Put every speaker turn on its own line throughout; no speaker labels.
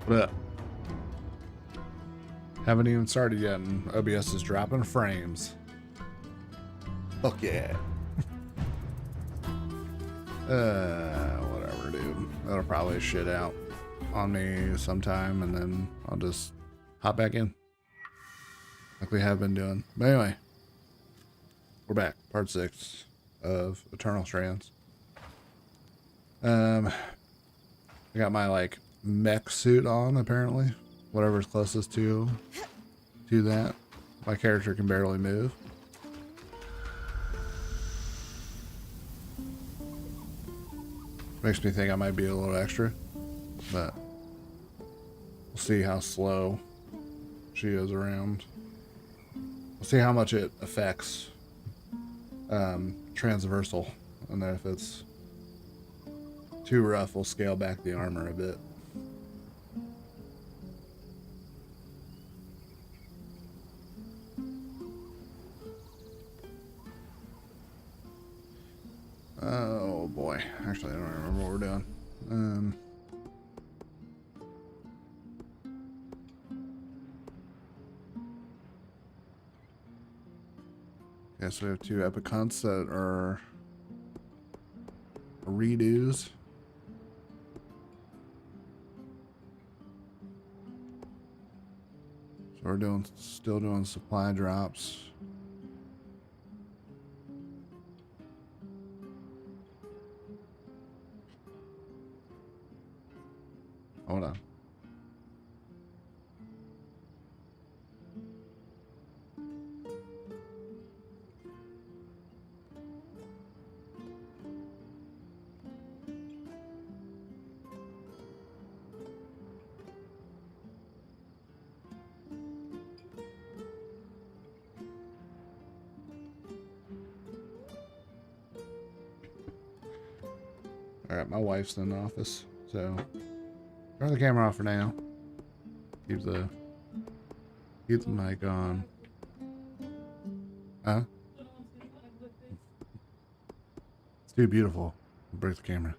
What up? Haven't even started yet, and OBS is dropping frames. Fuck yeah. Whatever, dude. That'll probably shit out on me sometime, and then I'll just hop back in, like we have been doing. But anyway, we're back. Part 6 of Eternal Strands. I got my, like, mech suit on, apparently. Whatever's closest to that. My character can barely move. Makes me think I might be a little extra, but we'll see how slow she is around. We'll see how much it affects transversal, and then if it's too rough, we'll scale back the armor a bit. Oh boy, actually I don't remember what we're doing. Okay, so we have 2 epic hunts that are redos. So we're still doing supply drops. Hold on. Alright, my wife's in the office, so turn the camera off for now. Keep the mic on. Huh? It's too beautiful. Break the camera.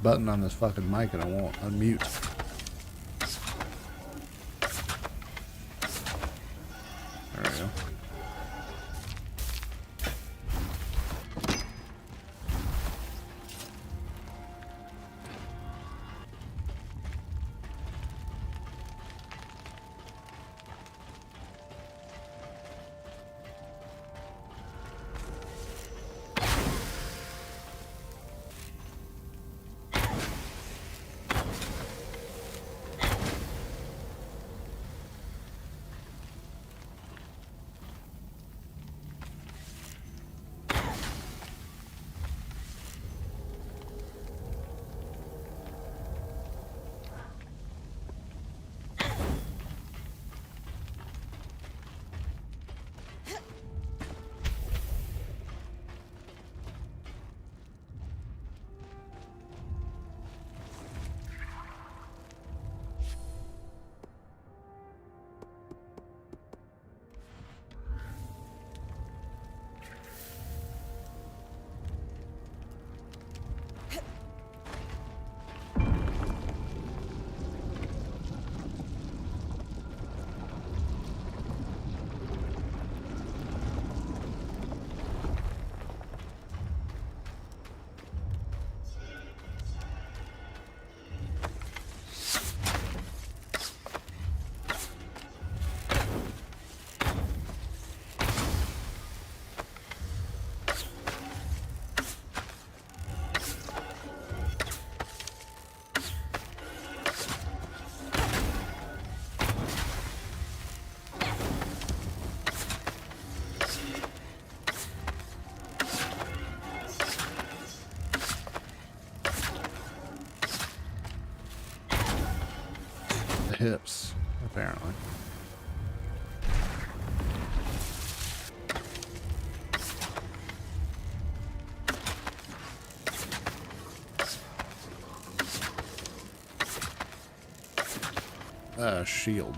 Button on this fucking mic and I won't unmute. There we go. hips, apparently. Shield.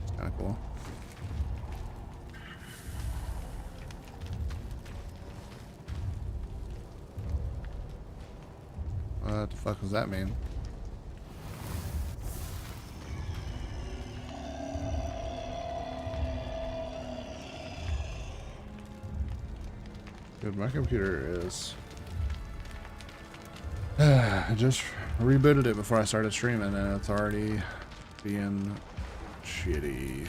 It's kind of cool. What the fuck does that mean? Dude, my computer is... I just rebooted it before I started streaming and it's already being shitty.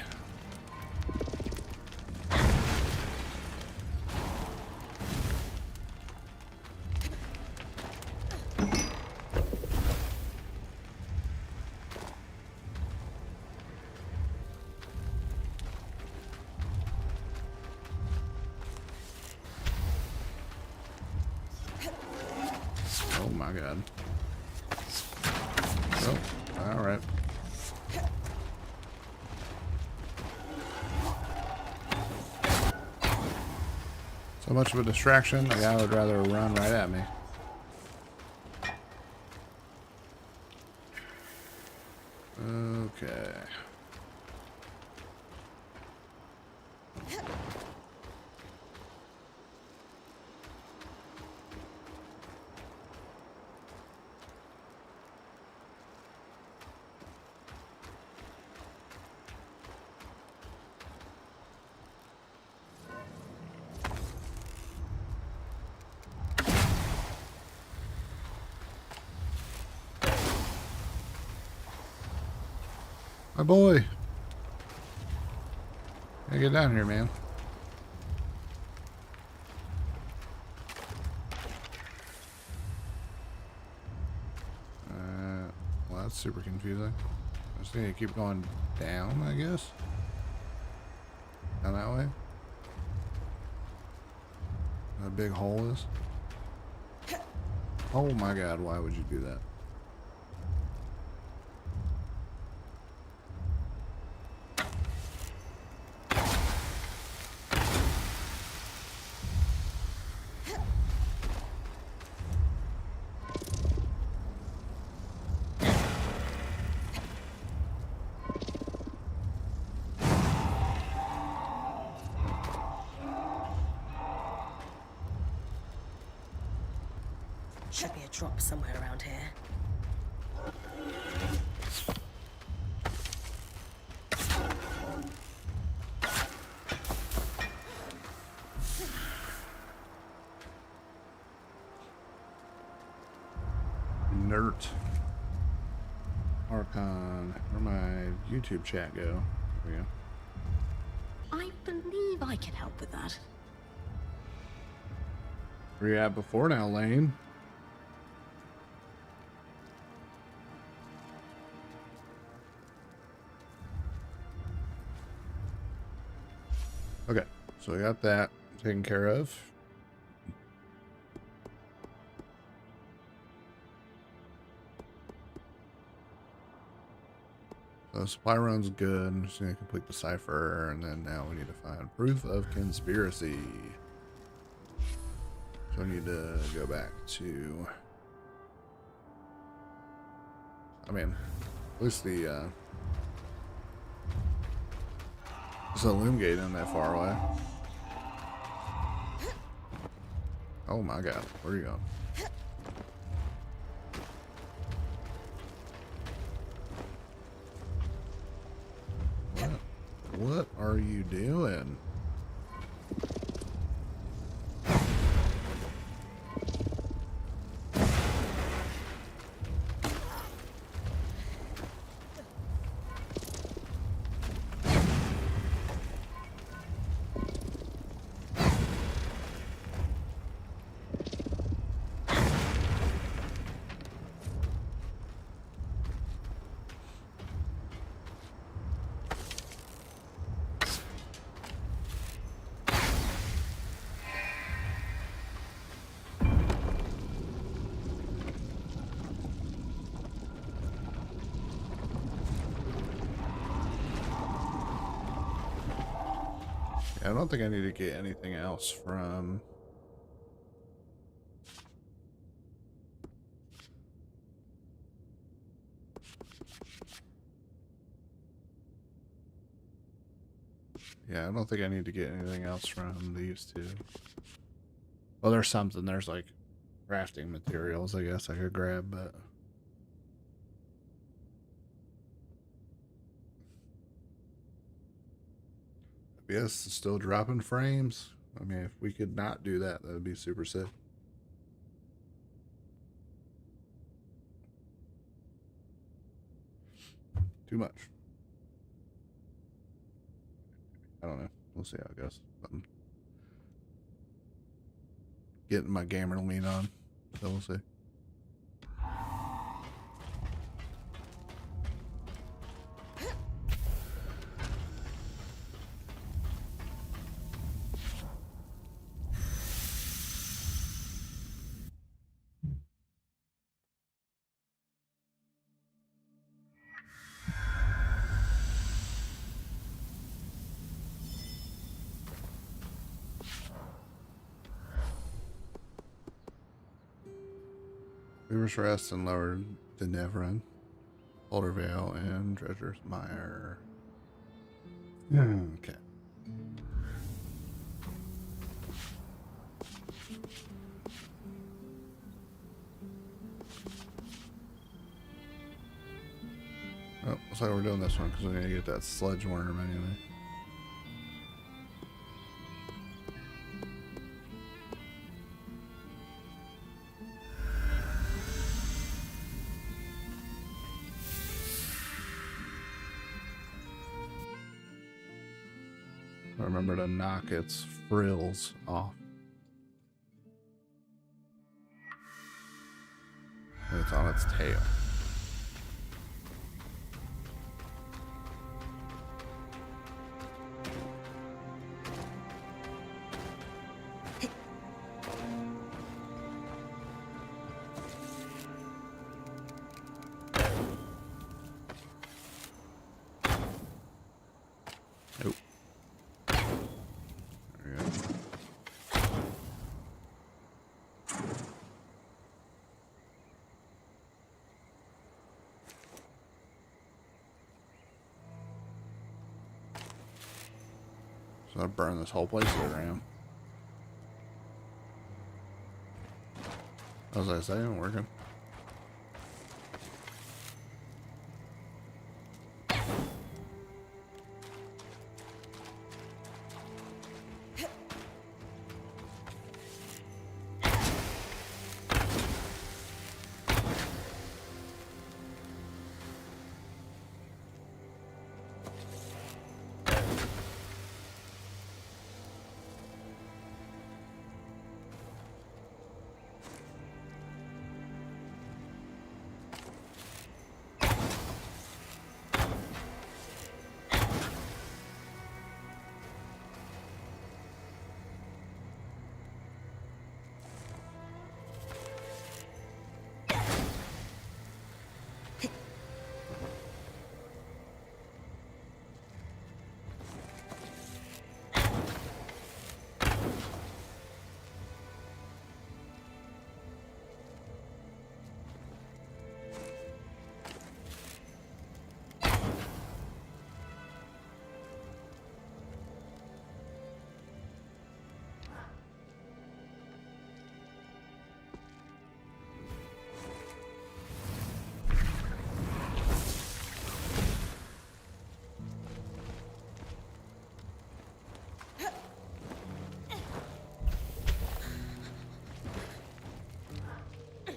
Oh my god. Oh, alright. So much of a distraction, the guy would rather run right at me. Okay. My boy. Hey, get down here, man. Well, that's super confusing. I just need to keep going down, I guess. Down that way. That big hole is. Oh my god, why would you do that?
Should be a drop somewhere around here.
Nerd. Archon. Where'd my YouTube chat go? There we go.
I believe I can help with that.
Where you at before now, Lane? Okay, so we got that taken care of. So supply run's good. Just need to complete the cipher, and then now we need to find proof of conspiracy. So I need to go back to... I mean, at least the there's a loom gate in that far away. Oh my god, where are you going? What are you doing? I don't think I need to get anything else from... Yeah, I don't think I need to get anything else from these two. Well, there's something. There's like crafting materials, I guess I could grab, but... Yes, it's still dropping frames. I mean, if we could not do that, that would be super sick. Too much. I don't know. We'll see how it goes. I'm getting my gamer lean on, so we'll see. River's Rest and Lower Denevran, Boulder Vale, and Dredger's Mire. Okay. Oh, looks like we're doing this one because we're going to get that sludge worm anyway. Remember to knock its frills off. It's on its tail. Nope. There we go. So I burn this whole place to the ground. As I say, I'm working.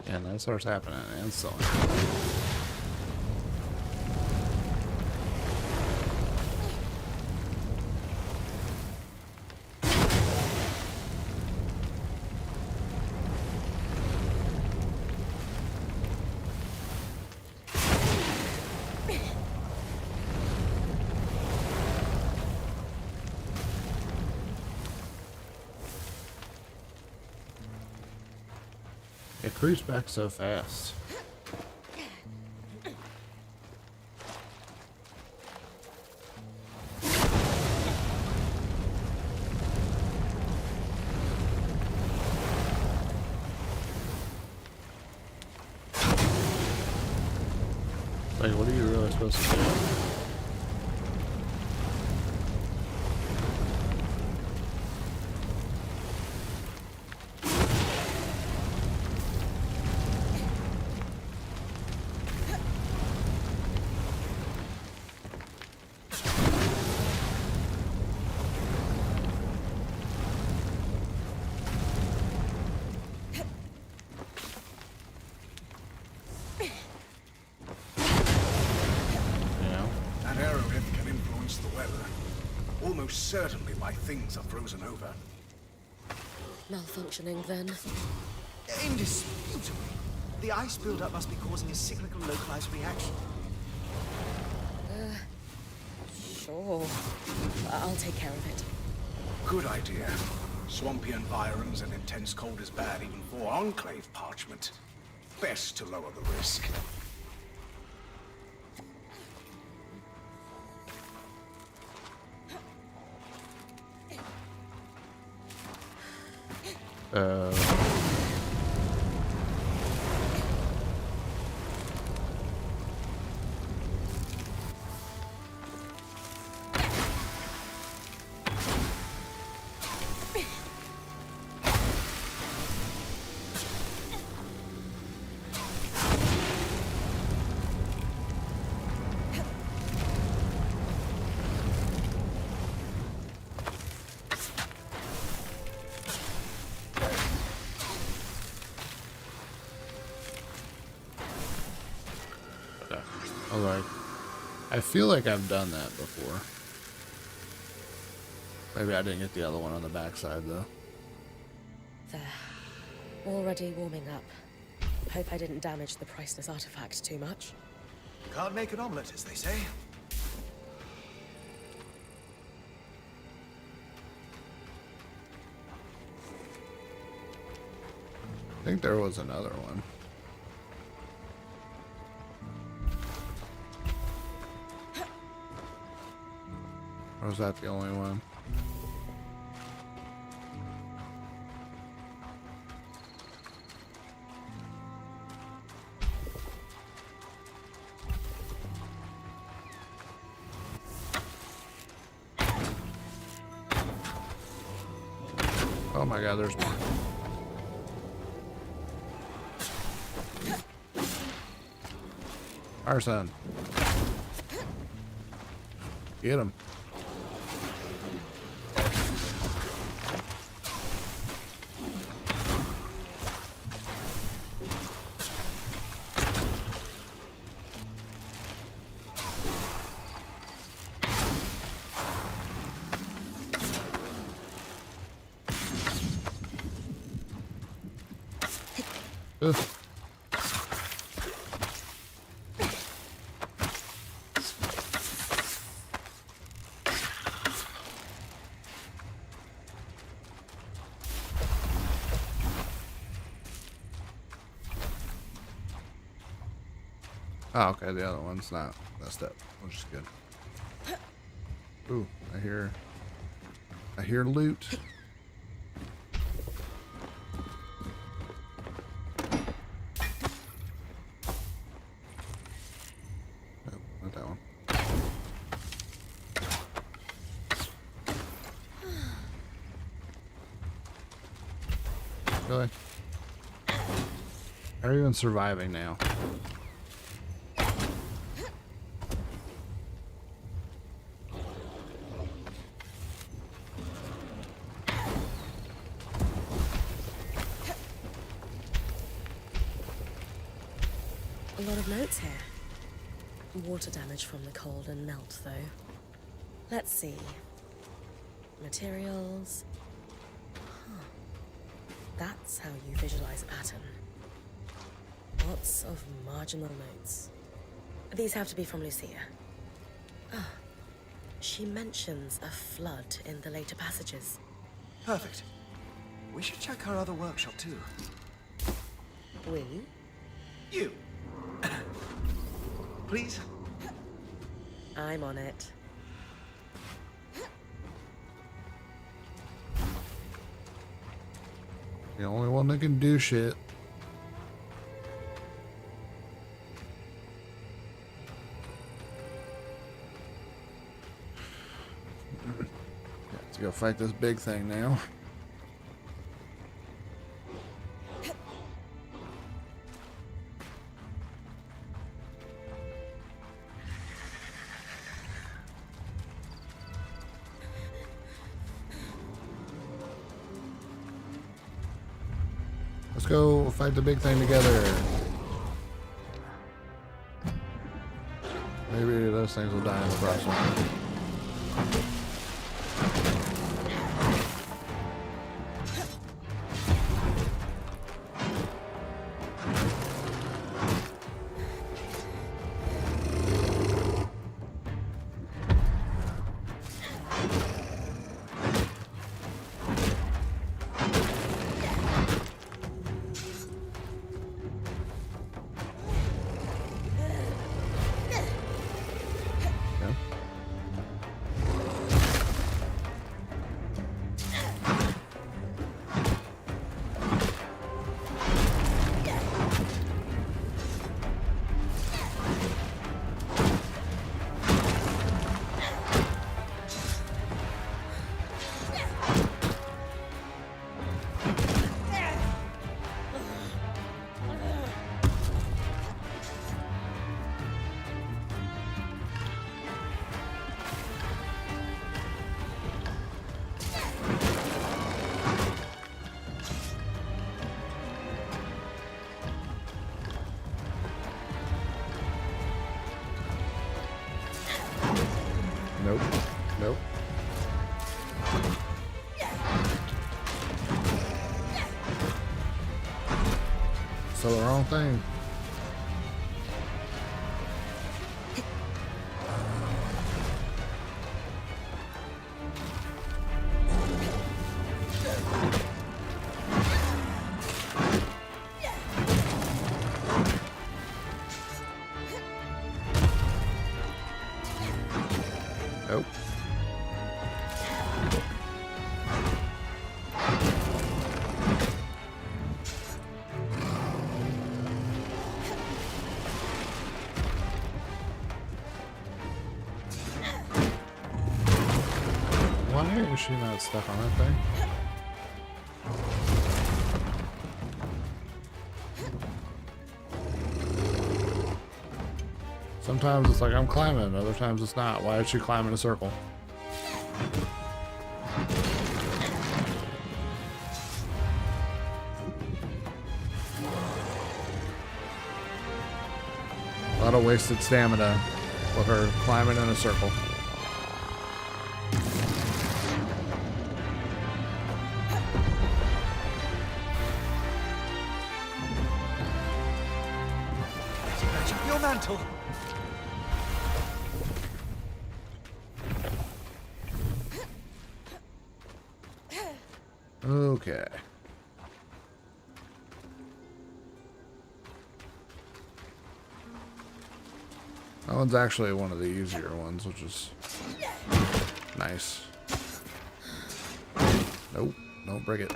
And that starts happening instantly. It creeps back so fast.
Like, what are you really supposed to do?
That arrowhead can influence the weather. Almost certainly my things are frozen over.
Malfunctioning, then.
Indisputably. The ice buildup must be causing a cyclical localized reaction.
Sure. I'll take care of it.
Good idea. Swampy environs and intense cold is bad even for Enclave parchment. Best to lower the risk.
Alright. I feel like I've done that before. Maybe I didn't get the other one on the backside though.
There. Already warming up. Hope I didn't damage the priceless artifact too much.
Can't make an omelet, as they say.
I think there was another one. Or was that the only one? Oh my god, there's more. Our son. Get him. Ugh. Oh, okay, the other one's not messed up, which is good. Ooh, I hear loot. Oh, not that one. Really? How are you even surviving now?
A lot of notes here. Water damage from the cold and melt, though. Let's see. Materials. Huh. That's how you visualize a pattern. Lots of marginal notes. These have to be from Lucia. Ah. She mentions a flood in the later passages.
Perfect. We should check our other workshop, too.
We?
You. Please?
I'm on it.
The only one that can do shit. go fight this big thing now. Let's go fight the big thing together. Maybe those things will die in the process. Nope. Nope. So the wrong thing. Nope. Why is she not stuck on that thing? Sometimes it's like I'm climbing, other times it's not. Why is she climbing a circle? A lot of wasted stamina with her climbing in a circle.
Snatch up your mantle.
Okay. That one's actually one of the easier ones, which is nice. Nope, don't break it.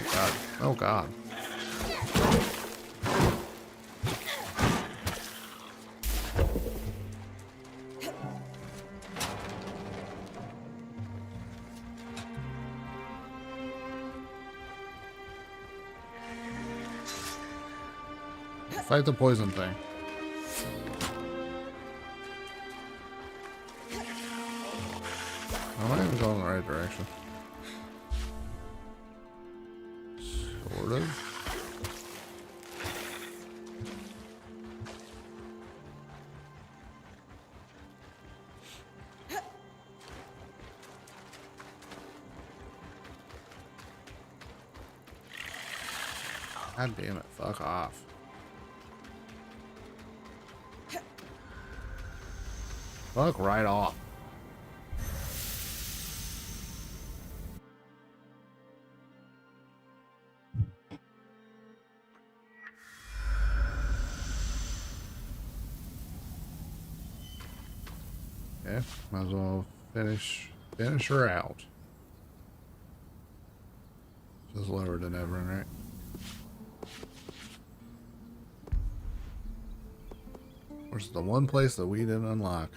Oh god. Oh god. Fight the poison thing. Am I even going in the right direction? Sort of. God damn it, fuck off. Fuck right off. Okay, might as well finish her out. Just lower than ever, right? Where's the one place that we didn't unlock?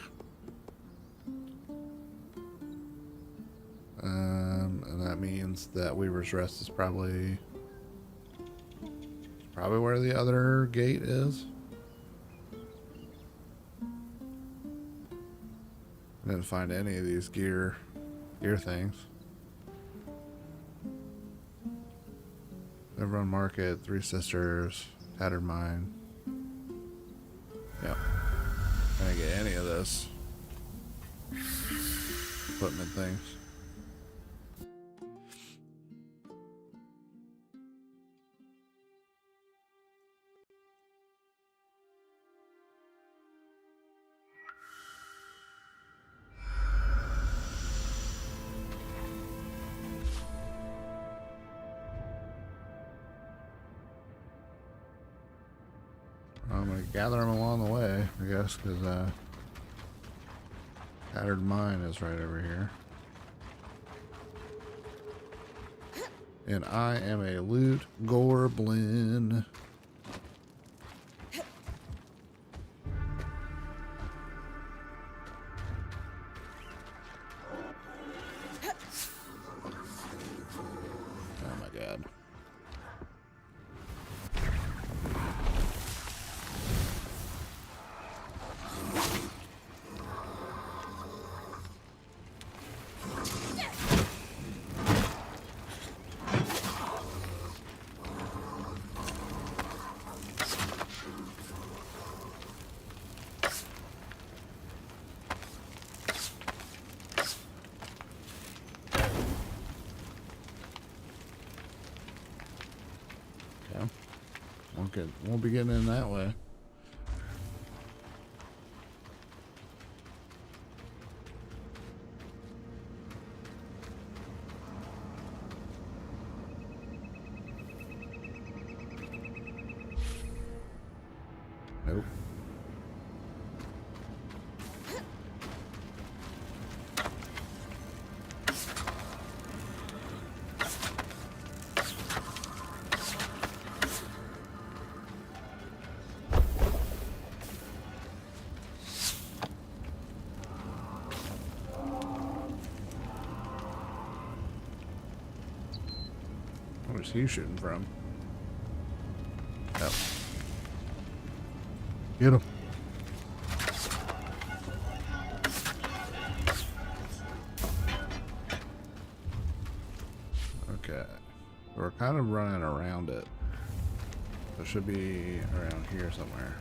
And that means that Weaver's Rest is probably where the other gate is. I didn't find any of these gear things. Everyone Market, Three Sisters, Tattered Mine. Yep. I didn't get any of this equipment things. I'm gonna gather them along the way, I guess, because Tattered Mine is right over here. And I am a loot goblin. Oh my god. Won't be getting in that way. Nope. Where's he shooting from? Oh. Get him. Okay. We're kind of running around it. It should be around here somewhere.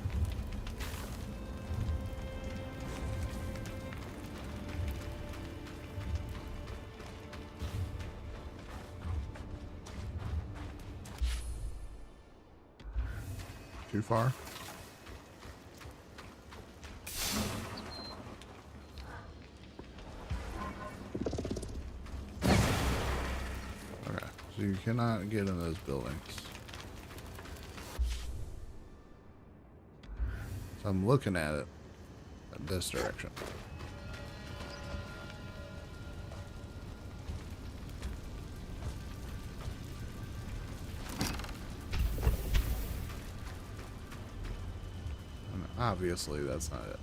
Too far? Okay, so you cannot get in those buildings. So I'm looking at it in this direction. Obviously, that's not it.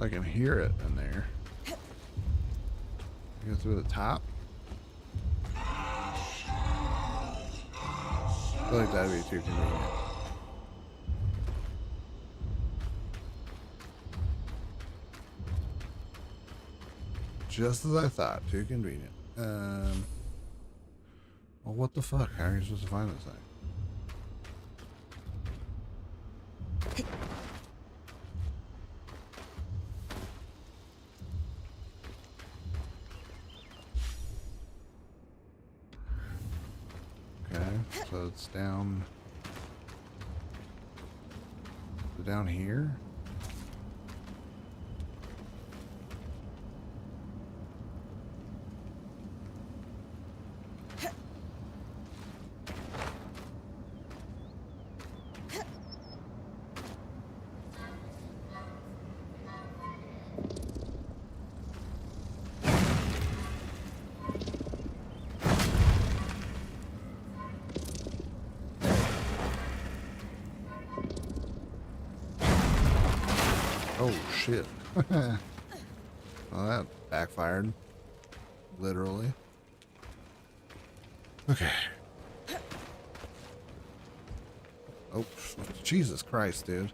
I can hear it in there. Go through the top. I feel like that'd be too convenient. Just as I thought, too convenient. Well, what the fuck? How are you supposed to find this thing? so it's down. Is it down here? Oh shit. Well, that backfired. Literally. Okay. Oh, Jesus Christ, dude.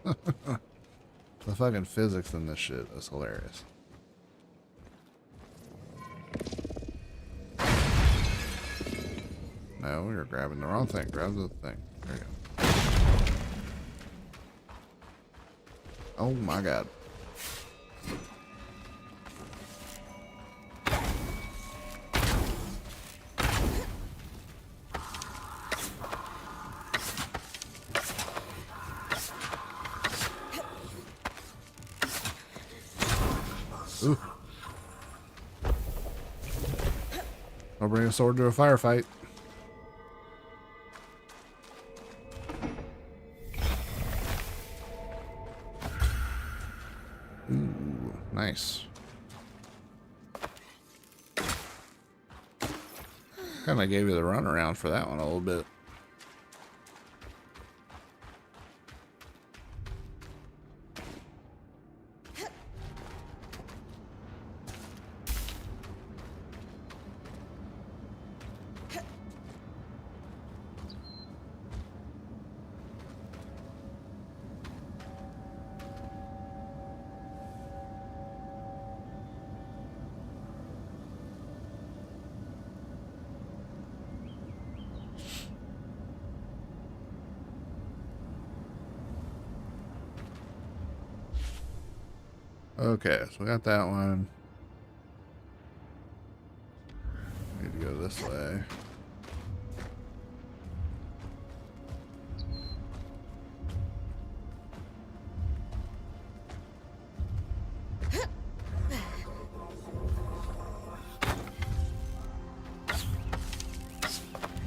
The fucking physics in this shit is hilarious. No, you're grabbing the wrong thing. Grab the thing. There you go. Oh my god. Ooh. I'll bring a sword to a firefight. Ooh, nice. Kind of gave you the runaround for that one a little bit. Okay, so we got that one. Need to go this way.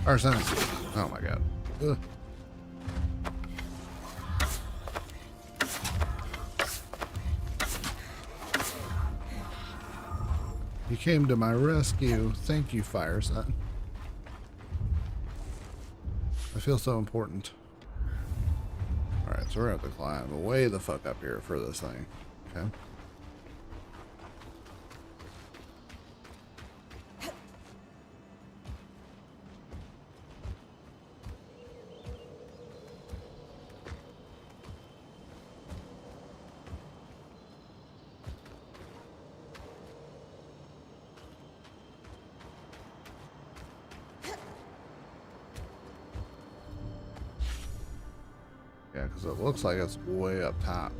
Arson. Oh my god. Ugh. You came to my rescue. Thank you, Fire Son. I feel so important. Alright, so we're going to have to climb way the fuck up here for this thing. Okay. Yeah, because it looks like it's way up top.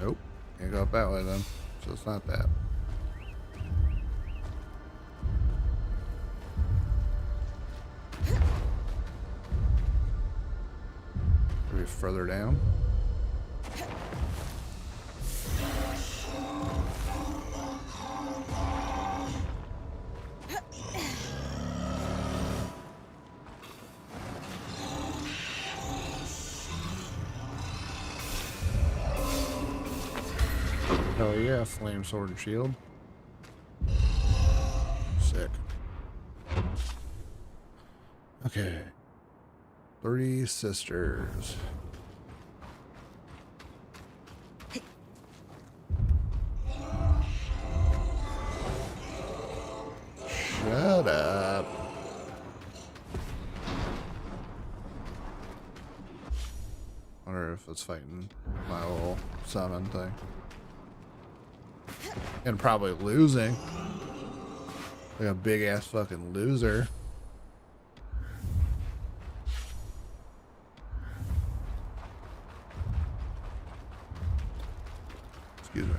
Nope. Can't go up that way then. So it's not that. Maybe further down. Oh yeah, flame sword and shield. Sick. Okay. 3 sisters. Shut up. Wonder if it's fighting my little summon thing. And probably losing. Like a big ass fucking loser. Excuse me.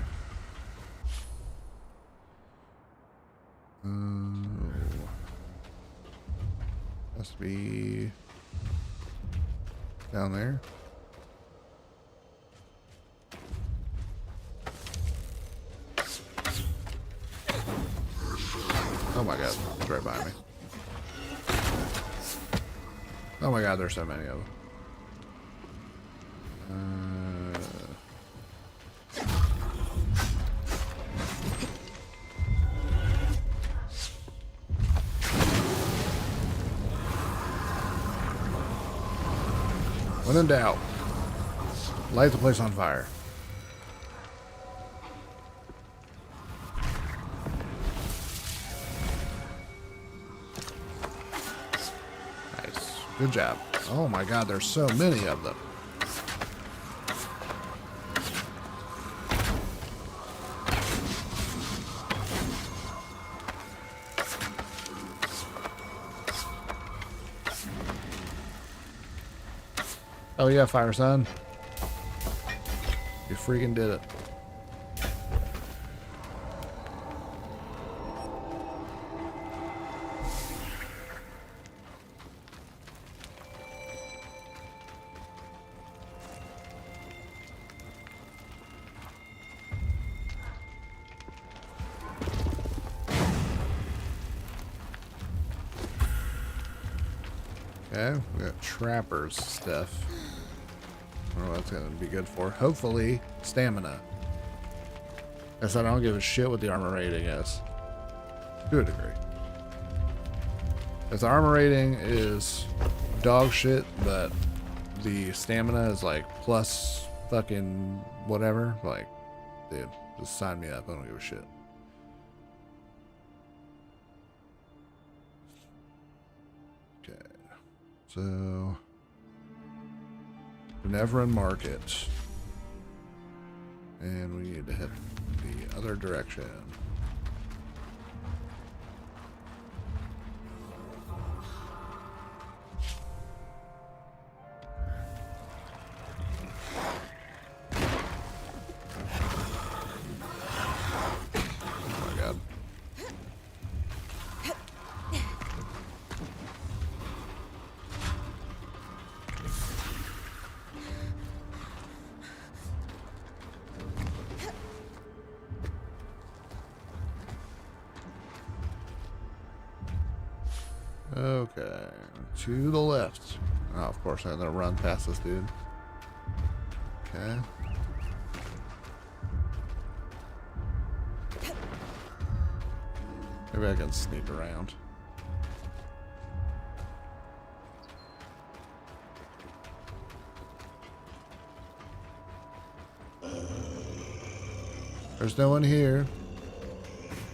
Must be down there. Oh my god, it's right behind me. Oh my god, there's so many of them. When in doubt, light the place on fire. Nice. Good job. Oh my god, there's so many of them. Oh yeah, Fire Son. You freaking did it. Okay, we got Trapper's stuff. I don't know what that's going to be good for. Hopefully, stamina. Guess I don't give a shit what the armor rating is. To a degree. If the armor rating is dog shit, but the stamina is like plus fucking whatever, like, dude, just sign me up. I don't give a shit. Okay. So, Benevolent Market. And we need to head the other direction. Oh my god. Okay, to the left. Oh, of course, I'm gonna run past this dude. Okay. Maybe I can sneak around. There's no one here.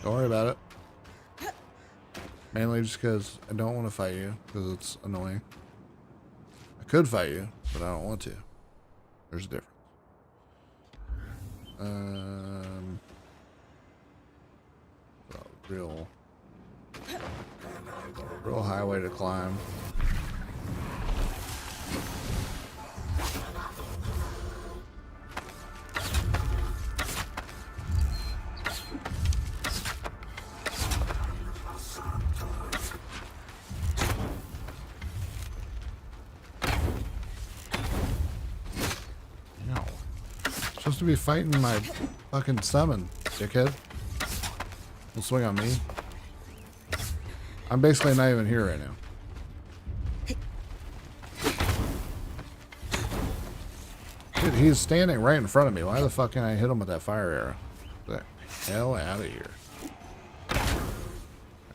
Don't worry about it. Mainly just because I don't want to fight you, because it's annoying. I could fight you, but I don't want to. There's a difference. Well, real highway to climb. Supposed to be fighting my fucking summon, dickhead. Don't swing on me. I'm basically not even here right now. Dude, he's standing right in front of me. Why the fuck can I hit him with that fire arrow? Get the hell out of here.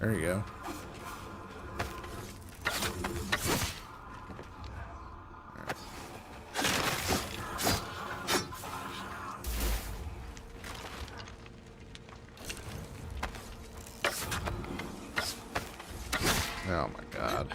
There you go. Oh my god.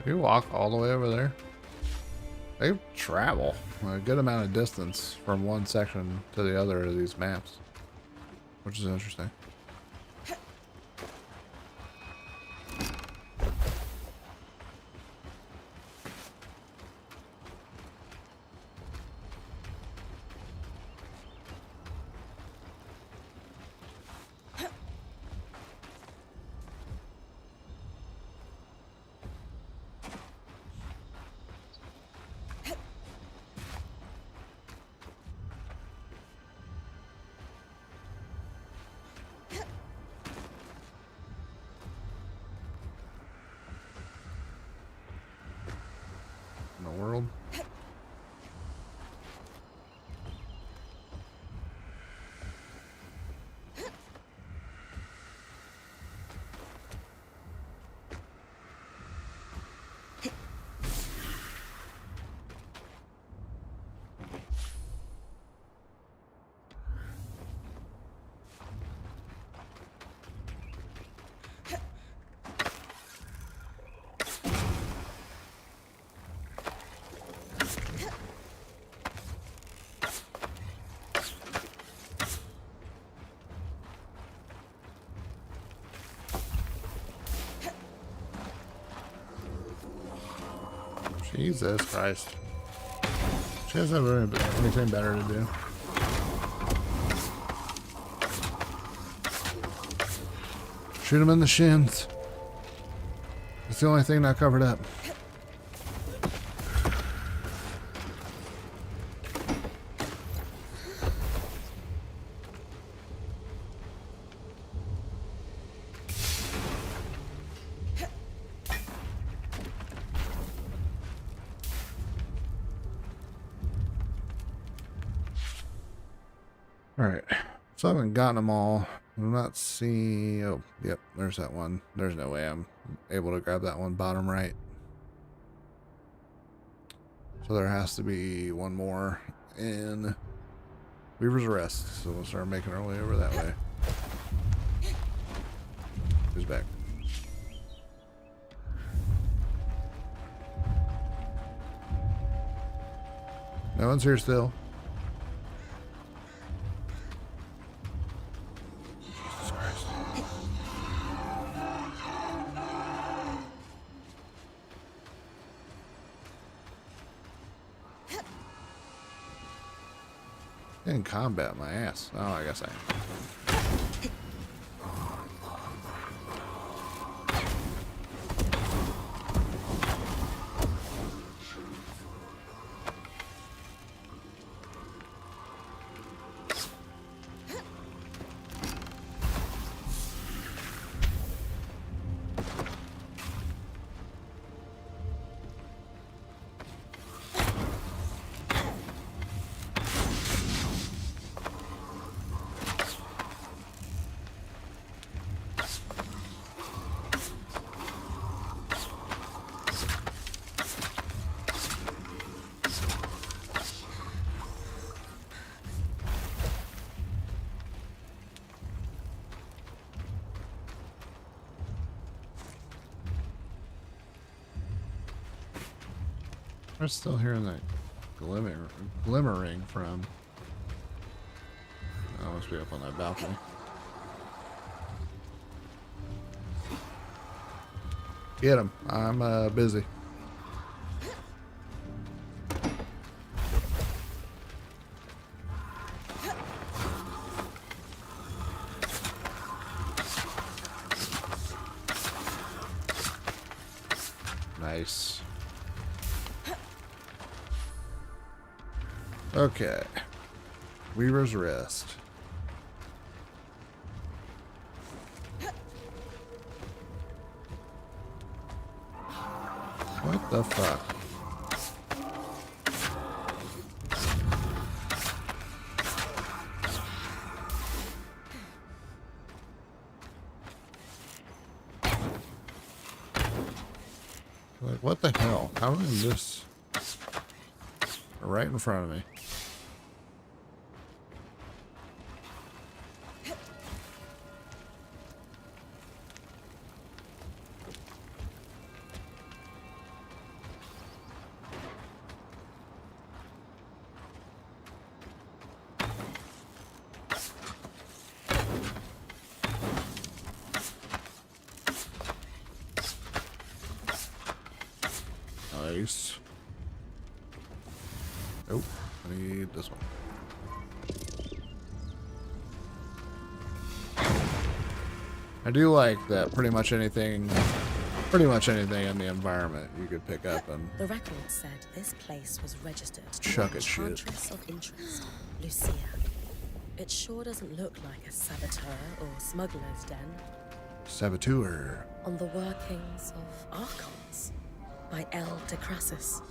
You walk all the way over there? They travel a good amount of distance from one section to the other of these maps, which is interesting. In the world. Jesus Christ. She doesn't have anything better to do. Shoot him in the shins. It's the only thing not covered up. Alright, so I haven't gotten them all. I'm not seeing... Oh, yep, there's that one. There's no way I'm able to grab that one bottom right. So there has to be one more in Weaver's Rest. So we'll start making our way over that way. Who's back? No one's here still. In combat, my ass. Oh, I guess I am. I'm still hearing that glimmering from... Oh, I must be up on that balcony. Get him. I'm busy. Nice. Okay. Weaver's Rest. What the fuck? Like, what the hell? How is this right in front of me? need this one. I do like that pretty much anything in the environment you could pick up and
The record said this place was registered to
Chuck
the
it, shit.
Enchantress of Interest, Lucia. It sure doesn't look like a saboteur or smuggler's den.
saboteur.
On the workings of Archons by L. de Crassus.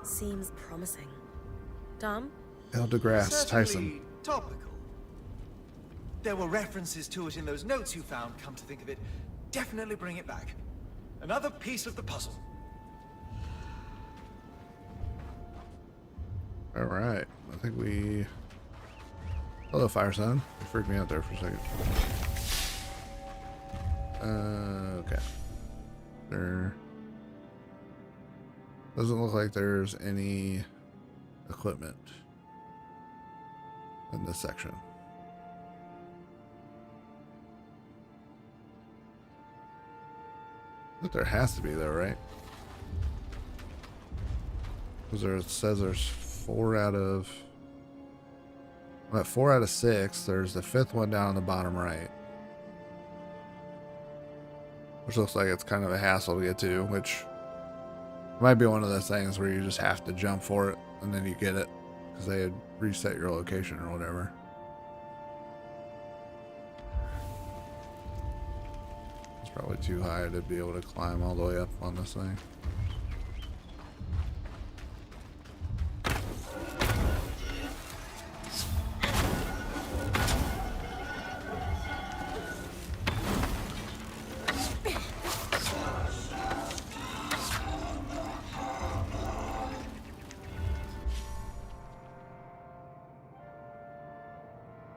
Seems promising. Tom?
El deGrasse Tyson.
Certainly topical. There were references to it in those notes you found, come to think of it. Definitely bring it back. Another piece of the puzzle.
All right, I think we. Hello, Fire Son. You freaked me out there for a second. Okay. There doesn't look like there's any equipment in this section. But there has to be though, right? Because it says there's 4 out of. I'm at 4 out of 6. There's the 5th one down on the bottom right. Which looks like it's kind of a hassle to get to, which might be one of those things where you just have to jump for it and then you get it because they had reset your location or whatever. It's probably too high to be able to climb all the way up on this thing.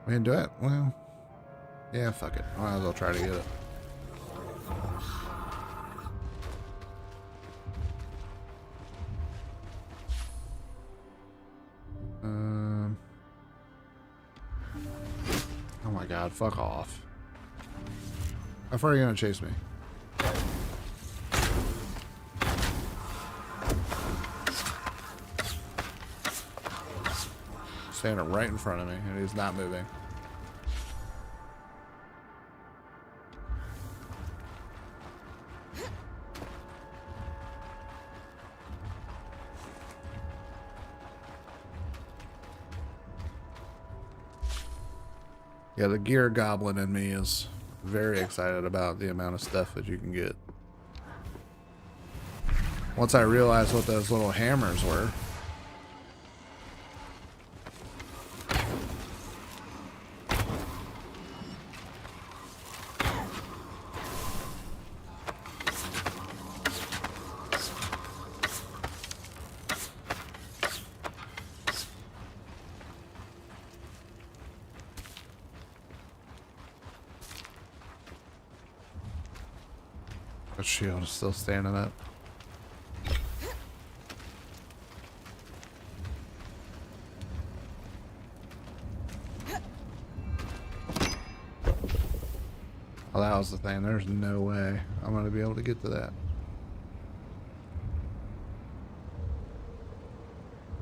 We can do it? Well, yeah, fuck it. Might as well try to get it. Oh my god, fuck off. How far are you gonna chase me? Standing right in front of me, and he's not moving. Yeah, the gear goblin in me is very excited about the amount of stuff that you can get. Once I realized what those little hammers were. The shield is still standing up. Well, that was the thing. There's no way I'm going to be able to get to that.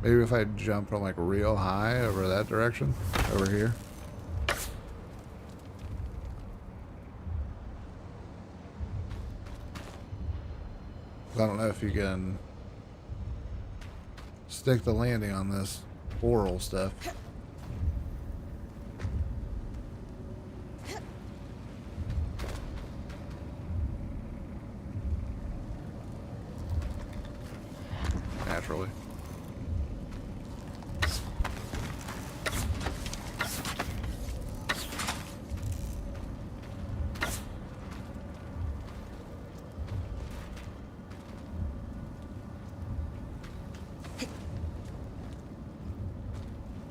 Maybe if I jump from like real high over that direction, over here. I don't know if you can stick the landing on this oral stuff. Naturally.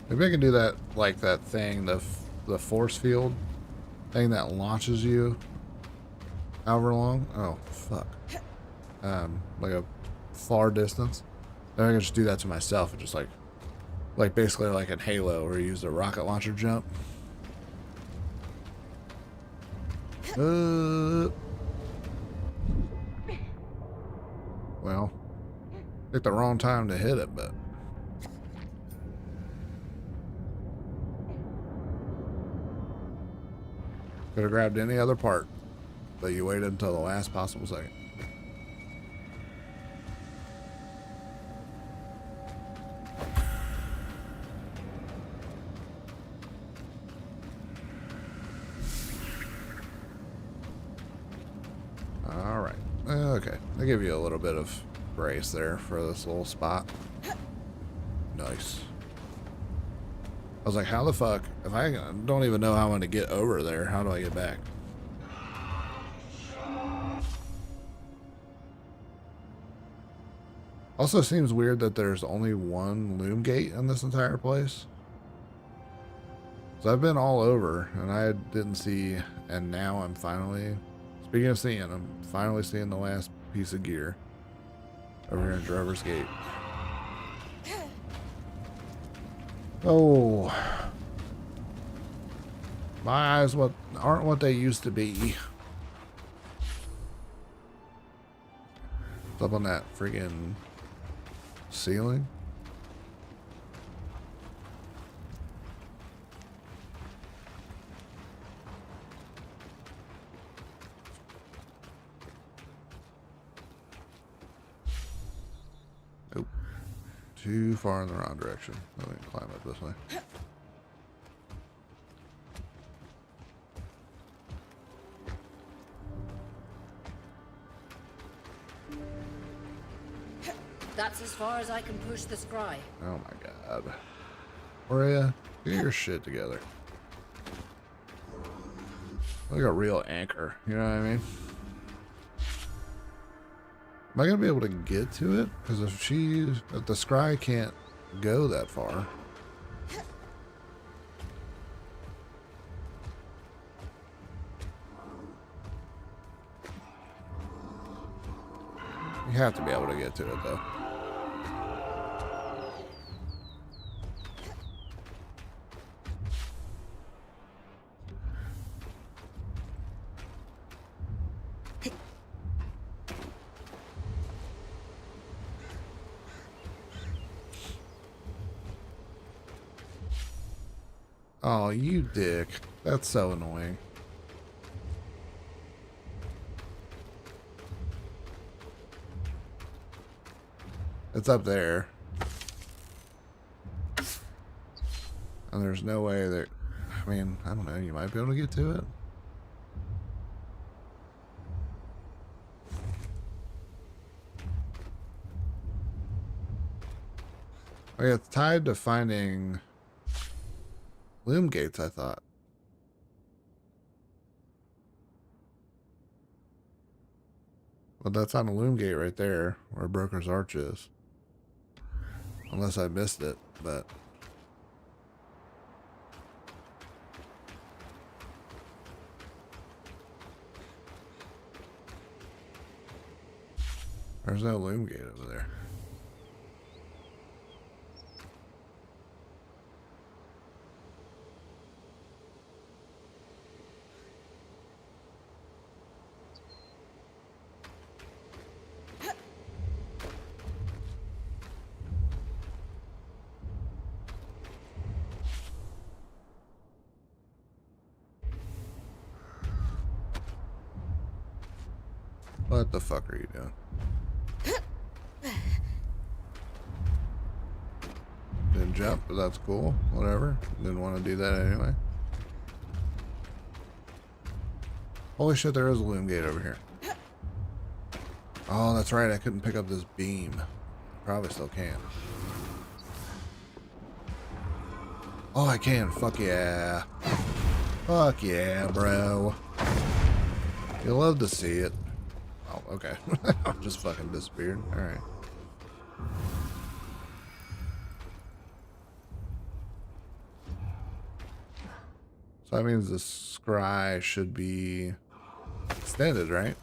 Maybe I can do that, like that thing, the force field thing that launches you however long. Oh, fuck. Like a far distance. Then I can just do that to myself and just like basically like in Halo where you use the rocket launcher jump. Well, picked the wrong time to hit it, but Could have grabbed any other part, but you waited until the last possible second. All right. Okay. They give you a little bit of grace there for this little spot. Nice. I was like, how the fuck? If I don't even know how I'm going to get over there, how do I get back? Also seems weird that there's only one loom gate in this entire place. So I've been all over and I didn't see, and now I'm finally, speaking of seeing, I'm finally seeing the last piece of gear over here in Drover's Gate. Oh, my eyes aren't what they used to be. What's up on that friggin' ceiling? Nope. Too far in the wrong direction. Let me climb up this way.
That's as far as I can push the scry.
Oh my god. Maria, get your shit together. Like a real anchor, you know what I mean? Am I gonna be able to get to it? Because if the scry can't go that far. You have to be able to get to it though. Oh, you dick. That's so annoying. It's up there. And there's no way that, I mean, I don't know, you might be able to get to it. Oh yeah, it's tied to finding loom gates, I thought. Well, that's on a loom gate right there, where Broker's Arch is. Unless I missed it, but... There's no loom gate over there. What the fuck are you doing? Didn't jump, but that's cool. Whatever. Didn't want to do that anyway. Holy shit, there is a loom gate over here. Oh, that's right. I couldn't pick up this beam. Probably still can. Oh, I can. Fuck yeah. Fuck yeah, bro. You love to see it. Oh, okay. Just fucking disappeared. Alright. So that means the scry should be extended, right?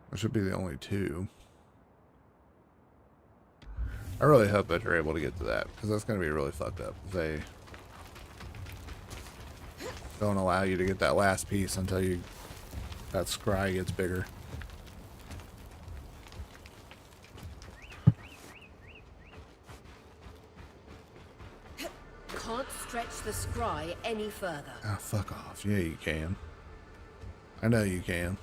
There should be the only two. I really hope that you're able to get to that, because that's going to be really fucked up. If they don't allow you to get that last piece until that scry gets bigger.
Can't stretch the scry any further.
Ah, fuck off. Yeah, you can. I know you can.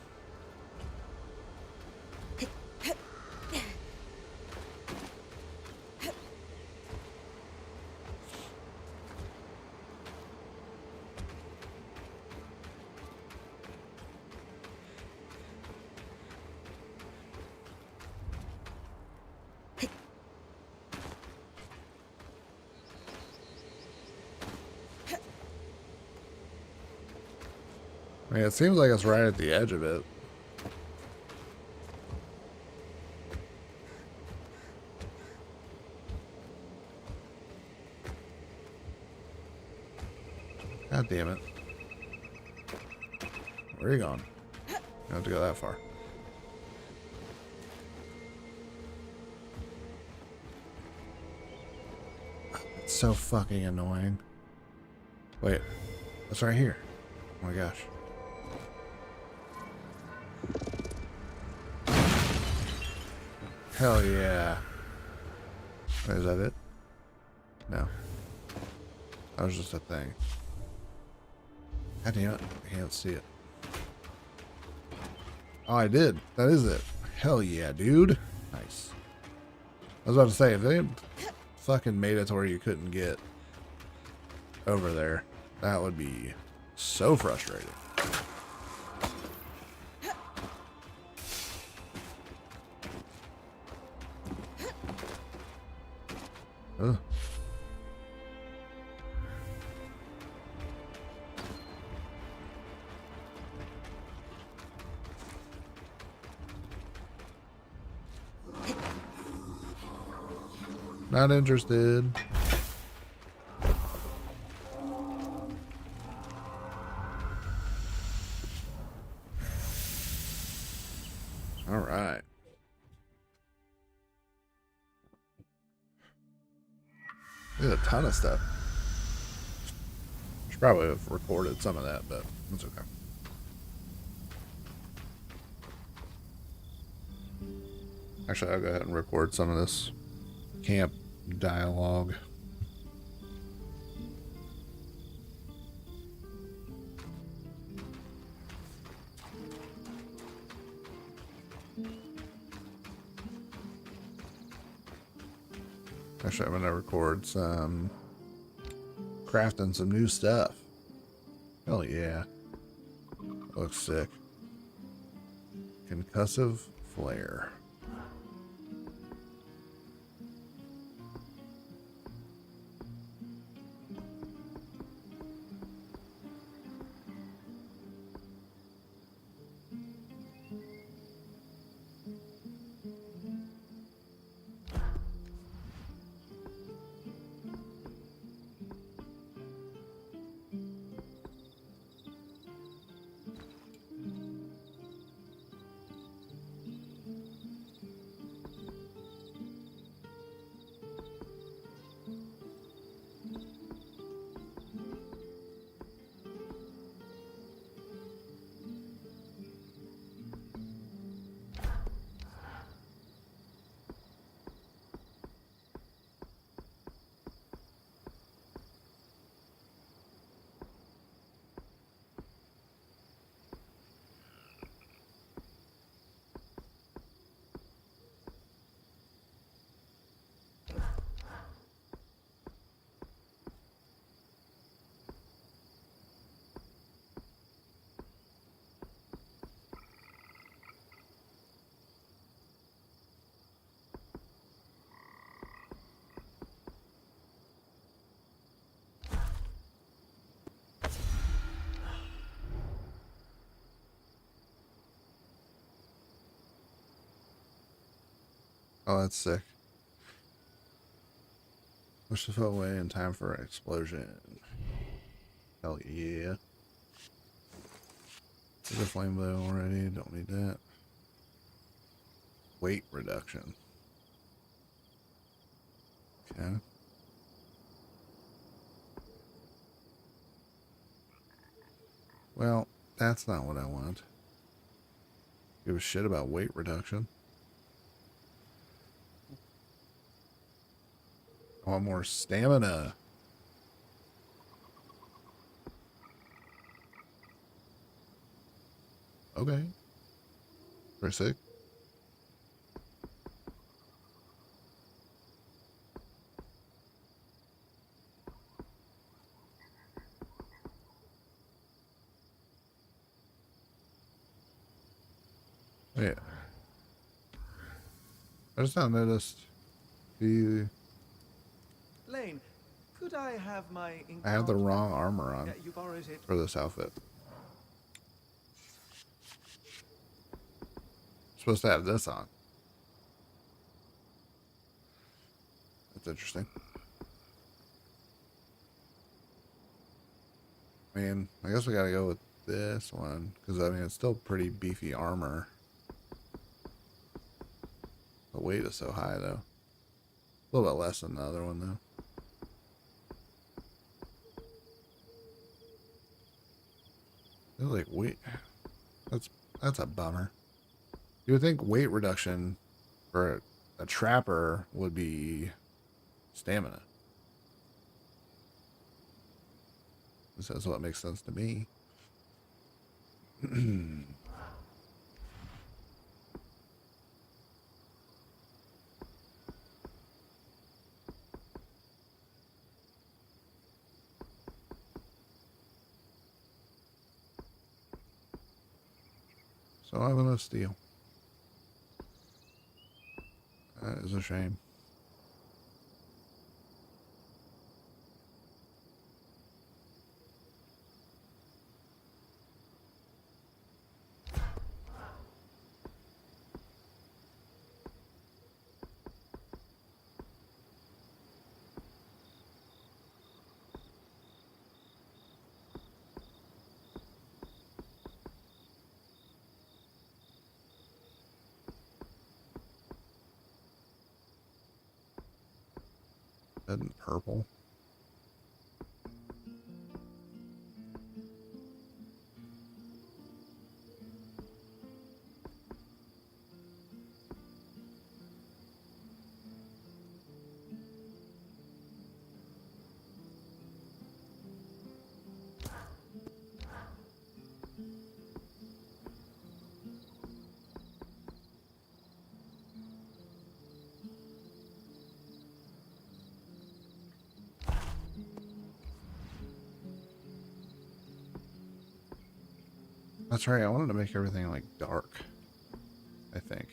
I mean, it seems like it's right at the edge of it. God damn it. Where are you going? You don't have to go that far. It's so fucking annoying. Wait, what's right here? Oh my gosh. Hell yeah. Wait, is that it? No. That was just a thing. God damn it. I can't see it. Oh, I did. That is it. Hell yeah, dude. Nice. I was about to say, if they had fucking made it to where you couldn't get over there, that would be so frustrating. Ugh. Not interested. All right. There's a ton of stuff. Should probably have recorded some of that, but that's okay. Actually, I'll go ahead and record some of this camp dialogue. Actually, I'm going to record some crafting some new stuff. Hell yeah. Looks sick. Concussive flare. Oh, that's sick. Push the foot away in time for an explosion. Hell yeah. There's a flame blow already. Don't need that. Weight reduction. Okay. Well, that's not what I want. Give a shit about weight reduction. I want more stamina. Okay. Very sick. Wait. I just now noticed the...
Lane, could I have my ink
I have the
pouch
wrong
back?
armor on
Yeah, you borrowed it.
for this outfit. Supposed to have this on. That's interesting. I mean, I guess we gotta go with this one, because I mean, it's still pretty beefy armor. The weight is so high, though. A little bit less than the other one, though. It's like weight. That's a bummer. You would think weight reduction for a trapper would be stamina. This is what makes sense to me. So I'm gonna steal. That is a shame. Red and purple. That's right. I wanted to make everything like dark, I think.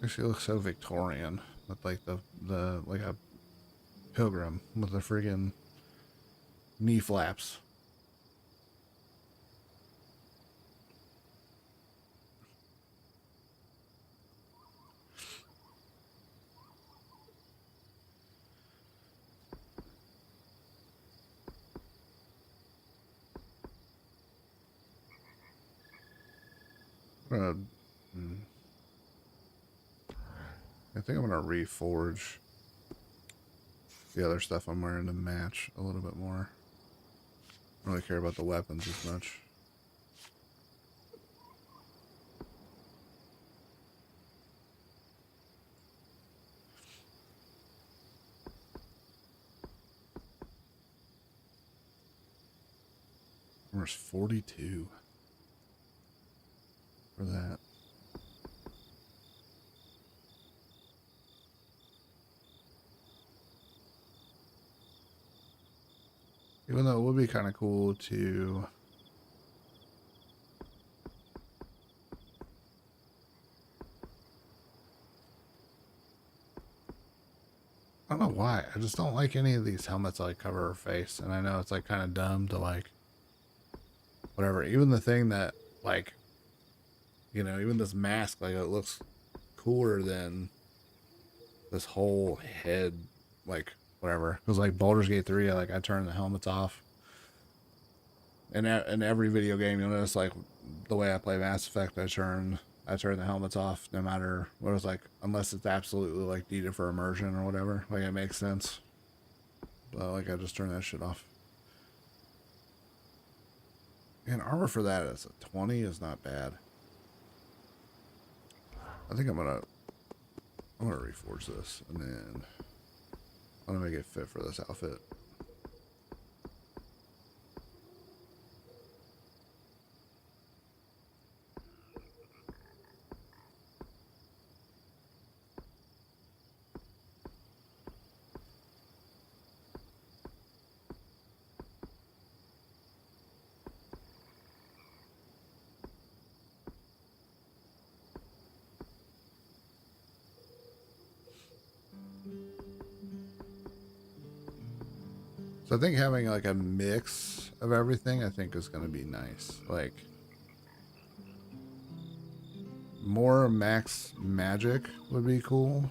She looks so Victorian with like the like a pilgrim with the friggin' knee flaps. I think I'm gonna reforge the other stuff I'm wearing to match a little bit more. I don't really care about the weapons as much. Armor's 42 for that. Even though it would be kind of cool to I don't know why. I just don't like any of these helmets that like cover her face. And I know it's like kind of dumb to like whatever. Even the thing that like, you know, even this mask, like it looks cooler than this whole head, like whatever. Because like Baldur's Gate 3, I turn the helmets off. And in every video game, you'll notice like the way I play Mass Effect, I turn the helmets off no matter what it's like, unless it's absolutely like needed for immersion or whatever. Like it makes sense. But like I just turn that shit off. And armor for that is a 20 is not bad. I think I'm gonna reforge this and then I'm gonna make it fit for this outfit. So I think having like a mix of everything I think is going to be nice. Like more max magic would be cool.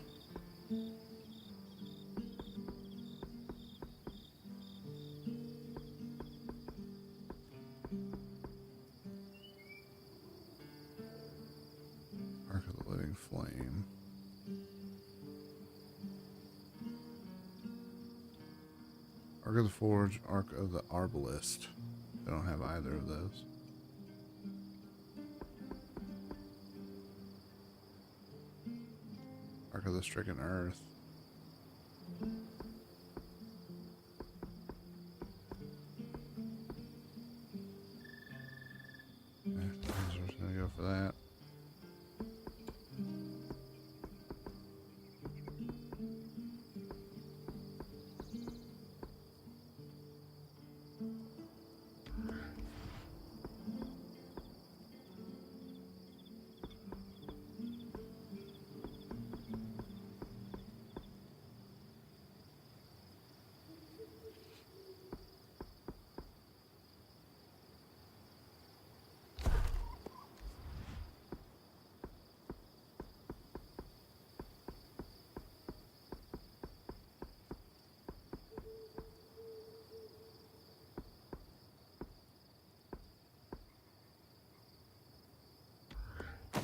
Arc of the Living Flame. Arc of the Forge, Arc of the Arbalist. I don't have either of those. Arc of the Stricken Earth. I'm just gonna go for that.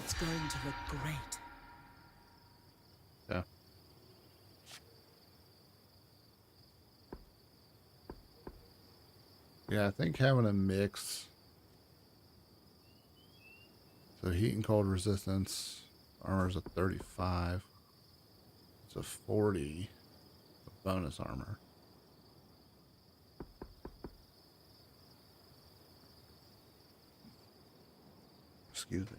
It's going to look great.
Yeah. Yeah, I think having a mix. So heat and cold resistance. Armor is a 35. It's a 40. Bonus armor. Excuse me.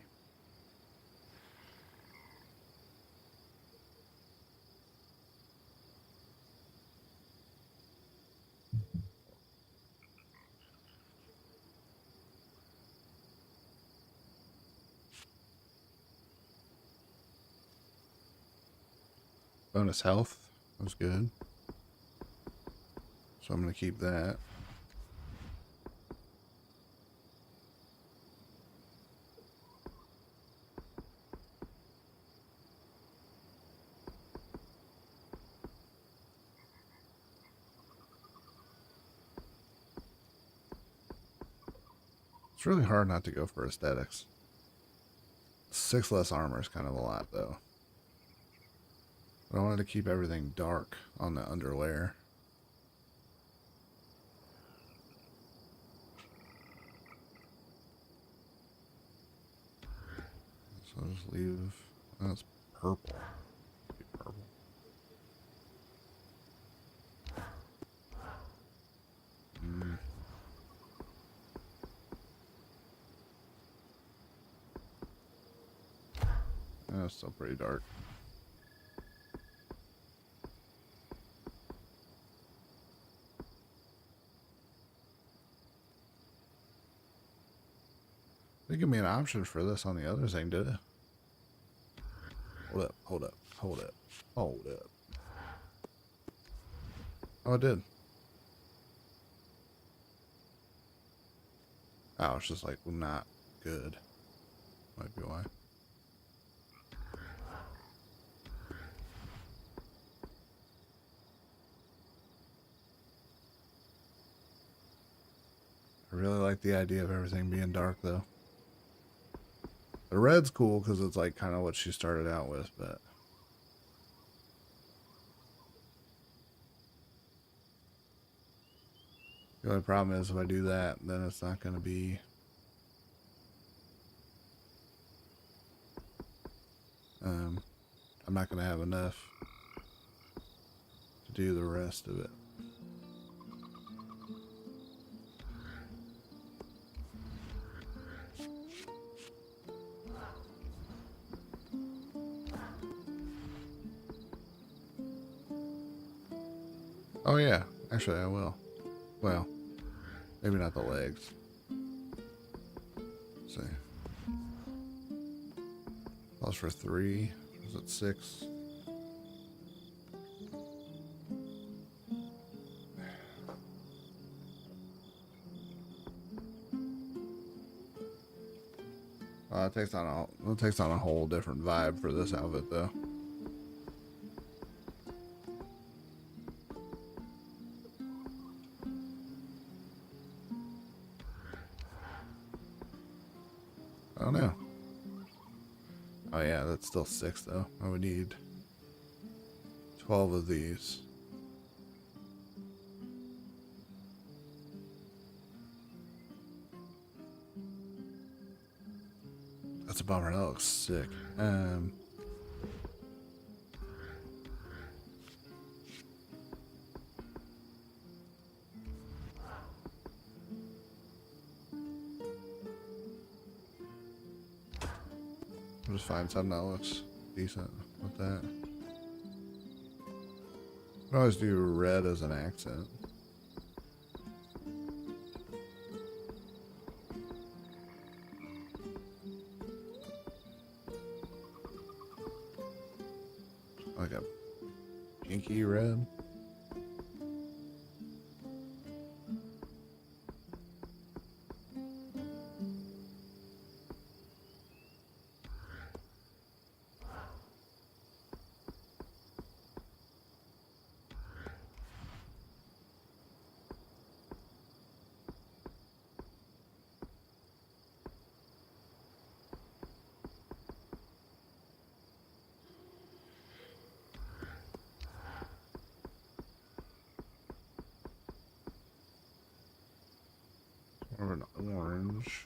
Bonus health. That was good. So I'm going to keep that. It's really hard not to go for aesthetics. 6 less armor is kind of a lot, though. But I wanted to keep everything dark on the underlayer. So I'll just leave. Oh, it's purple. Be purple. It's still pretty dark. They give me an option for this on the other thing, did it? Hold up, hold up, hold up, hold up. Oh, it did. Oh, it's just like not good. Might be why. I really like the idea of everything being dark, though. The red's cool because it's like kind of what she started out with, but the only problem is if I do that, then it's not going to be I'm not going to have enough to do the rest of it. Oh yeah, actually I will. Well, maybe not the legs. Let's see. That was for 3. Was it 6? It takes on a whole different vibe for this outfit, though. I don't know. Oh yeah, that's still 6 though. I would need 12 of these. That's a bummer. That looks sick. I'll just find something that looks decent with that. I can always do red as an accent. Like a pinky red. Or an orange.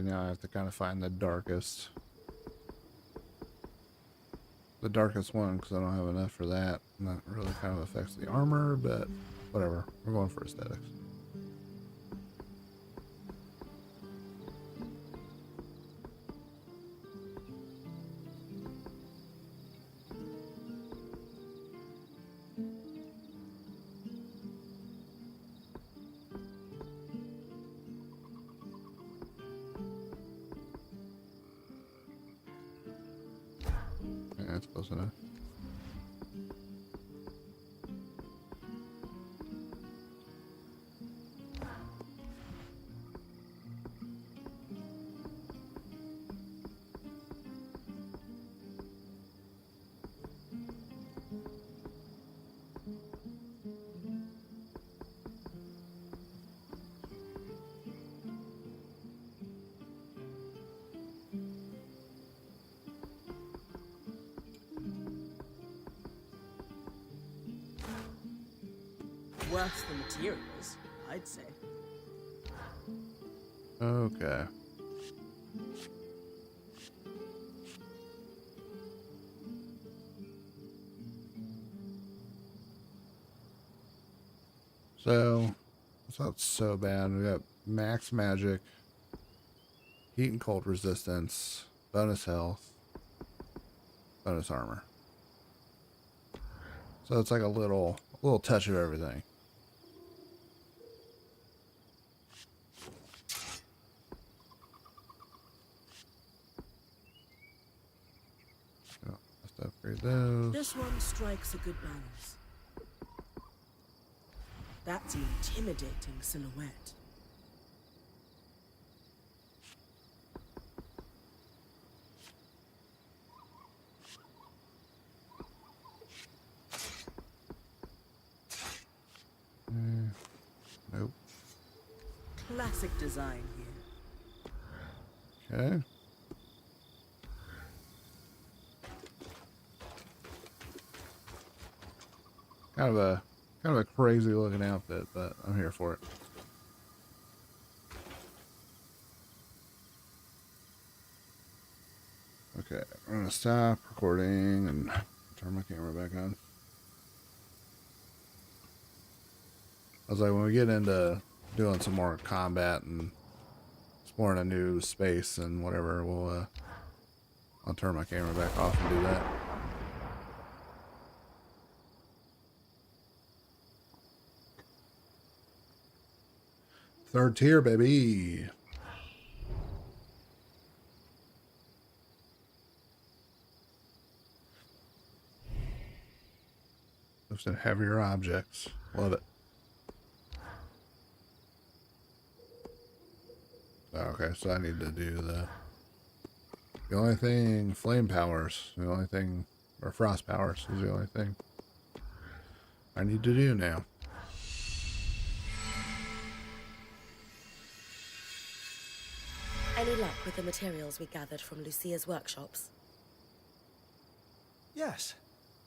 and now I have to kind of find the darkest one because I don't have enough for that. And that really kind of affects the armor, but whatever. We're going for aesthetics. Yeah, that's close enough.
Worth the materials, I'd say.
Okay. So, it's not so bad. We got max magic, heat and cold resistance, bonus health, bonus armor. So it's like a little touch of everything. Oh, let's upgrade those.
This one strikes a good balance. That's an intimidating silhouette.
Nope.
Classic design here.
Okay. Kind of a crazy looking outfit, but I'm here for it. Okay, I'm gonna stop recording and turn my camera back on. I was like, when we get into doing some more combat and exploring a new space and whatever, I'll turn my camera back off and do that. Third tier, baby. Lifting heavier objects. Love it. Okay, so I need to do the only thing, flame powers, the only thing, or frost powers is the only thing I need to do now.
Any luck with the materials we gathered from Lucia's workshops?
Yes.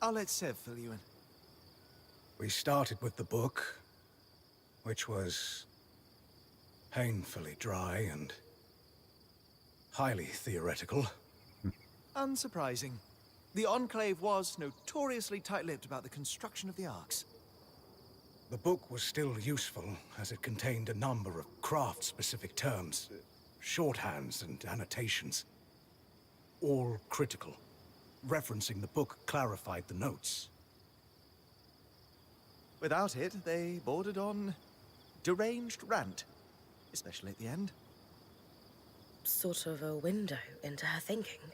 I'll let Sev fill you in.
We started with the book, which was painfully dry and highly theoretical.
Unsurprising. The Enclave was notoriously tight-lipped about the construction of the arcs.
The book was still useful, as it contained a number of craft-specific terms, shorthands and annotations, all critical. Referencing the book clarified the notes.
Without it, they bordered on deranged rant, especially at the end.
Sort of a window into her thinking.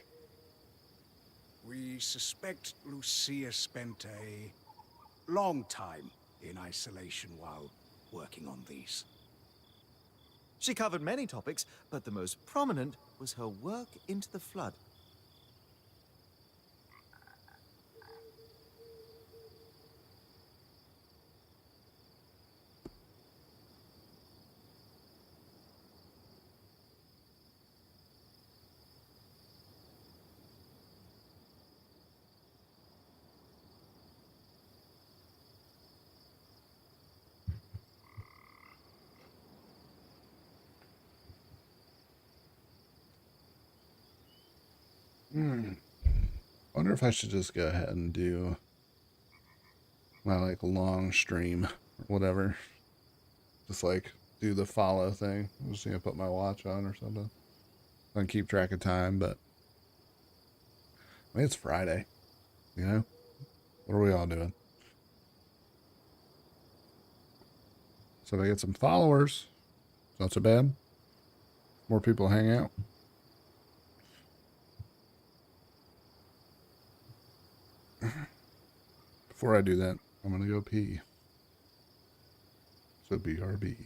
We suspect Lucia spent a long time in isolation while working on these.
She covered many topics, but the most prominent was her work into the Flood.
Wonder if I should just go ahead and do my like long stream or whatever. Just like do the follow thing. I'm just gonna put my watch on or something. I can keep track of time, but I mean it's Friday, you know? What are we all doing? So if I get some followers, it's not so bad. More people hang out. Before I do that, I'm gonna go pee. So BRB.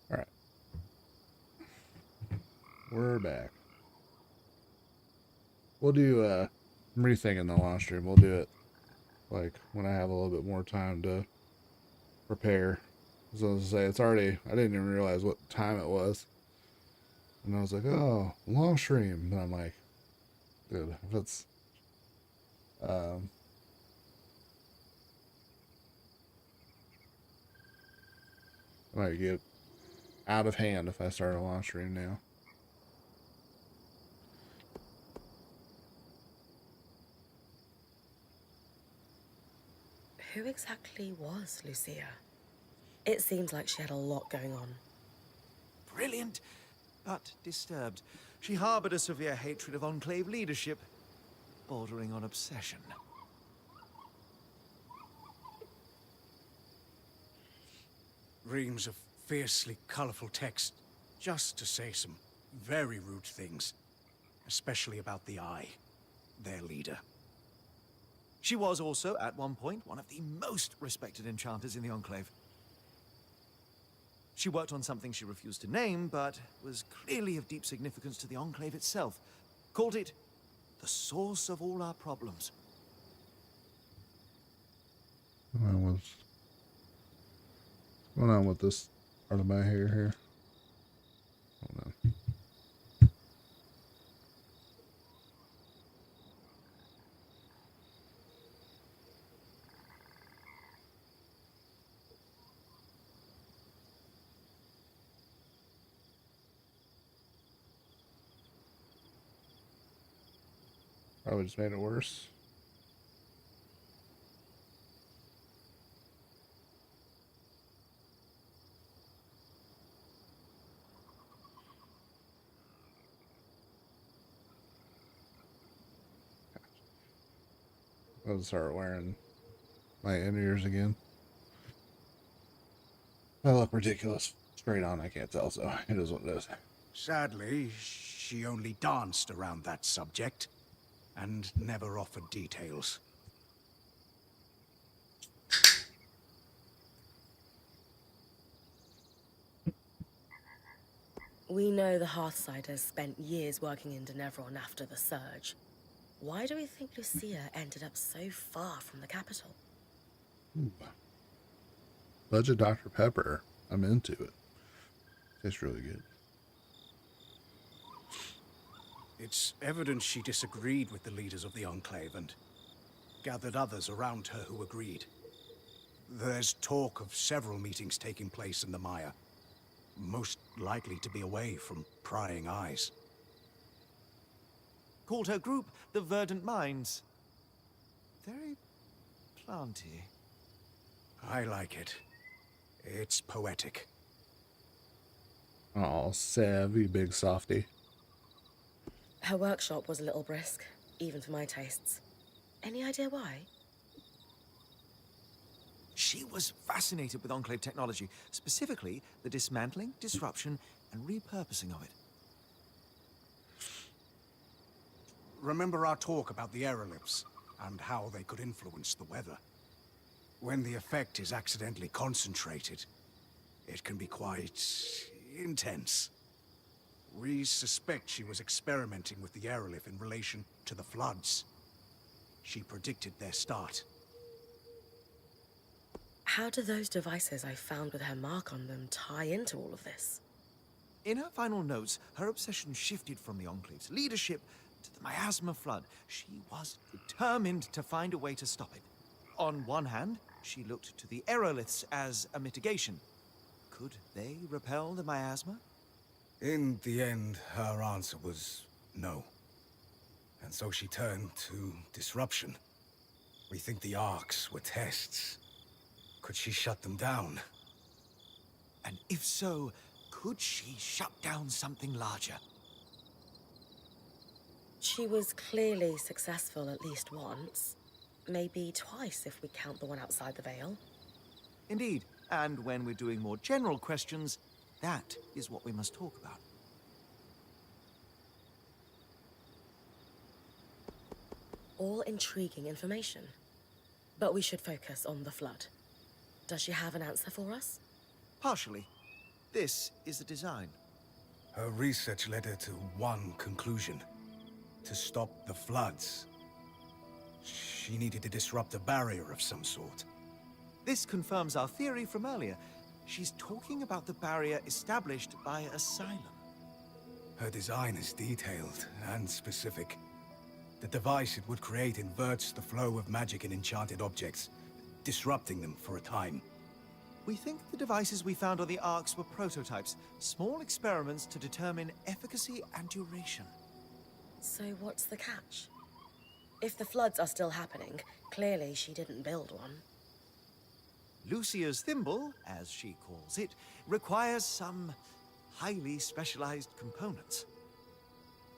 All right. We're back. We'll do, I'm rethinking the launch stream. We'll do it, like, when I have a little bit more time to prepare. So I was gonna say, it's already, I didn't even realize what time it was. And I was like, oh, long stream. And I'm like, dude, if it's, I might get out of hand if I start a long stream now.
Who exactly was Lucia? It seems like she had a lot going on.
brilliant, but disturbed. She harbored a severe hatred of Enclave leadership, bordering on obsession.
Reams of fiercely colorful text, just to say some very rude things, especially about the Eye, their leader.
She was also, at one point, one of the most respected enchanters in the Enclave. She worked on something she refused to name, but was clearly of deep significance to the Enclave itself. Called it the source of all our problems.
What's going on with this part of my hair here? Hold on. Probably just made it worse. I'll start wearing my in-ears again. I look ridiculous. Straight on, I can't tell, so it is what it is.
Sadly, she only danced around that subject and never offered details.
We know the Hearthsiders spent years working in Denevron after the Surge. Why do we think Lucia ended up so far from the capital?
Ooh. Budget Dr. Pepper. I'm into it. Tastes really good.
It's evident she disagreed with the leaders of the Enclave and gathered others around her who agreed. There's talk of several meetings taking place in the Mire, most likely to be away from prying eyes.
Called her group the Verdant Minds. Very planty.
I like it. It's poetic.
Oh, Sav, you big softy.
Her workshop was a little brisk, even for my tastes. Any idea why?
She was fascinated with Enclave technology, specifically the dismantling, disruption, and repurposing of it.
Remember our talk about the aeroliths and how they could influence the weather? When the effect is accidentally concentrated, it can be quite intense. We suspect she was experimenting with the aerolith in relation to the floods. She predicted their start.
How do those devices I found with her mark on them tie into all of this?
In her final notes, her obsession shifted from the Enclave's leadership to the miasma flood. She was determined to find a way to stop it. On one hand, she looked to the aeroliths as a mitigation. Could they repel the miasma?
In the end, her answer was no. And so she turned to disruption. We think the arcs were tests. Could she shut them down?
And if so, could she shut down something larger?
She was clearly successful at least once. Maybe twice if we count the one outside the Veil.
Indeed, and when we're doing more general questions, that is what we must talk about.
All intriguing information. But we should focus on the flood. Does she have an answer for us?
Partially. This is the design.
Her research led her to one conclusion: to stop the floods. She needed to disrupt a barrier of some sort.
This confirms our theory from earlier. She's talking about the barrier established by Asylum.
Her design is detailed and specific. The device it would create inverts the flow of magic in enchanted objects, disrupting them for a time.
We think the devices we found on the Arks were prototypes, small experiments to determine efficacy and duration.
So what's the catch? If the floods are still happening, clearly she didn't build one.
Lucia's thimble, as she calls it, requires some highly specialized components.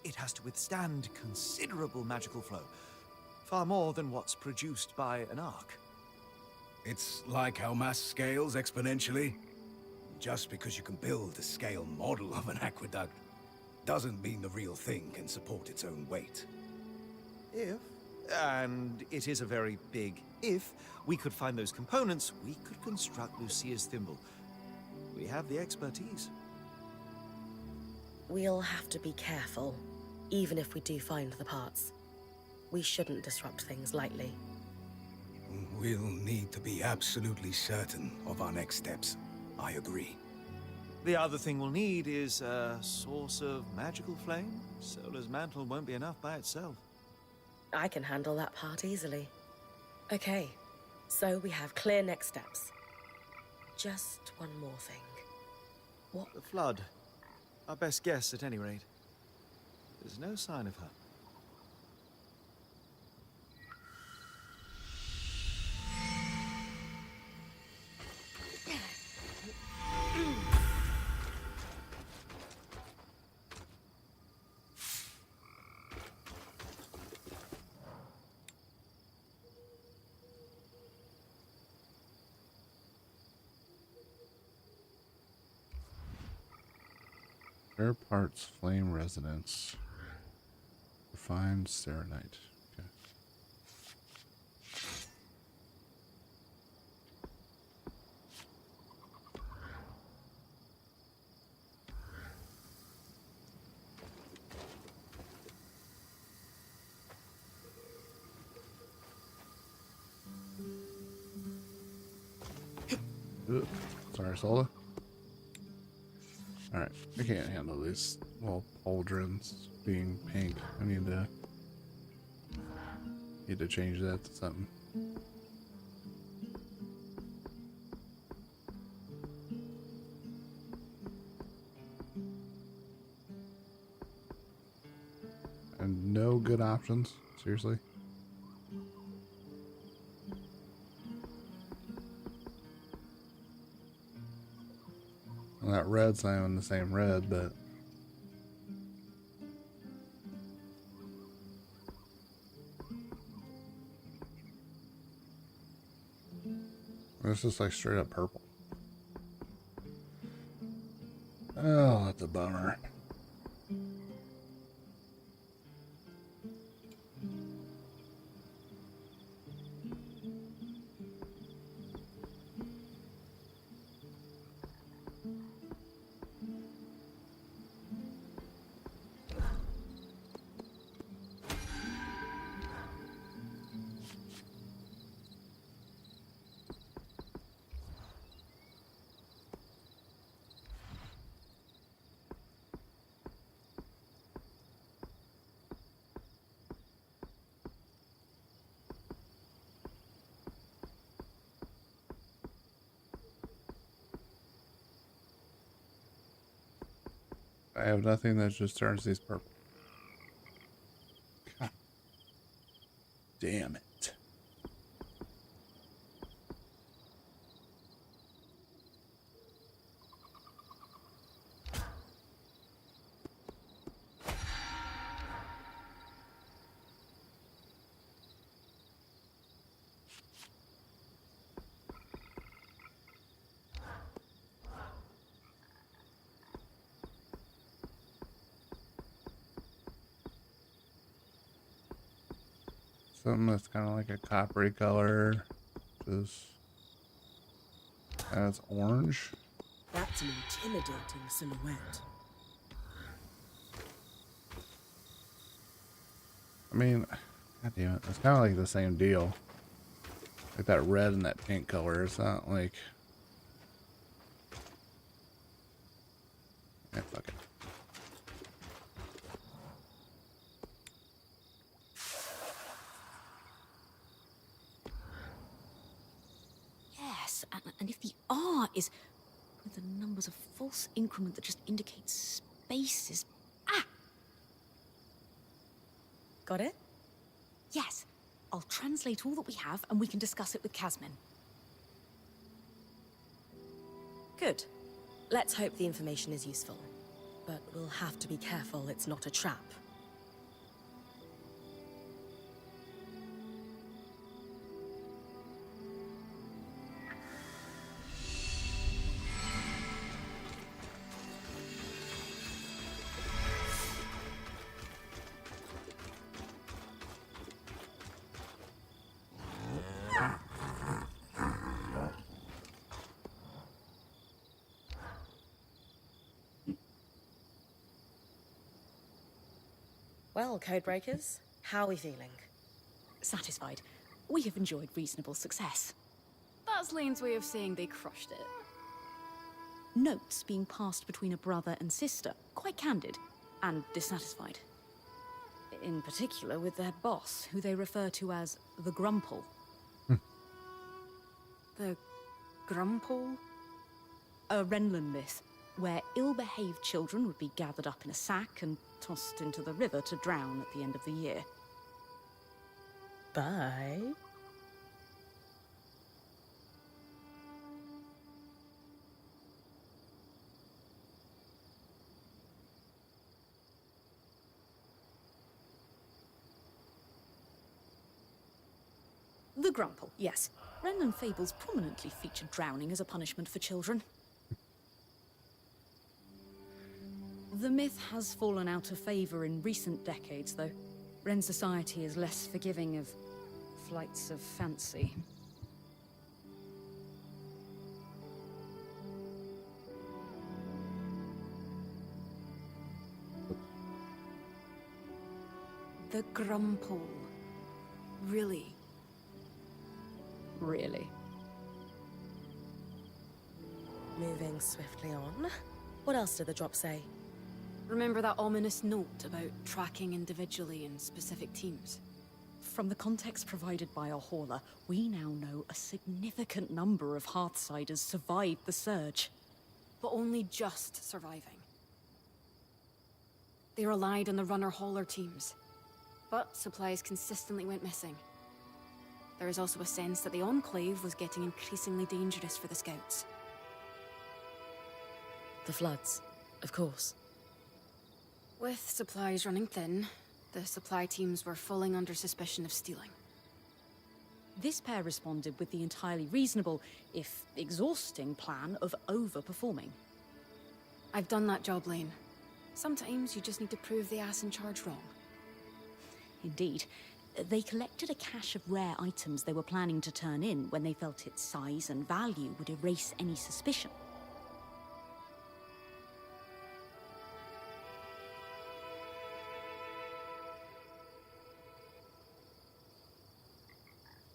It has to withstand considerable magical flow, far more than what's produced by an arc.
It's like how mass scales exponentially. Just because you can build a scale model of an aqueduct doesn't mean the real thing can support its own weight.
If, and it is a very big if, we could find those components, we could construct Lucia's thimble. We have the expertise.
We'll have to be careful, even if we do find the parts. We shouldn't disrupt things lightly.
We'll need to be absolutely certain of our next steps. I agree.
The other thing we'll need is a source of magical flame. Solar's mantle won't be enough by itself.
I can handle that part easily. Okay, so we have clear next steps. Just one more thing. What?
The flood. Our best guess, at any rate. There's no sign of her.
Spare parts, flame resonance, refined serenite. Okay. Ugh. Sorry, Sola. Alright, I can't handle these little pauldrons being pink. I need to change that to something. And no good options, seriously. Well, that red's not even the same red, but it's just like straight up purple. Oh, that's a bummer. I have nothing that just turns these purple. God. Damn it. Something that's kind of like a coppery color. That's orange.
That's an intimidating silhouette.
I mean, god damn it. It's kind of like the same deal. Like that red and that pink color. It's not like... Yeah, fuck it.
Yes, and if the R is with the numbers of false increment that just indicates spaces. Ah!
Got it?
Yes. I'll translate all that we have and we can discuss it with Casmin.
Good. Let's hope the information is useful. But we'll have to be careful it's not a trap. Well, Codebreakers, how are we feeling?
Satisfied. We have enjoyed reasonable success.
That's Lane's way of saying they crushed it.
Notes being passed between a brother and sister, quite candid and dissatisfied. In particular with their boss, who they refer to as the Grumple.
The Grumple?
A Renlund myth, where ill-behaved children would be gathered up in a sack and tossed into the river to drown at the end of the year.
Bye.
The Grumple, yes. Renlund fables prominently feature drowning as a punishment for children. The myth has fallen out of favor in recent decades, though. Ren society is less forgiving of flights of fancy.
The Grumple. Really?
Really.
Moving swiftly on. What else did the drop say?
Remember that ominous note about tracking individually in specific teams?
From the context provided by our hauler, we now know a significant number of Hearthsiders survived the surge.
But only just surviving. They relied on the runner-hauler teams. But supplies consistently went missing. There is also a sense that the Enclave was getting increasingly dangerous for the Scouts.
The floods, of course.
With supplies running thin, the supply teams were falling under suspicion of stealing.
This pair responded with the entirely reasonable, if exhausting, plan of overperforming.
I've done that job, Lane. Sometimes you just need to prove the ass in charge wrong.
Indeed. They collected a cache of rare items they were planning to turn in when they felt its size and value would erase any suspicion.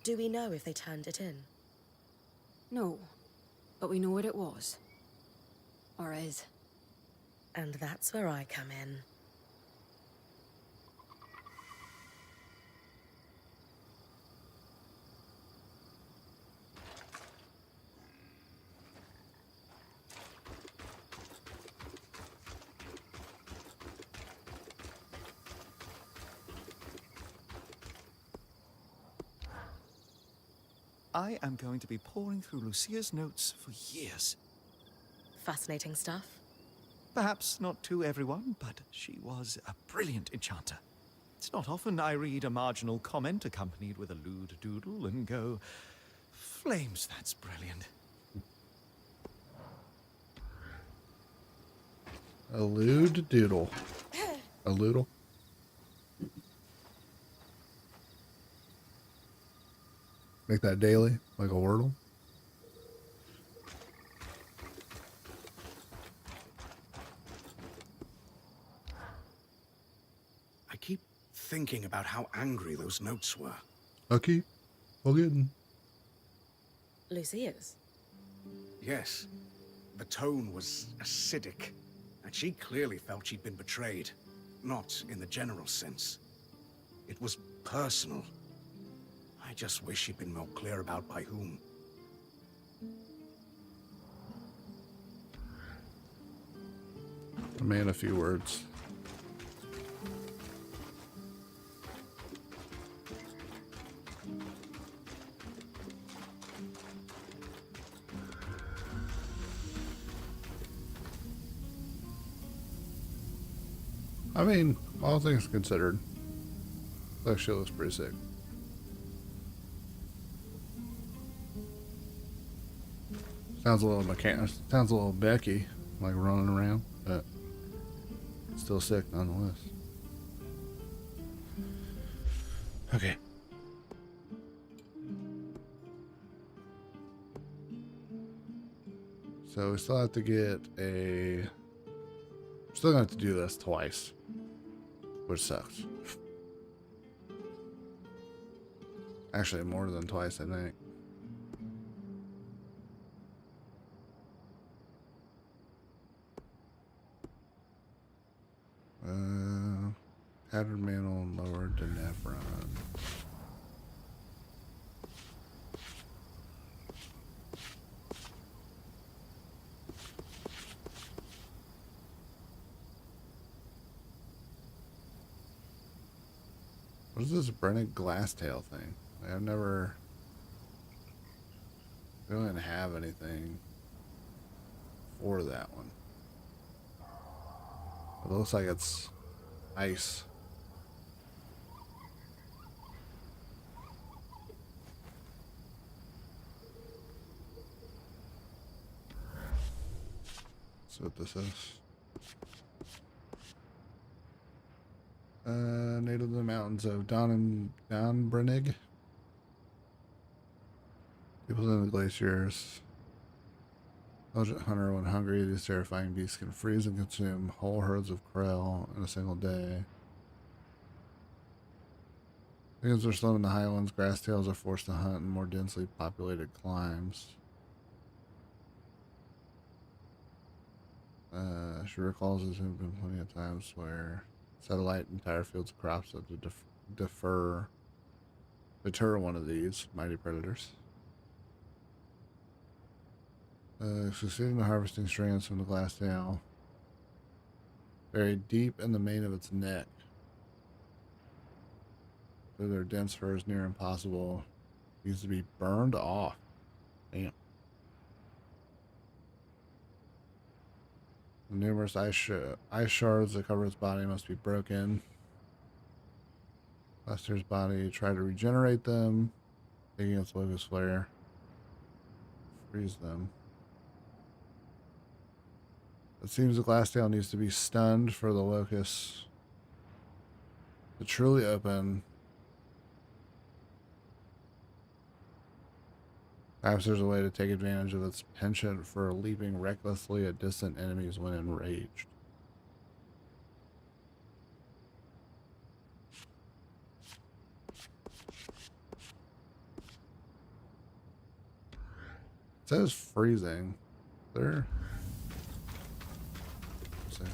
Do we know if they turned it in?
No, but we know what it was. Or is.
And that's where I come in.
I am going to be poring through Lucia's notes for years.
Fascinating stuff.
Perhaps not to everyone, but she was a brilliant enchanter. It's not often I read a marginal comment accompanied with a lewd doodle and go, flames, that's brilliant.
A lewd doodle. A loodle. Make that daily, like a wordle.
I keep thinking about how angry those notes were.
Okay. Forgetting.
Lucia's?
Yes, the tone was acidic, and she clearly felt she'd been betrayed. Not in the general sense. It was personal. I just wish she'd been more clear about by whom.
I made a few words. I mean, all things considered, that shit looks pretty sick. Sounds a little sounds a little Becky, like running around, but still sick nonetheless. Okay. So we still have to get a... Still gonna have to do this twice, which sucks. Actually, more than twice, I think. Tattered mantle and lowered to Nevron. What is this Brennick Glasstail thing? I've never... We don't even have anything for that one. It looks like it's ice. That's what this is. Native to the mountains of Donbrennig. People in the glaciers. Intelligent hunter, when hungry, these terrifying beasts can freeze and consume whole herds of krill in a single day. Humans are slow in the highlands. Grass tails are forced to hunt in more densely populated climes. She recalls there's been plenty of times where satellite entire fields of crops have to deter one of these mighty predators. Succeeding in harvesting strands from the glass tail, buried deep in the mane of its neck. Though their dense fur is near impossible, needs to be burned off. Damn. The numerous ice shards that cover its body must be broken. Lester's body, try to regenerate them, taking its locust flare. Freeze them. It seems the Glasstail needs to be stunned for the locust to truly open. Perhaps there's a way to take advantage of its penchant for leaping recklessly at distant enemies when enraged. It says freezing. There. Let's see.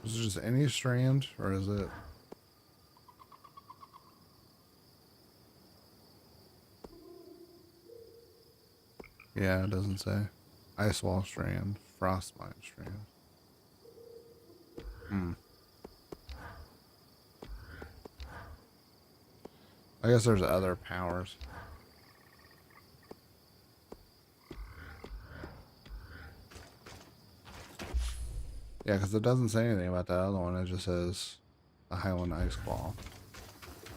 Is it just any strand, or is it? Yeah, it doesn't say. Ice wall strand, frostbite strand. I guess there's other powers. Yeah, because it doesn't say anything about that other one. It just says a Highland Ice Claw.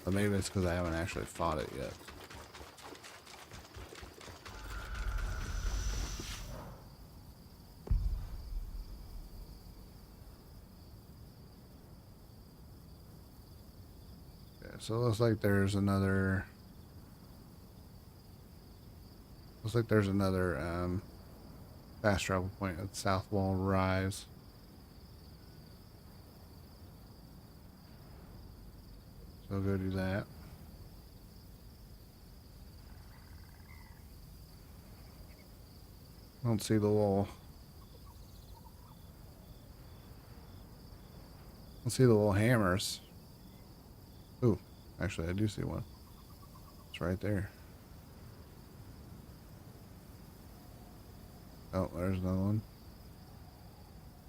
But maybe it's because I haven't actually fought it yet. Okay, so it looks like there's another... Looks like there's another fast travel point at South Wall Rise. So I'll go do that. I don't see the little... I don't see the little hammers. Ooh, actually I do see one. It's right there. Oh, there's another one.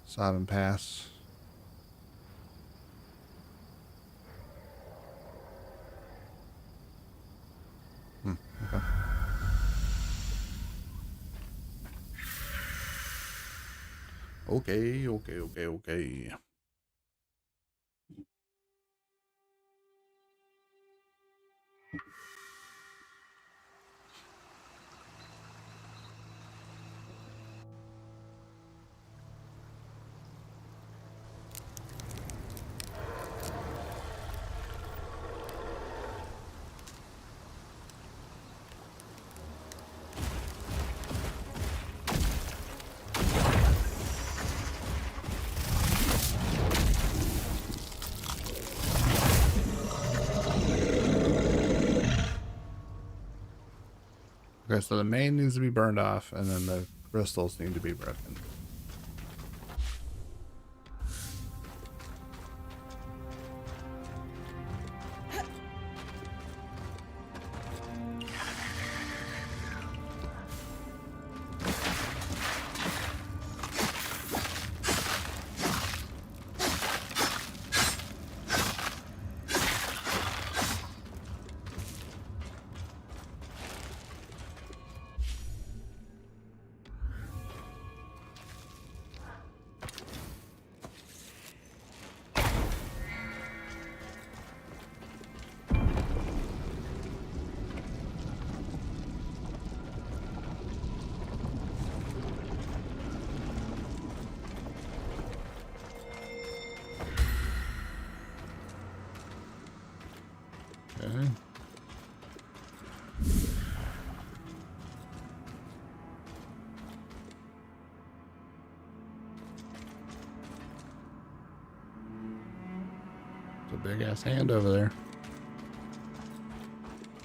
Sodden Pass. Okay. Okay, okay, okay, okay. Okay, so the main needs to be burned off, and then the crystals need to be broken. Okay. It's a big ass hand over there.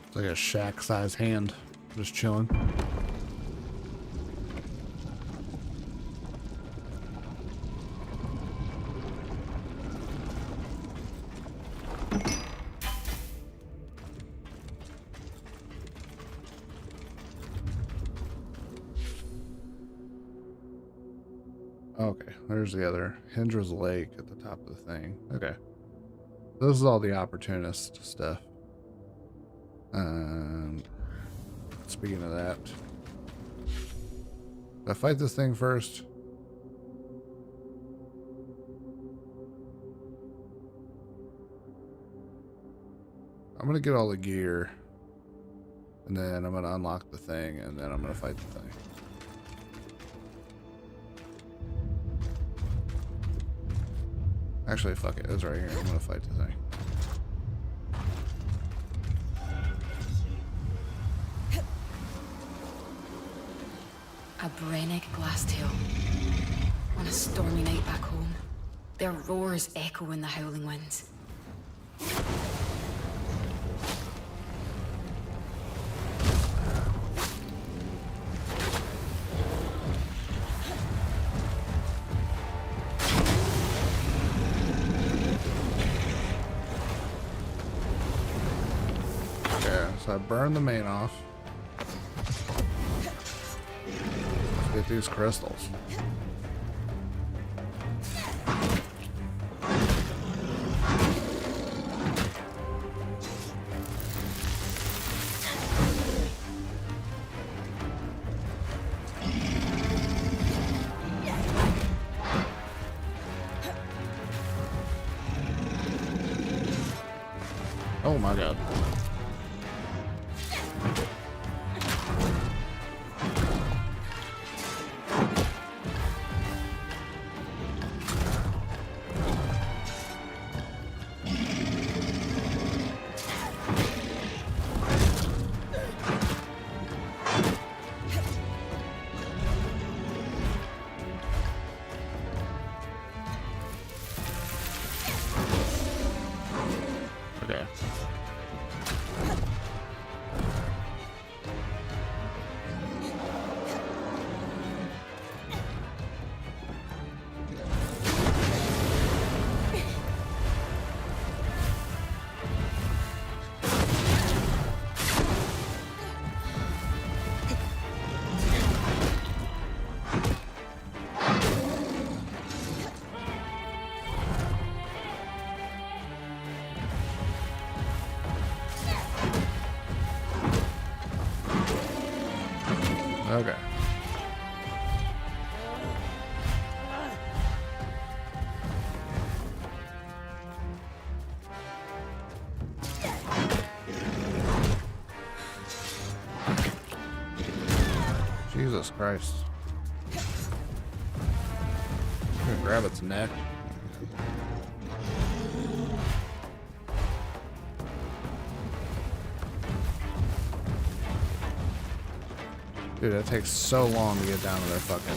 It's like a shack size hand, just chilling. Okay, there's the other Hendra's Lake at the top of the thing. Okay, this is all the opportunist stuff. Speaking of that, do I fight this thing first? I'm gonna get all the gear, and then I'm gonna unlock the thing, and then I'm gonna fight the thing. Actually, fuck it. It's right here. I'm gonna fight the thing.
A Brennig Glasstail. On a stormy night back home, their roars echo in the howling winds.
Okay, so I burned the main off. Let's get these crystals. Oh my god. Okay. Jesus Christ. I'm gonna grab its neck. Dude, it takes so long to get down to their fucking...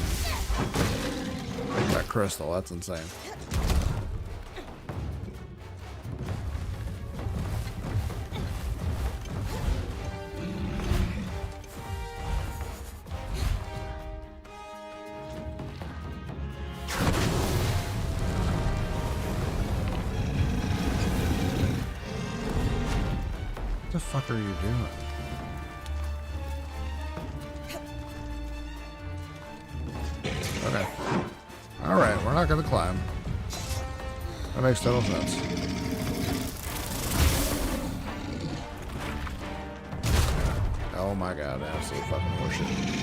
that crystal, that's insane. What the fuck are you doing? Okay. Alright, we're not gonna climb. That makes total sense. Oh my god, absolute fucking horseshit.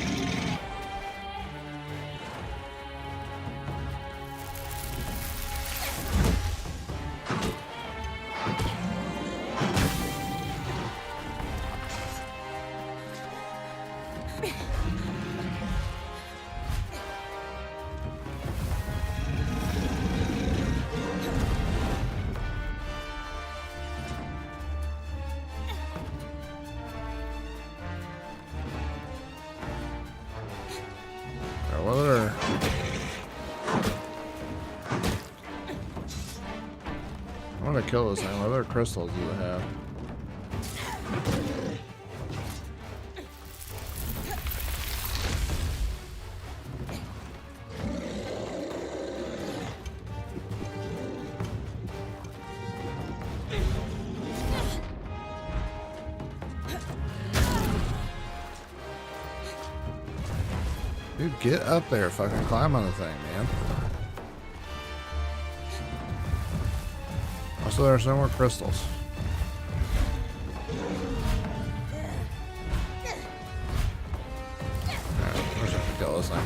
I want to kill this thing. What other crystals do they have? Dude, get up there. Fucking climb on the thing, man. Also, there's no more crystals. Alright, we're just gonna kill this thing.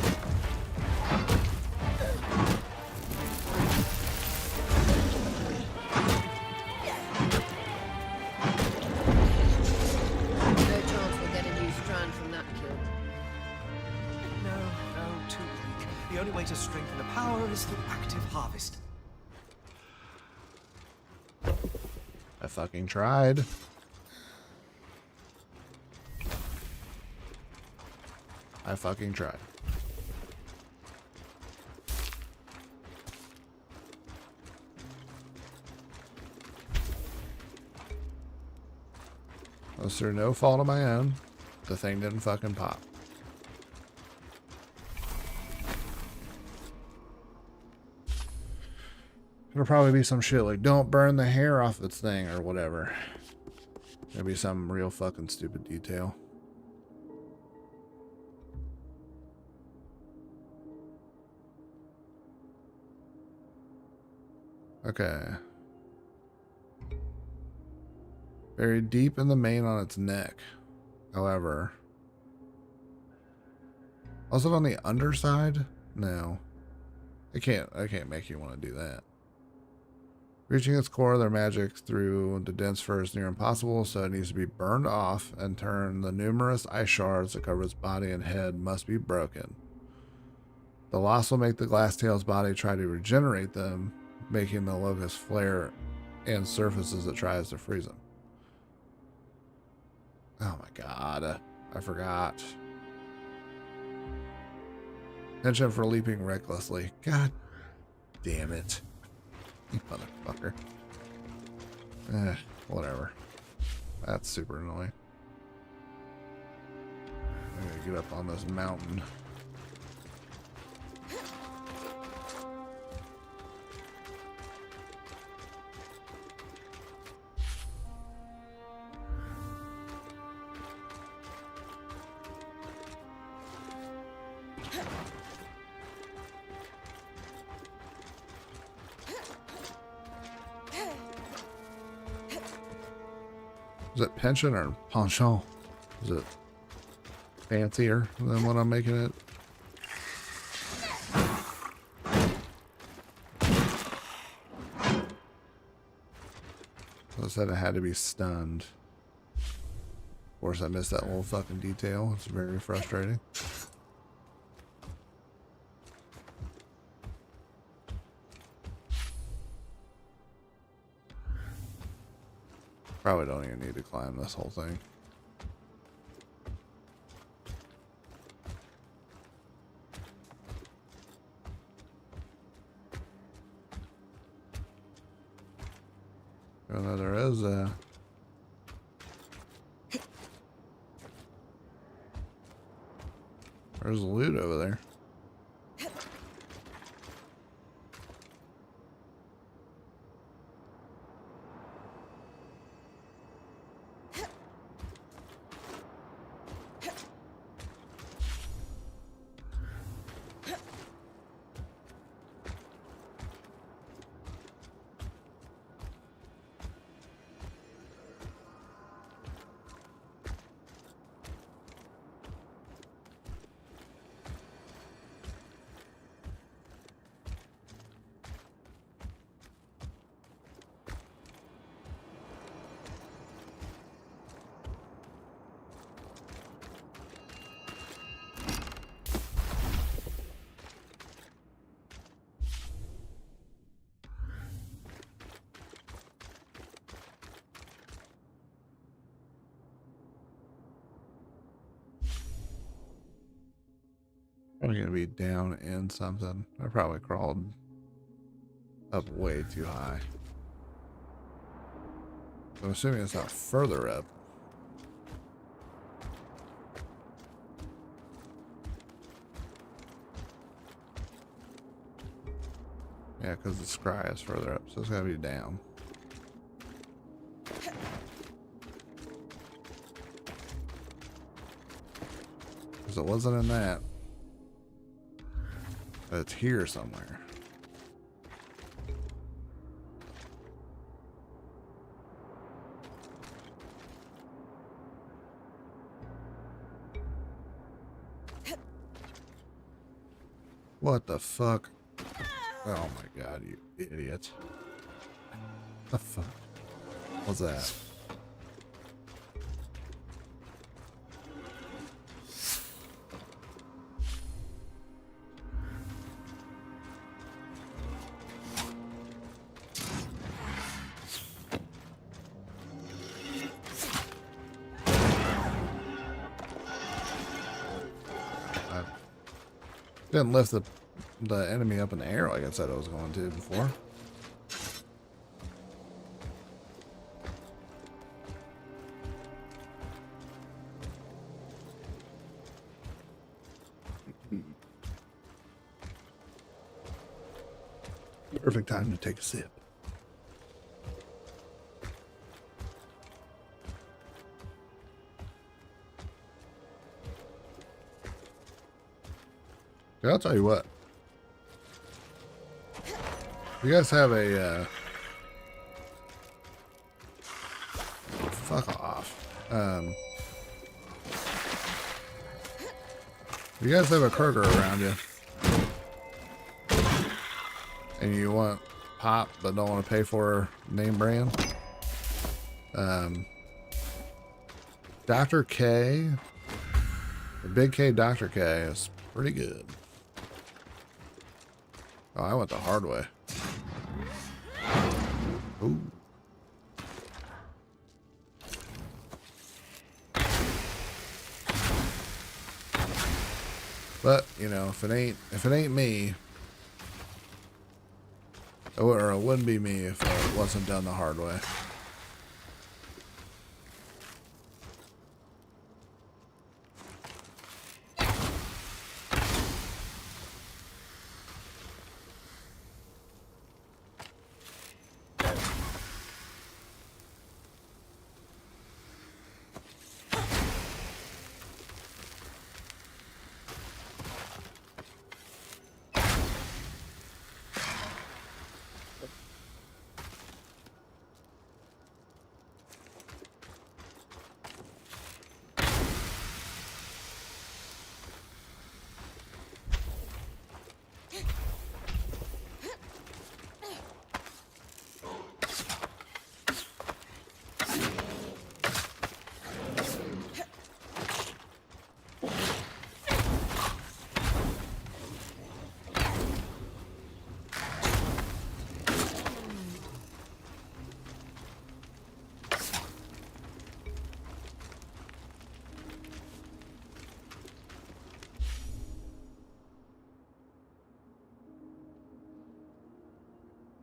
No chance we'll get a new strand from that kill.
No, too weak. The only way to strengthen the power is through active harvest.
I fucking tried. I fucking tried. Was through no fault of my own, the thing didn't fucking pop. It'll probably be some shit like, don't burn the hair off its thing or whatever. It'll be some real fucking stupid detail. Okay. Buried deep in the mane on its neck. However. Also on the underside? No. I can't make you want to do that. Reaching its core, their magic through the dense fur is near impossible, so it needs to be burned off and turn. The numerous ice shards that cover its body and head must be broken. The loss will make the Glasstail's body try to regenerate them, making the locust flare and surface as it tries to freeze them. Oh my god, I forgot. Penchant for leaping recklessly. God damn it. You motherfucker. Whatever. That's super annoying. I gotta get up on this mountain. Is it penchant or penchant? Is it fancier than what I'm making it? I said it had to be stunned. Of course, I missed that little fucking detail. It's very frustrating. Probably don't even need to climb this whole thing. Well, there is a... There's loot over there. Probably gonna be down in something. I probably crawled up way too high. I'm assuming it's not further up. Yeah, because the scry is further up, so it's gotta be down. Because it wasn't in that. But it's here somewhere. What the fuck? Oh my god, you idiot. The fuck? What's that? Didn't lift the enemy up in the air like I said I was going to before. Perfect time to take a sip. Yeah, I'll tell you what. You guys have a fuck off. You guys have a Kroger around you, and you want pop but don't want to pay for name brand. Dr. K, the Big K Dr. K is pretty good. Oh, I went the hard way. Ooh. But, you know, if it ain't me, or it wouldn't be me if it wasn't done the hard way.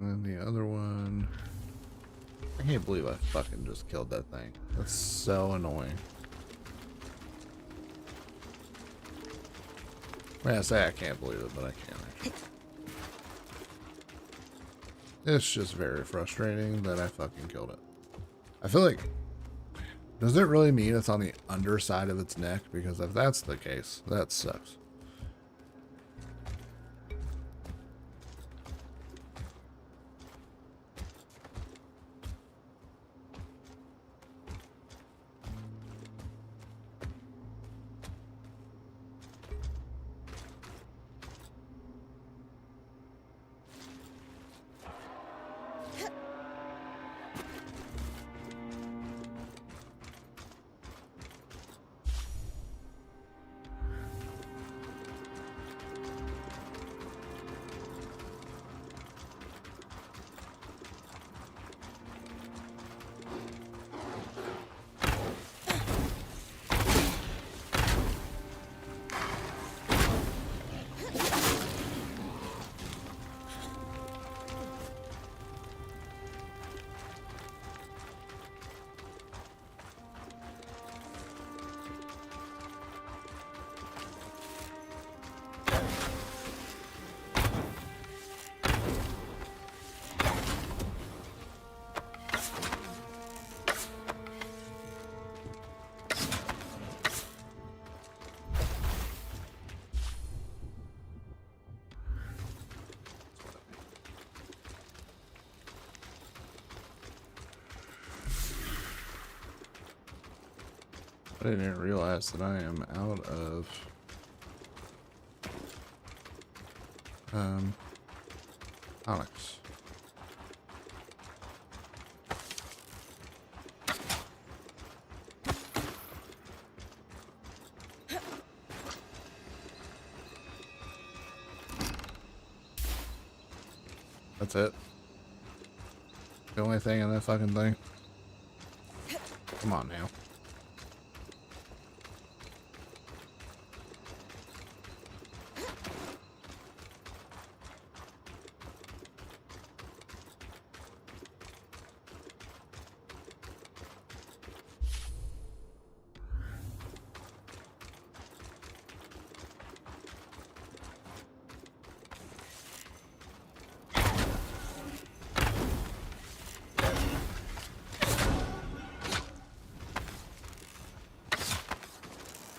And the other one... I can't believe I fucking just killed that thing. That's so annoying. I mean, I say I can't believe it, but I can actually. It's just very frustrating that I fucking killed it. I feel like... Does it really mean it's on the underside of its neck? Because if that's the case, that sucks. I didn't realize that I am out of onyx. That's it. The only thing in that fucking thing. Come on now.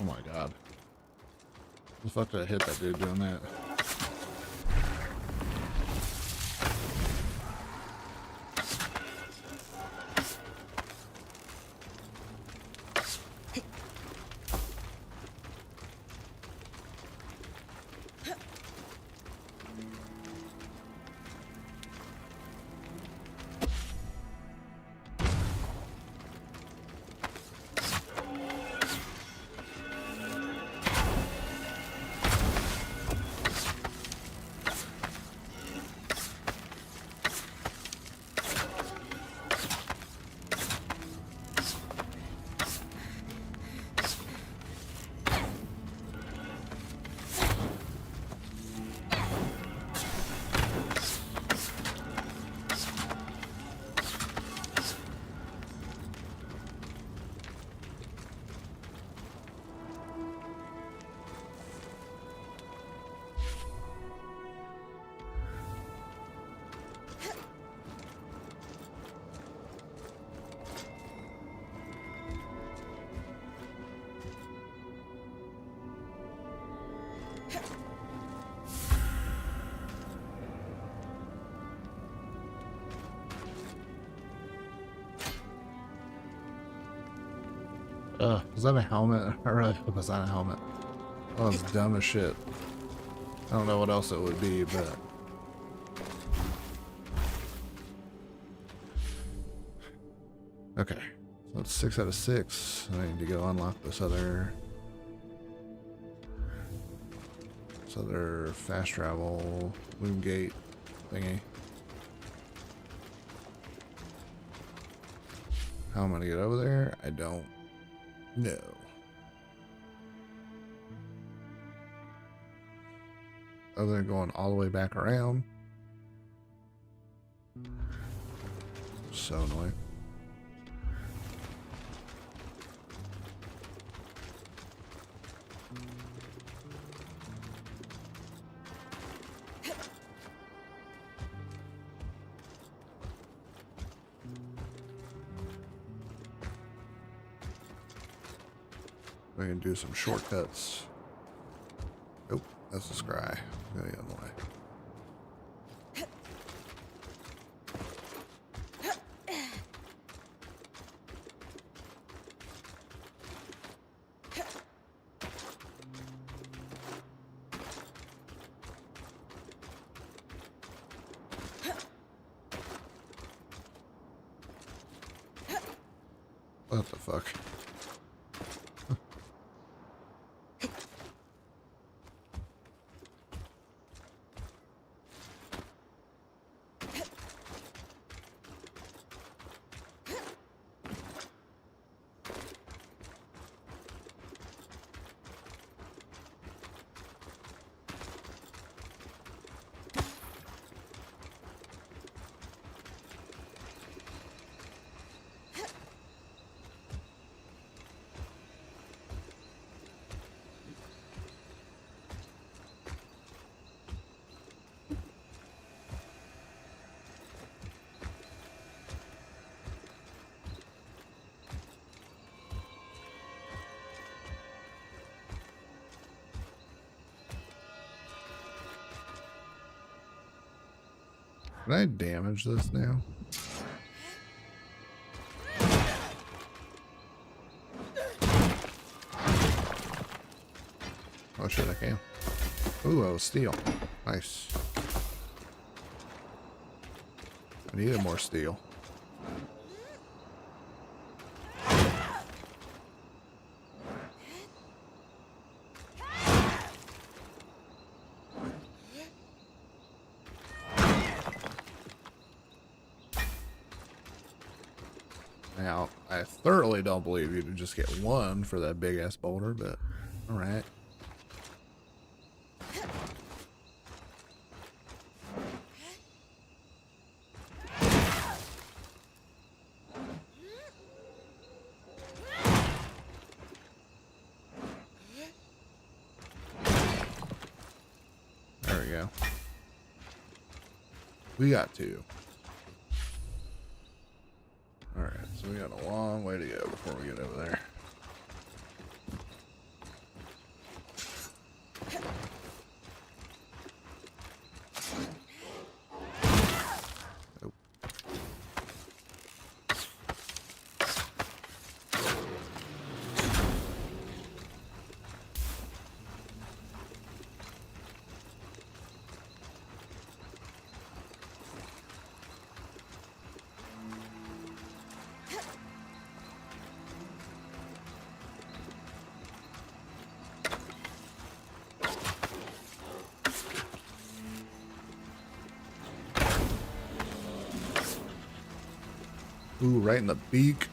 Oh my god. The fuck did I hit that dude doing that? Was that a helmet? I really hope it's not a helmet. Oh, it's dumb as shit. I don't know what else it would be, but... Okay. So it's 6 out of 6. I need to go unlock this other fast travel loom gate thingy. How am I gonna get over there? I don't know. Other than going all the way back around. So annoying. We can do some shortcuts. Oh, that's a scry. Go the other way. What the fuck? Can I damage this now? Oh shit, I can. Ooh, I was steel. Nice. I needed more steel. Now, I thoroughly don't believe you to just get one for that big ass boulder, but alright. There we go. We got two. Alright, so we got a long way to go before we get over there. Nope. Ooh, right in the beak.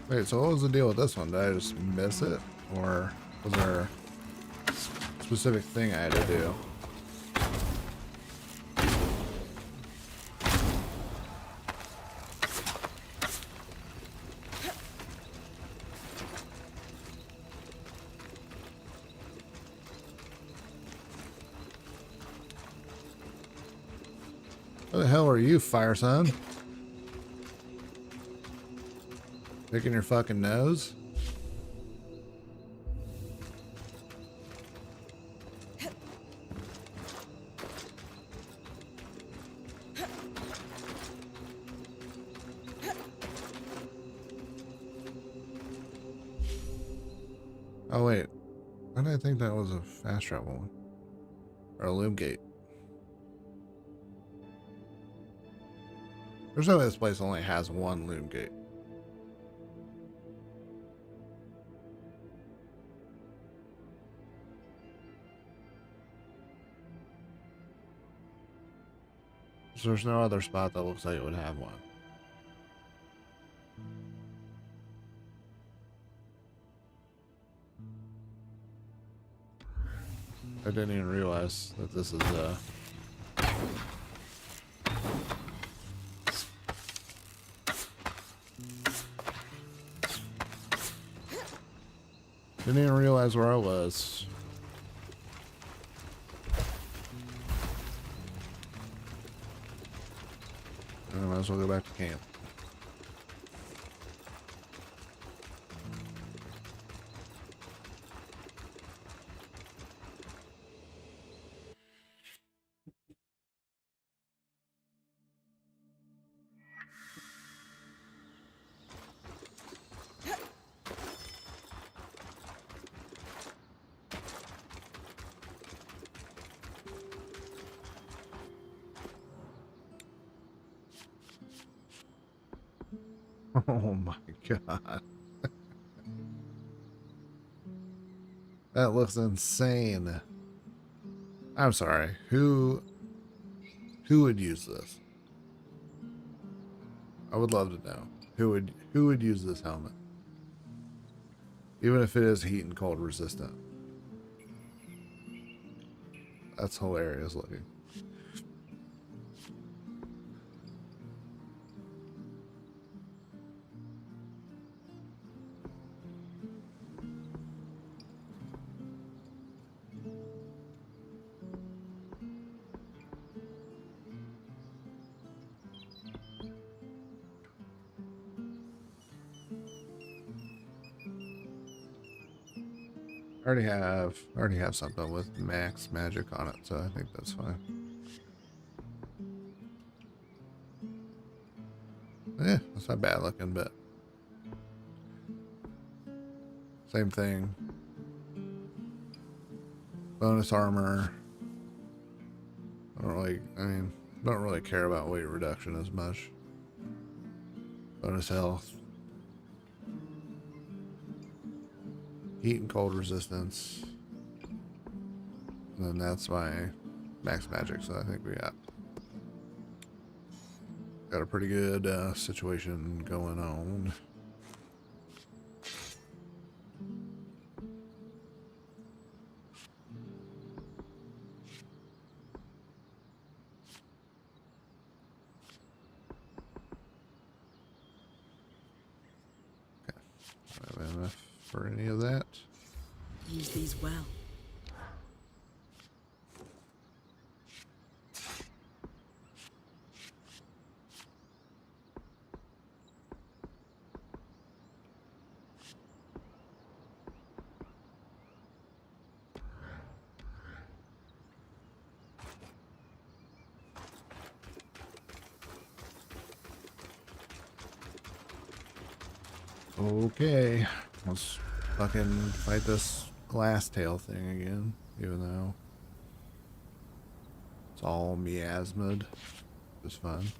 Wait, so what was the deal with this one? Did I just miss it? Or was there a specific thing I had to do? What the hell are you, Fire Son? Picking your fucking nose? Oh wait, why did I think that was a fast travel one? Or a loom gate? There's no way this place only has one loom gate. So there's no other spot that looks like it would have one. I didn't even realize that this is didn't even realize where I was. I might as well go back to camp. Oh my god. That looks insane. I'm sorry. Who would use this? I would love to know. Who would use this helmet? Even if it is heat and cold resistant. That's hilarious looking. I already have something with max magic on it, so I think that's fine. Yeah, that's not bad looking, but same thing. Bonus armor. Don't really care about weight reduction as much. Bonus health. Heat and cold resistance. And then that's my max magic, so I think we got a pretty good situation going on. Okay, I have enough for any of that.
Use these well.
Okay, let's fucking fight this glass tail thing again, even though it's all miasmid. It's fun.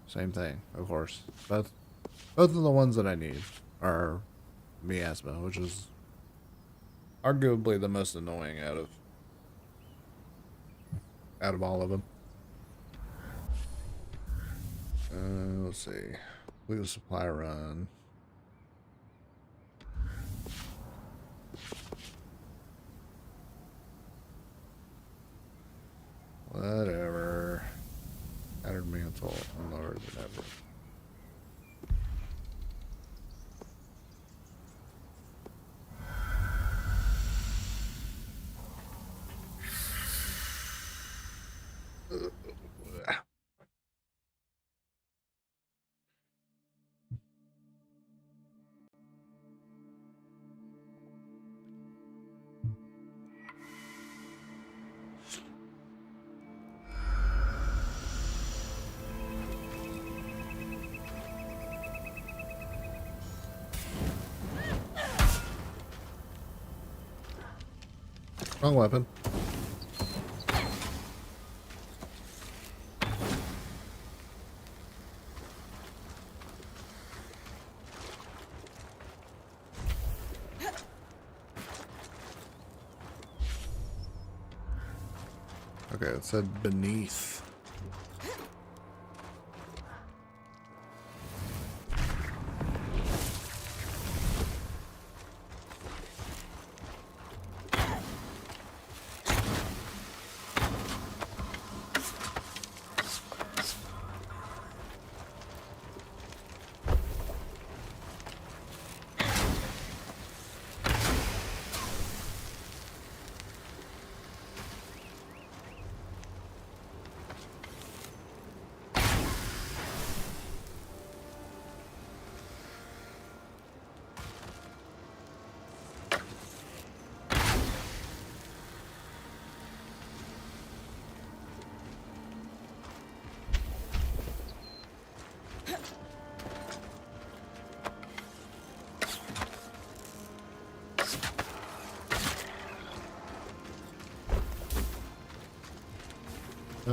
Same thing, of course. Both of the ones that I need are miasma, which is arguably the most annoying out of all of them. Let's see. Legal supply run. Whatever. Shattered mantle. Lower than ever. Wrong weapon. Okay, it said beneath.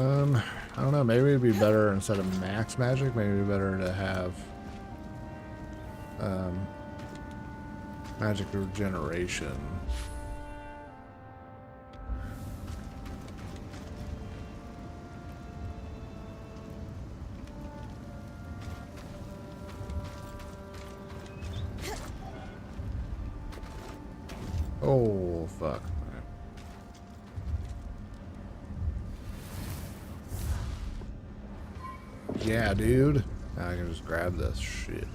I don't know. Maybe it'd be better instead of max magic. Maybe it'd be better to have magic regeneration. Oh, fuck. Yeah, dude. Now I can just grab this shit.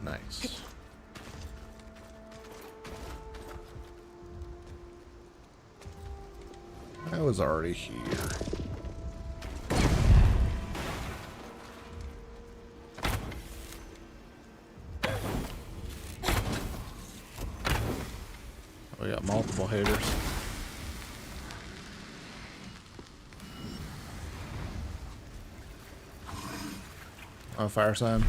Nice. I was already here. We got multiple haters. Oh, fire sign.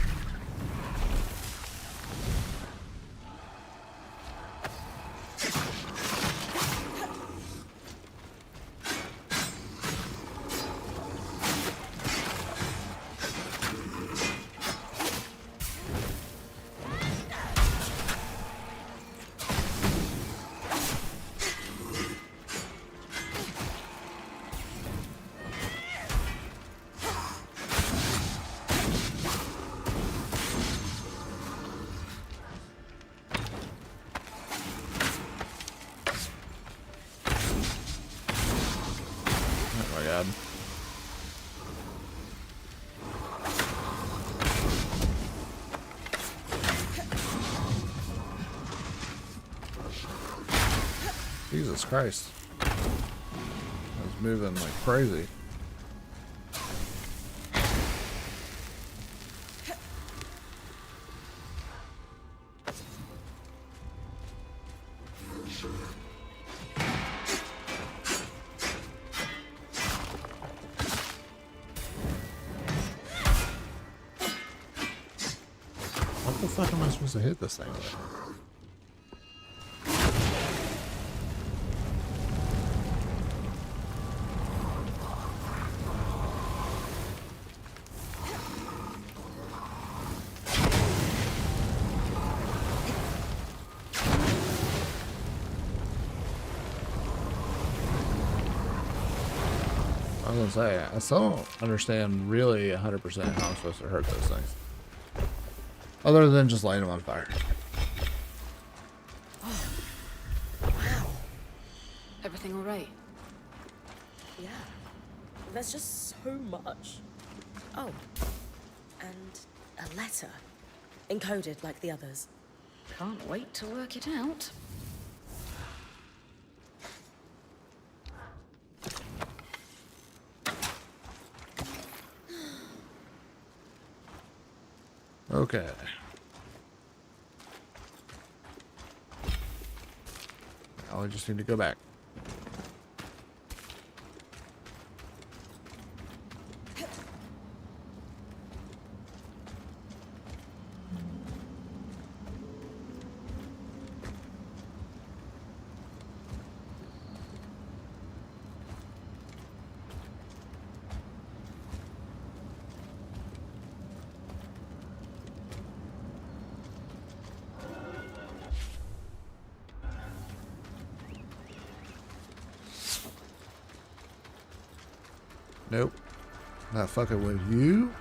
Oh my god. Jesus Christ. I was moving like crazy. What the fuck am I supposed to hit this thing with? I was gonna say, I still don't understand really 100% how I'm supposed to hurt those things. Other than just lighting them on fire.
Wow.
Everything all right?
Yeah. There's just so much. Oh. And a letter. Encoded like the others.
Can't wait to work it out.
Okay. Now I just need to go back. Nope. Not fucking with you.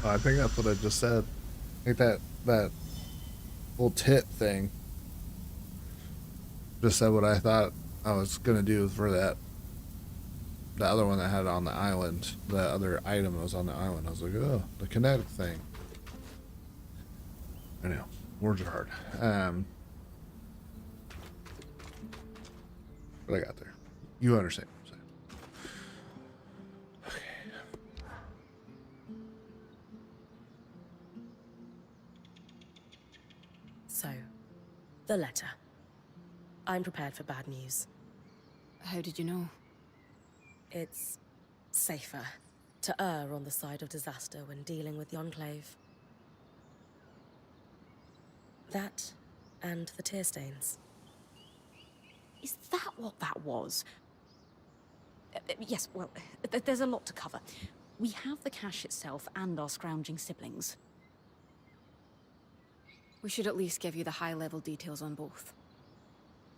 Oh, I think that's what I just said. I think that little tit thing just said what I thought I was gonna do for that. The other one that had it on the island, the other item that was on the island. I was like, oh, the kinetic thing. I know, words are hard. But I got there. You understand what I'm saying. Okay.
So, the letter. I'm prepared for bad news.
How did you know?
It's safer to err on the side of disaster when dealing with the Enclave. That and the tear stains.
Is that what that was? Yes, well, there's a lot to cover. We have the cache itself and our scrounging siblings.
We should at least give you the high-level details on both.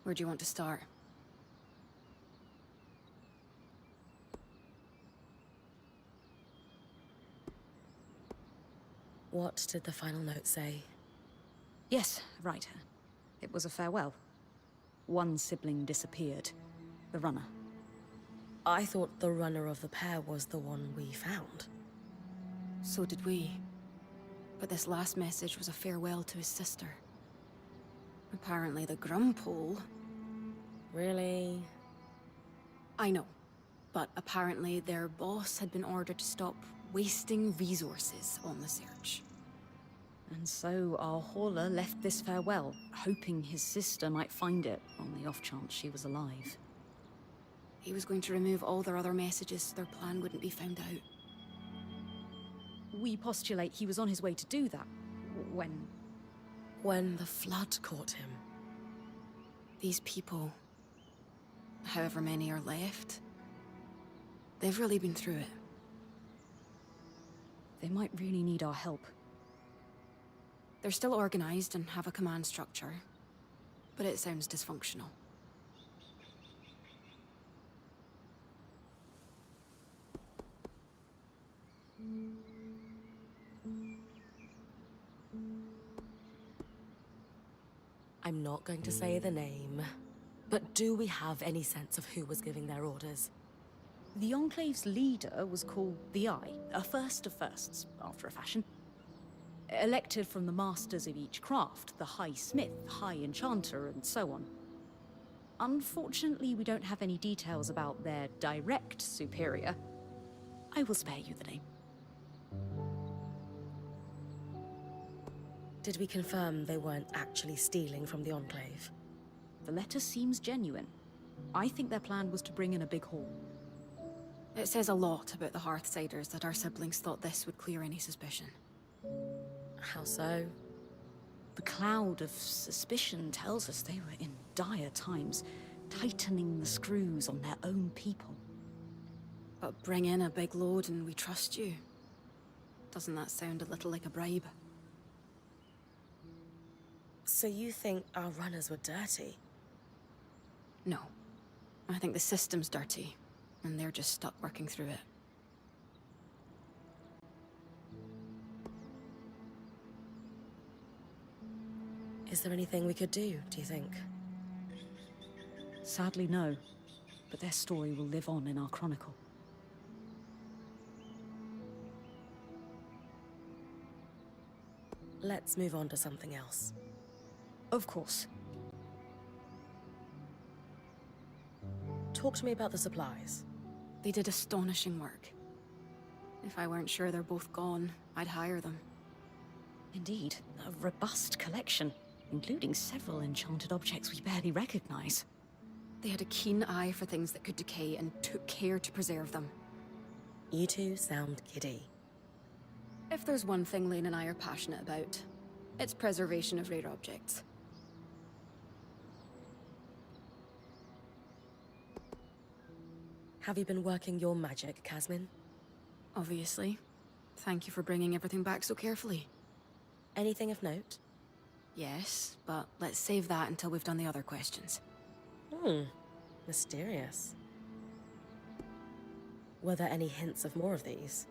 Where do you want to start?
What did the final note say?
Yes, right. It was a farewell. One sibling disappeared. The runner.
I thought the runner of the pair was the one we found.
So did we. But this last message was a farewell to his sister. Apparently the Grumpole...
Really?
I know. But apparently their boss had been ordered to stop wasting resources on the search.
And so our hauler left this farewell, hoping his sister might find it on the off chance she was alive.
He was going to remove all their other messages so their plan wouldn't be found out.
We postulate he was on his way to do that when...
When the flood caught him.
These people, however many are left, they've really been through it.
They might really need our help.
They're still organized and have a command structure, but it sounds dysfunctional.
I'm not going to say the name, but do we have any sense of who was giving their orders?
The Enclave's leader was called the Eye, a first of firsts, after a fashion. Elected from the masters of each craft, the High Smith, High Enchanter, and so on. Unfortunately, we don't have any details about their direct superior. I will spare you the name.
Did we confirm they weren't actually stealing from the Enclave?
The letter seems genuine. I think their plan was to bring in a big haul.
It says a lot about the Hearthsiders that our siblings thought this would clear any suspicion.
How so?
The cloud of suspicion tells us they were in dire times, tightening the screws on their own people.
But bring in a big load and we trust you. Doesn't that sound a little like a bribe?
So you think our runners were dirty?
No. I think the system's dirty, and they're just stuck working through it.
Is there anything we could do you think?
Sadly, no. But their story will live on in our chronicle.
Let's move on to something else.
Of course.
Talk to me about the supplies.
They did astonishing work. If I weren't sure they're both gone, I'd hire them.
Indeed, a robust collection, including several enchanted objects we barely recognize.
They had a keen eye for things that could decay and took care to preserve them.
You two sound giddy.
If there's one thing Lane and I are passionate about, it's preservation of rare objects.
Have you been working your magic, Casmin?
Obviously. Thank you for bringing everything back so carefully.
Anything of note?
Yes, but let's save that until we've done the other questions.
Mysterious. Were there any hints of more of these?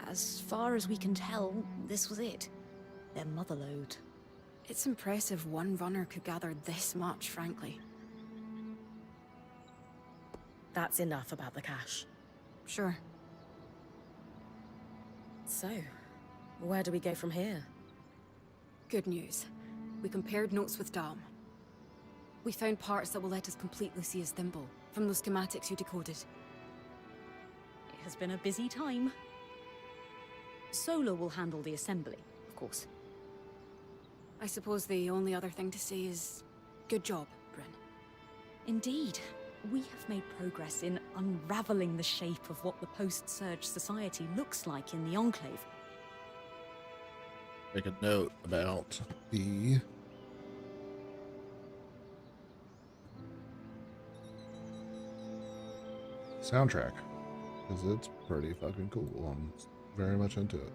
As far as we can tell, this was it. Their motherlode.
It's impressive one runner could gather this much, frankly.
That's enough about the cache.
Sure.
So, where do we go from here?
Good news. We compared notes with Dom. We found parts that will let us complete Lucia's thimble, from those schematics you decoded.
It has been a busy time. Solar will handle the assembly, of course.
I suppose the only other thing to say is, good job, Bryn.
Indeed. We have made progress in unraveling the shape of what the post-Surge society looks like in the Enclave.
Make a note about the soundtrack, because it's pretty fucking cool. I'm very much into it.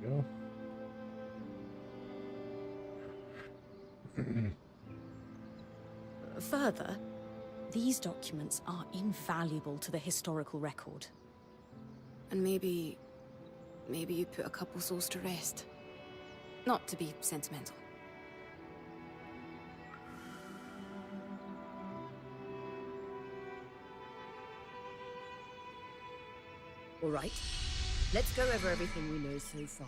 Go.
Further, these documents are invaluable to the historical record.
And maybe you put a couple souls to rest. Not to be sentimental.
All right. Let's go over everything we know so far.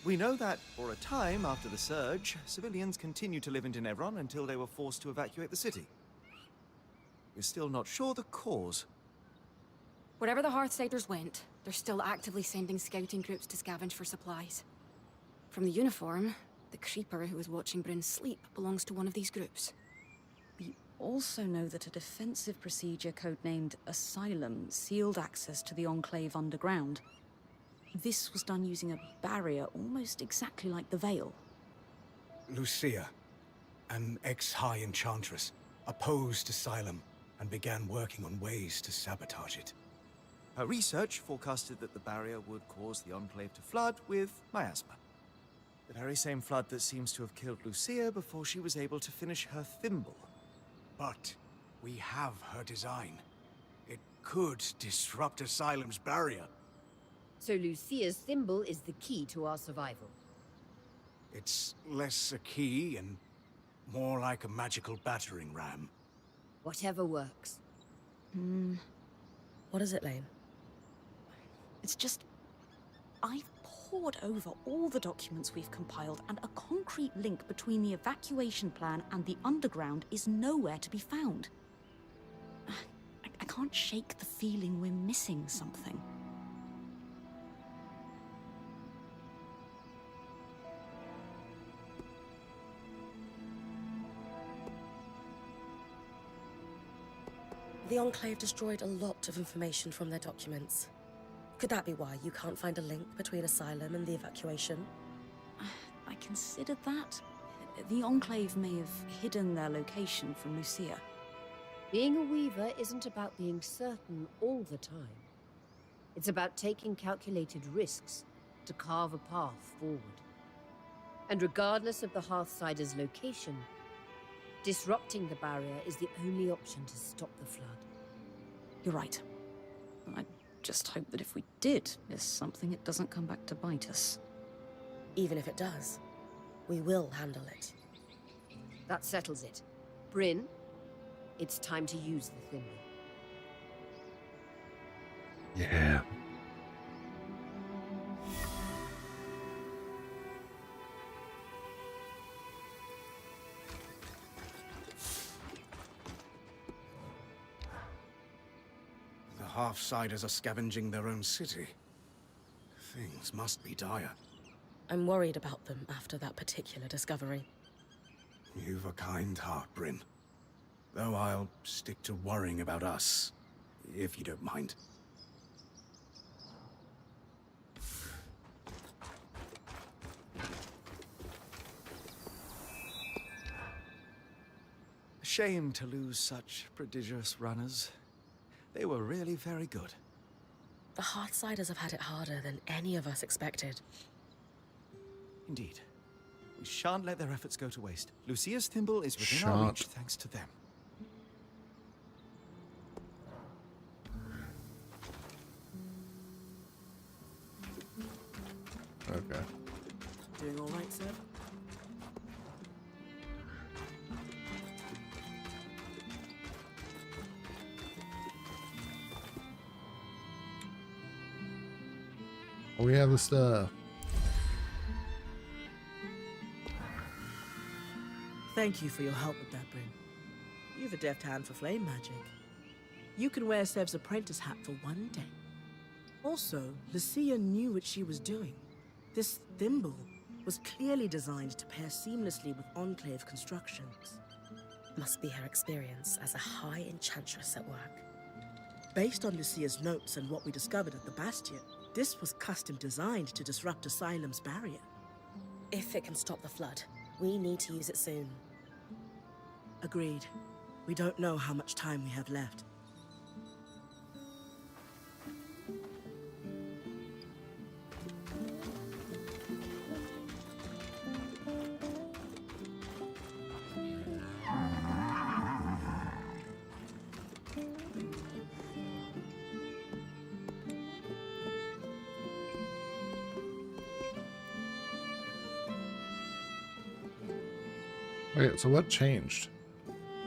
We know that, for a time after the Surge, civilians continued to live in Tenebron until they were forced to evacuate the city. We're still not sure the cause.
Wherever the Hearthsiders went, they're still actively sending scouting groups to scavenge for supplies. From the uniform, the creeper who was watching Bryn sleep belongs to one of these groups.
We also know that a defensive procedure codenamed Asylum sealed access to the Enclave underground. This was done using a barrier almost exactly like the Veil.
Lucia, an ex-High Enchantress, opposed Asylum and began working on ways to sabotage it.
Her research forecasted that the barrier would cause the Enclave to flood with miasma. The very same flood that seems to have killed Lucia before she was able to finish her thimble.
But we have her design. It could disrupt Asylum's barrier.
So Lucia's thimble is the key to our survival.
It's less a key and more like a magical battering ram.
Whatever works.
What is it, Lane?
It's just... I've pored over all the documents we've compiled, and a concrete link between the evacuation plan and the underground is nowhere to be found. I can't shake the feeling we're missing something.
The Enclave destroyed a lot of information from their documents. Could that be why you can't find a link between Asylum and the evacuation?
I considered that. The Enclave may have hidden their location from Lucia.
Being a weaver isn't about being certain all the time. It's about taking calculated risks to carve a path forward. And regardless of the Hearthsider's location, disrupting the barrier is the only option to stop the flood.
You're right. I just hope that if we did miss something, it doesn't come back to bite us.
Even if it does, we will handle it.
That settles it. Bryn, it's time to use the thimble.
Yeah.
The half-siders are scavenging their own city. Things must be dire.
I'm worried about them after that particular discovery.
You've a kind heart, Bryn. Though I'll stick to worrying about us, if you don't mind.
A shame to lose such prodigious runners. They were really very good.
The Hearthsiders have had it harder than any of us expected.
Indeed. We shan't let their efforts go to waste. Lucia's thimble is within our reach thanks to them.
Okay.
Doing all right, sir?
Oh, we have the stuff.
Thank you for your help with that, Bryn. You've a deft hand for flame magic. You can wear Sev's apprentice hat for one day. Also, Lucia knew what she was doing. This thimble was clearly designed to pair seamlessly with Enclave constructions.
Must be her experience as a high enchantress at work.
Based on Lucia's notes and what we discovered at the Bastion, this was custom designed to disrupt Asylum's barrier.
If it can stop the flood, we need to use it soon.
Agreed. We don't know how much time we have left.
Wait, so what changed?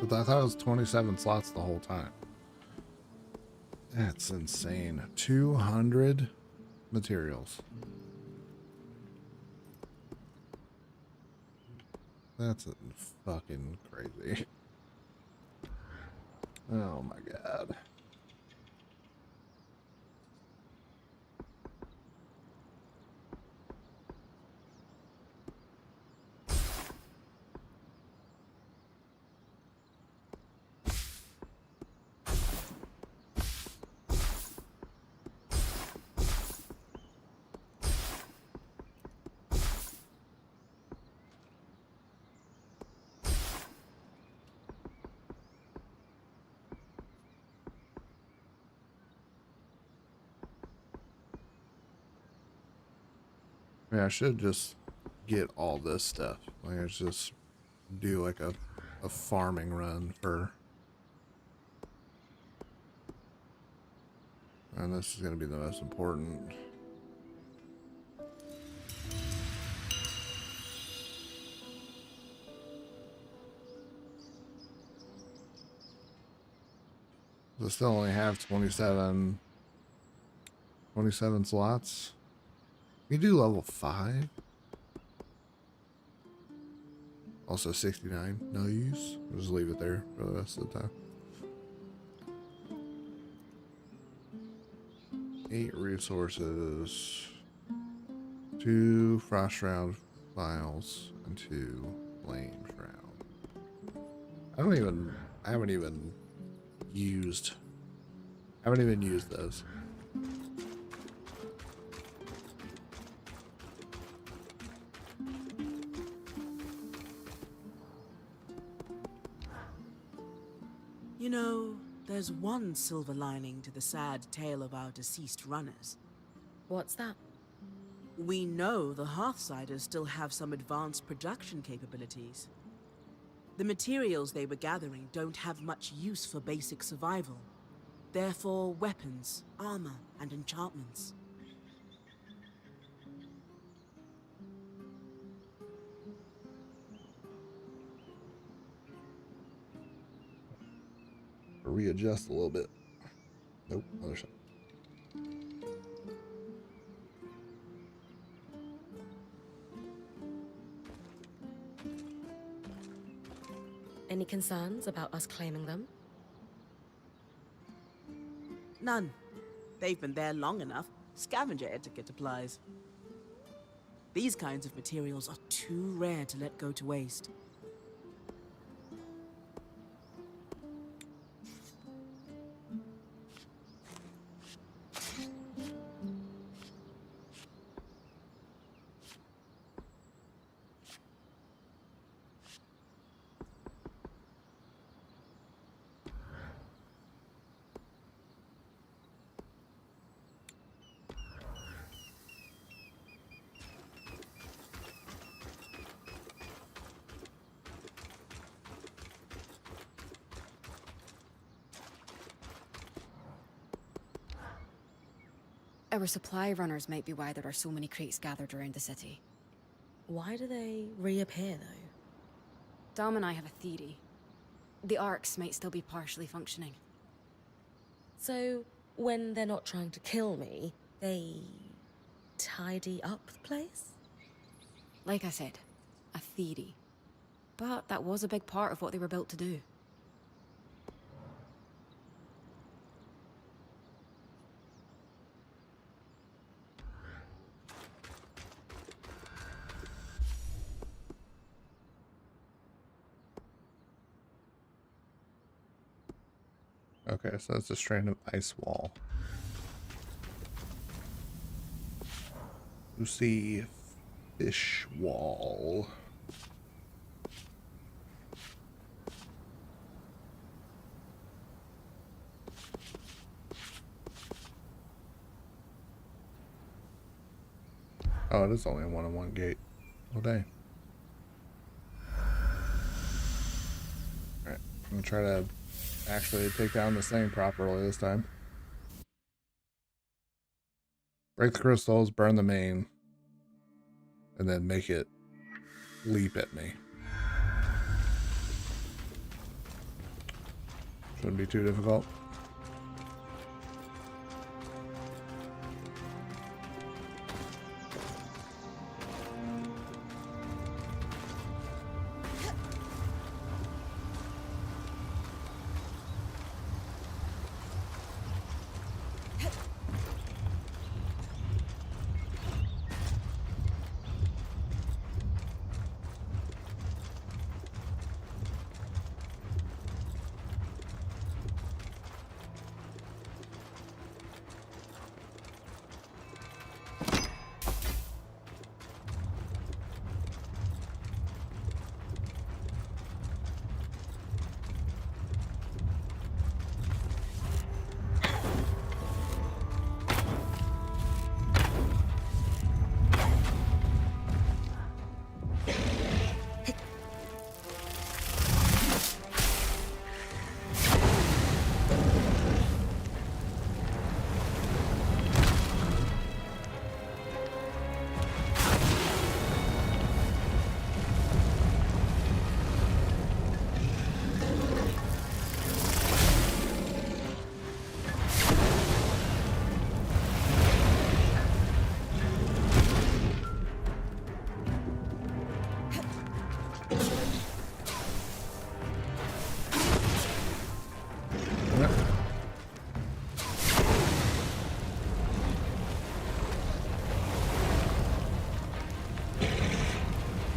I thought it was 27 slots the whole time. That's insane. 200 materials. That's fucking crazy. Oh my god. Yeah, I should just get all this stuff. Like, I should just do like a farming run for. And this is going to be the most important. I still only have 27 slots. We do level 5. Also 69. No use. We'll just leave it there for the rest of the time. 8 resources. 2 frost round files and 2 flame shroud. I haven't even used those.
You know, there's one silver lining to the sad tale of our deceased runners.
What's that?
We know the Hearthsiders still have some advanced production capabilities. The materials they were gathering don't have much use for basic survival. Therefore, weapons, armor, and enchantments.
readjust a little bit. Nope, other side.
Any concerns about us claiming them?
None. They've been there long enough. Scavenger etiquette applies. These kinds of materials are too rare to let go to waste.
Our supply runners might be why there are so many crates gathered around the city.
Why do they reappear, though?
Dom and I have a theory. The arcs might still be partially functioning.
So, when they're not trying to kill me, they tidy up the place?
Like I said, a theory. But that was a big part of what they were built to do.
Okay, so that's a strand of ice wall. Lucy fish wall. Oh, it is only a one-on-one gate. Oh, dang. Alright, I'm gonna try to actually take down this thing properly this time. Break the crystals, burn the main, and then make it leap at me. Shouldn't be too difficult.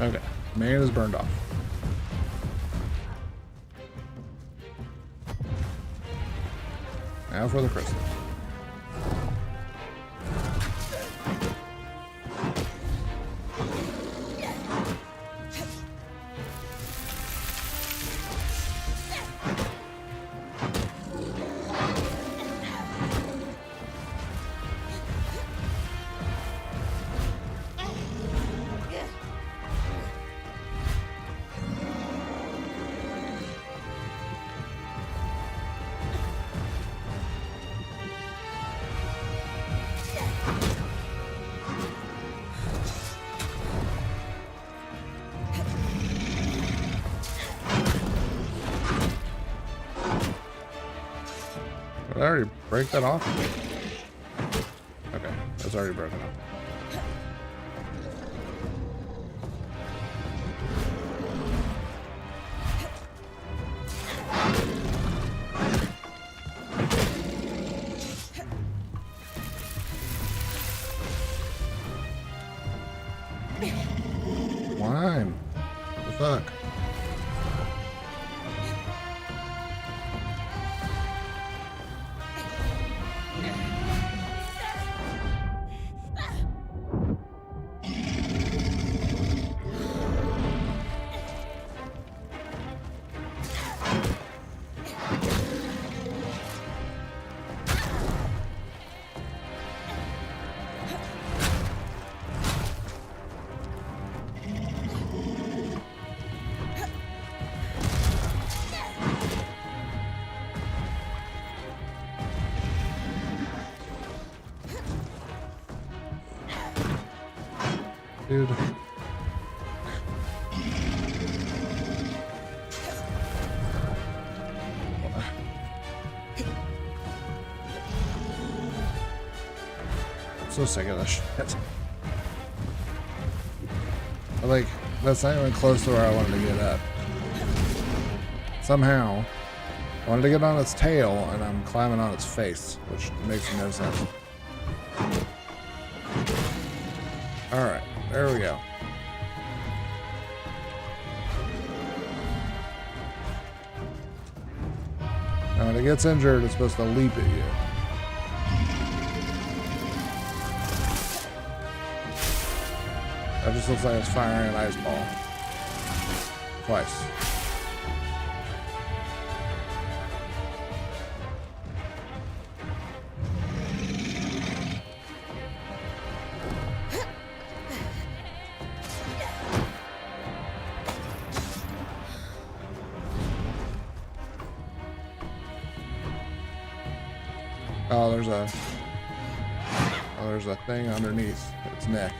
Okay, main is burned off. Now for the crystals. I already break that off? Okay, that's already broken off. Why? What the fuck? Dude. I'm so sick of this shit. Like, that's not even close to where I wanted to get up. Somehow, I wanted to get on its tail, and I'm climbing on its face, which makes no sense. Alright, there we go. Now when it gets injured, it's supposed to leap at you. That just looks like it's firing an ice ball. Twice. Oh, there's a thing underneath its neck.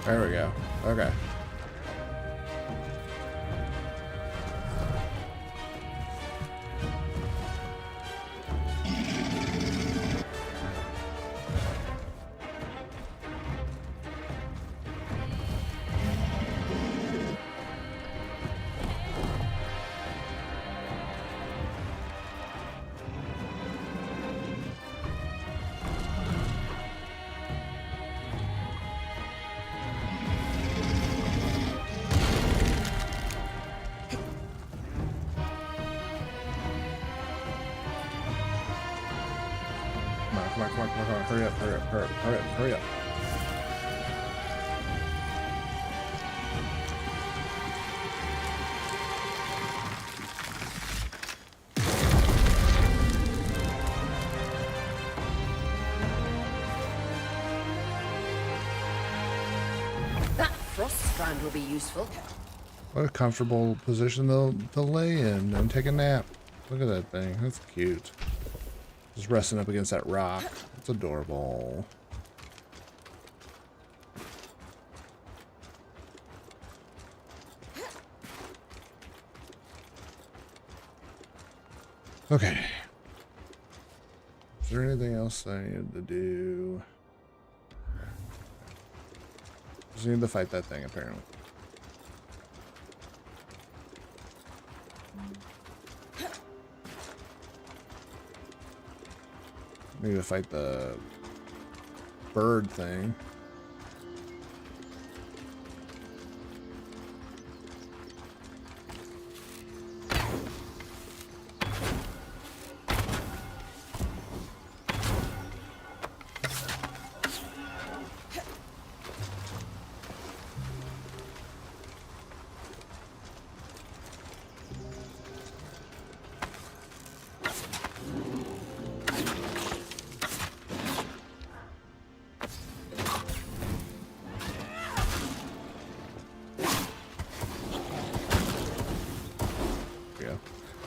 There we go. Okay. Come on, hurry up, hurry up.
That frost strand will be useful.
What a comfortable position to lay in and take a nap. Look at that thing. That's cute. Just resting up against that rock. It's adorable. Okay. Is there anything else I need to do? Just need to fight that thing, apparently. Need to fight the bird thing.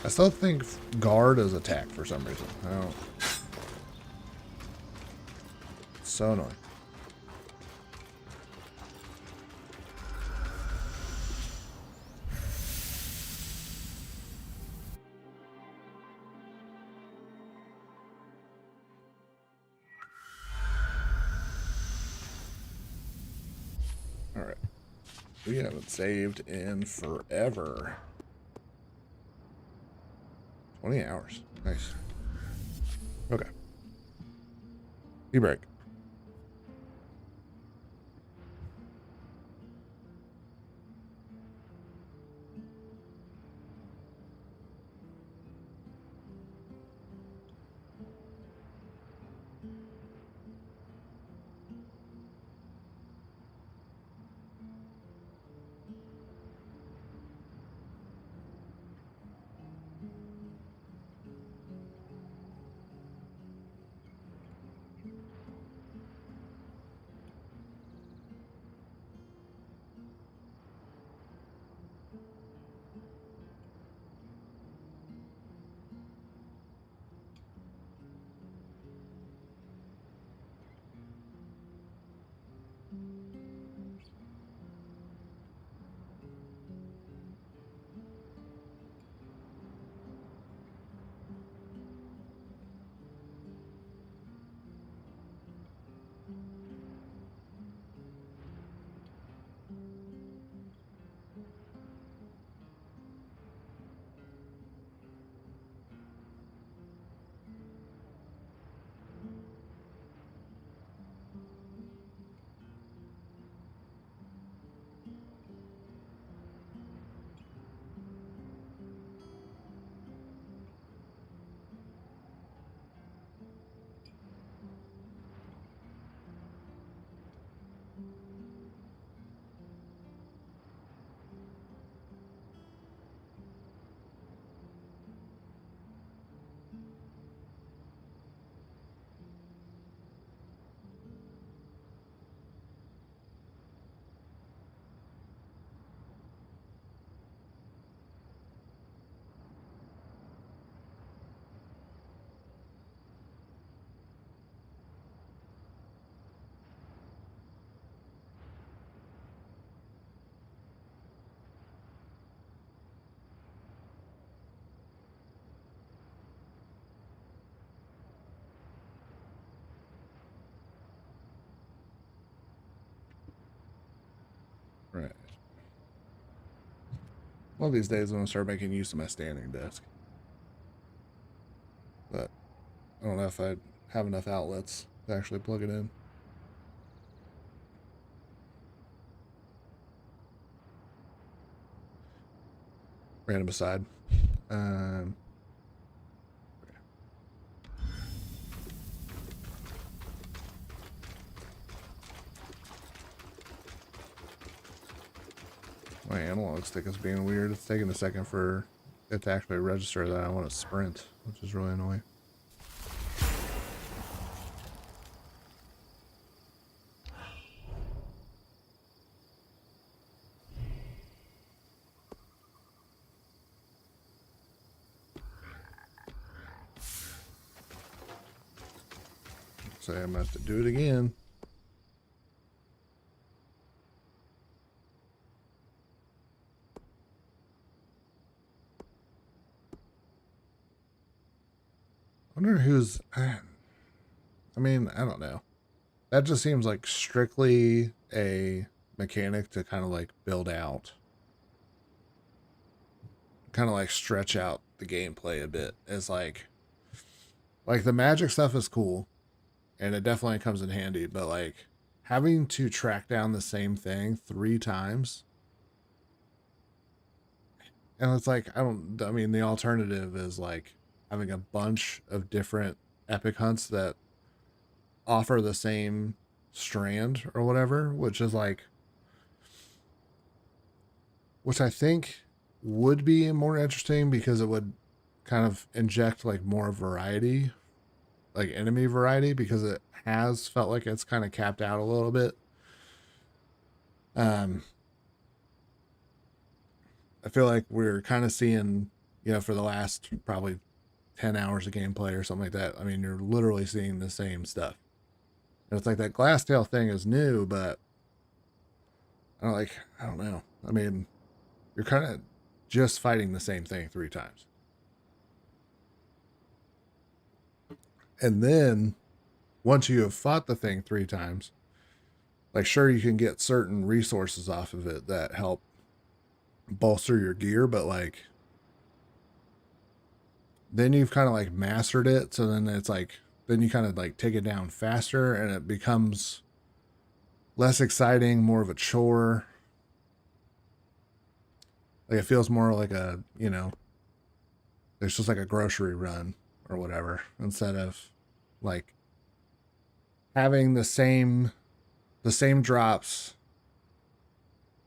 I still think guard is attack for some reason. I don't. It's so annoying. Alright. We haven't saved in forever. 20 hours. Nice. Okay. Tea break. Right. One of these days I'm going to start making use of my standing desk. But I don't know if I have enough outlets to actually plug it in. Random aside. Okay. My analog stick is being weird. It's taking a second for it to actually register that I want to sprint, which is really annoying. So I'm going to have to do it again. I wonder who's... I mean, I don't know. That just seems like strictly a mechanic to kind of like build out. Kind of like stretch out the gameplay a bit. It's like the magic stuff is cool. And it definitely comes in handy. But like having to track down the same thing 3 times. And it's like, I mean, the alternative is like having a bunch of different epic hunts that offer the same strand or whatever, which is like, which I think would be more interesting because it would kind of inject like more variety, like enemy variety, because it has felt like it's kind of capped out a little bit. I feel like we're kind of seeing, you know, for the last probably 10 hours of gameplay or something like that. I mean, you're literally seeing the same stuff. And it's like that Glasstail thing is new, but I don't know. I mean, you're kind of just fighting the same thing 3 times. And then once you have fought the thing 3 times, like, sure, you can get certain resources off of it that help bolster your gear, but like, then you've kind of like mastered it. So then it's like, then you kind of like take it down faster and it becomes less exciting, more of a chore. Like, it feels more like a, you know, it's just like a grocery run or whatever, instead of like having the same drops,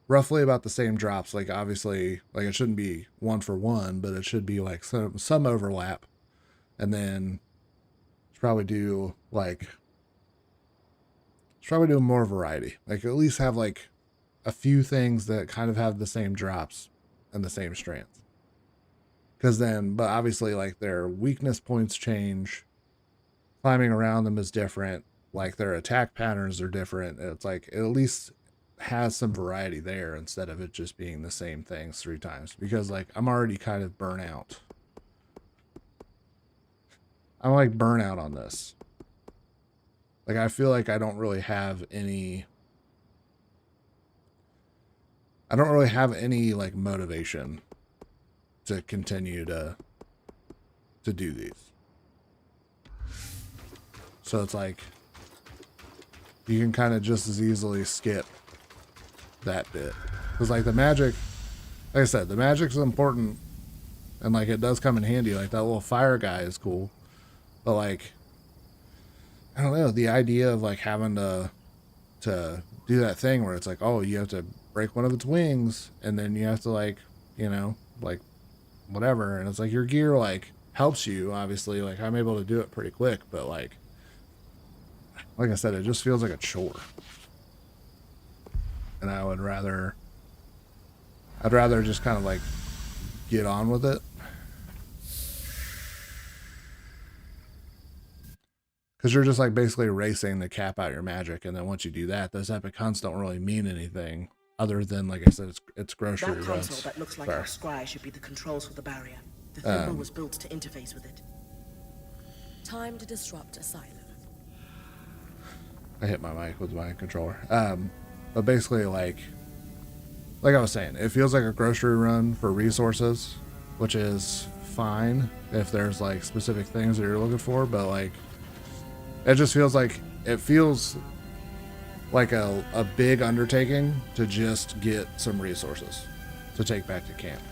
roughly about the same drops. Like, obviously, like, it shouldn't be 1 for 1, but it should be like some overlap. And then probably do like, probably do more variety. Like, at least have like a few things that kind of have the same drops and the same strands. Because then, but obviously, like, their weakness points change. Climbing around them is different. Like, their attack patterns are different. It's like, it at least has some variety there instead of it just being the same things 3 times. Because, like, I'm already kind of burnt out. I'm like burnout on this. Like, I feel like I don't really have any like motivation to continue to do these. So it's like, you can kind of just as easily skip that bit. Because like the magic, like I said, the magic's important and like it does come in handy. Like, that little fire guy is cool. But like, I don't know, the idea of like having to do that thing where it's like, oh, you have to break one of its wings and then you have to like, you know, like whatever. And it's like, your gear like helps you, obviously. Like, I'm able to do it pretty quick, but like I said, it just feels like a chore. And I'd rather just kind of like get on with it. Because you're just like basically racing to cap out your magic, and then once you do that, those epic hunts don't really mean anything other than, like I said, it's grocery
That
runs.
console that looks like our scry should be the controls for the barrier. The thimble was built to interface with it.
Time to disrupt Asylum.
I hit my mic with my controller. But basically, like I was saying, it feels like a grocery run for resources, which is fine if there's like specific things that you're looking for, but like, it just feels like a big undertaking to just get some resources to take back to camp.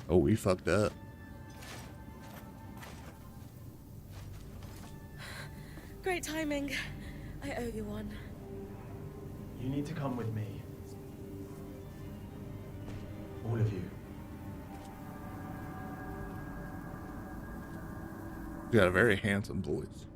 Oh, we fucked up.
Great timing. I owe you one.
You need to come with me. All of you.
You got a very handsome voice.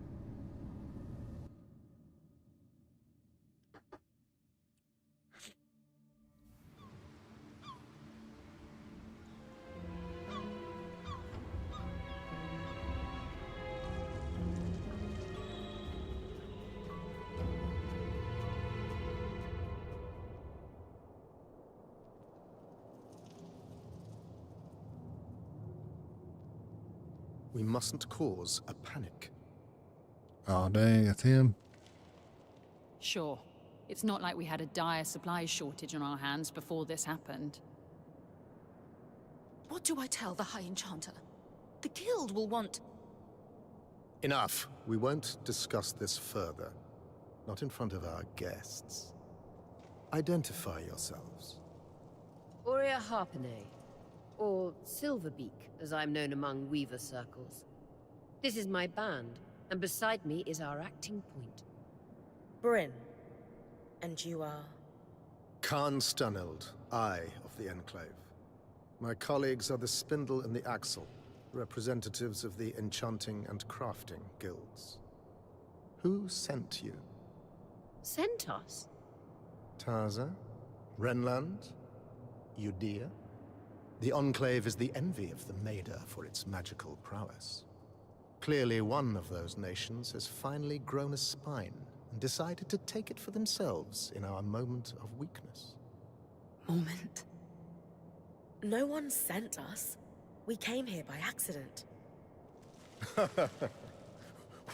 We mustn't cause a panic.
Oh, dang, it's him.
Sure. It's not like we had a dire supplies shortage on our hands before this happened.
What do I tell the High Enchanter? The Guild will want...
Enough. We won't discuss this further. Not in front of our guests. Identify yourselves.
Aurea Harpenay, or Silverbeak, as I'm known among Weaver circles. This is my band, and beside me is our acting point.
Bryn. And you are?
Khan Stuneld, Eye of the Enclave. My colleagues are the Spindle and the Axle, representatives of the Enchanting and Crafting Guilds. Who sent you?
Sent us?
Tarza? Renland? Udea? The Enclave is the envy of the Maida for its magical prowess. Clearly one of those nations has finally grown a spine and decided to take it for themselves in our moment of weakness.
Moment.
No one sent us. We came here by accident.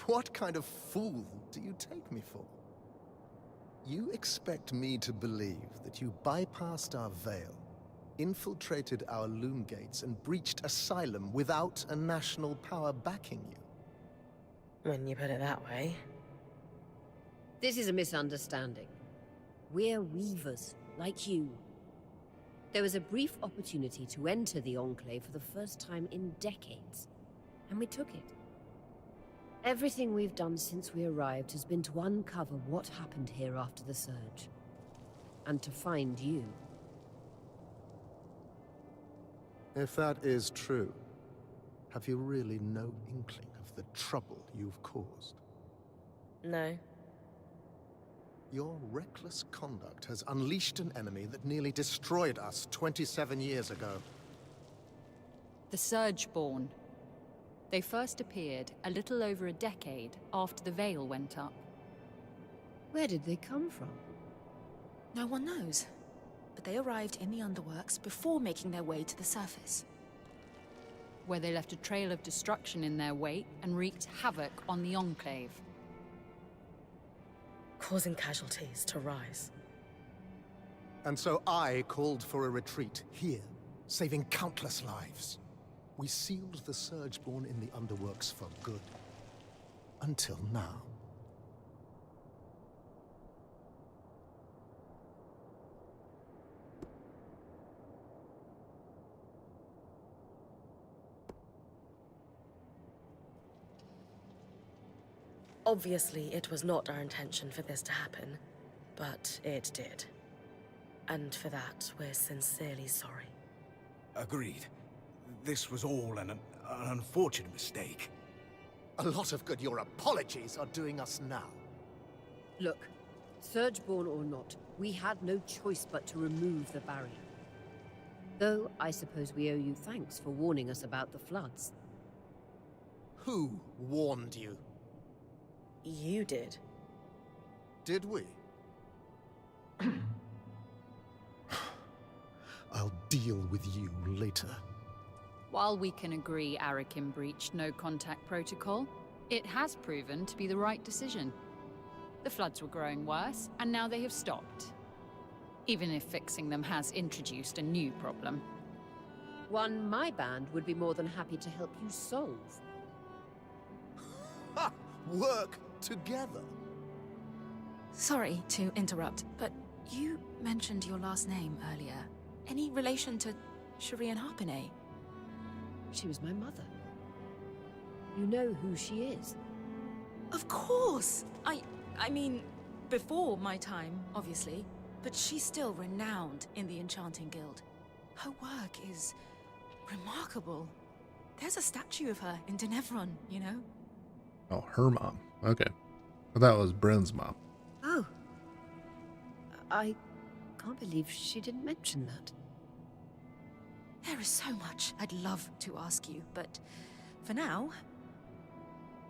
What kind of fool do you take me for? You expect me to believe that you bypassed our veil, infiltrated our loom gates, and breached asylum without a national power backing you?
When you put it that way.
This is a misunderstanding. We're Weavers, like you. There was a brief opportunity to enter the Enclave for the first time in decades, and we took it. Everything we've done since we arrived has been to uncover what happened here after the Surge, and to find you.
If that is true, have you really no inkling of the trouble you've caused?
No.
Your reckless conduct has unleashed an enemy that nearly destroyed us 27 years ago.
The Surgeborn. They first appeared a little over a decade after the veil went up.
Where did they come from?
No one knows. But they arrived in the Underworks before making their way to the surface.
Where they left a trail of destruction in their wake and wreaked havoc on the Enclave.
Causing casualties to rise.
And so I called for a retreat here, saving countless lives. We sealed the Surgeborn in the Underworks for good. Until now.
Obviously, it was not our intention for this to happen, but it did. And for that, we're sincerely sorry.
Agreed. This was all an unfortunate mistake.
A lot of good your apologies are doing us now.
Look, Surgeborn or not, we had no choice but to remove the barrier. Though, I suppose we owe you thanks for warning us about the floods.
Who warned you?
You did.
Did we? I'll deal with you later.
While we can agree Arakim breached no-contact protocol, it has proven to be the right decision. The floods were growing worse, and now they have stopped. Even if fixing them has introduced a new problem.
One my band would be more than happy to help you solve.
Ha! Work together.
Sorry to interrupt, but you mentioned your last name earlier. Any relation to Shireen Harpenay?
She was my mother. You know who she is?
Of course! I mean, before my time, obviously. But she's still renowned in the Enchanting Guild. Her work is remarkable. There's a statue of her in Denevron, you know?
Oh, her mom. Okay. Well, that was Bryn's mom.
Oh. I can't believe she didn't mention that.
There is so much I'd love to ask you, but for now,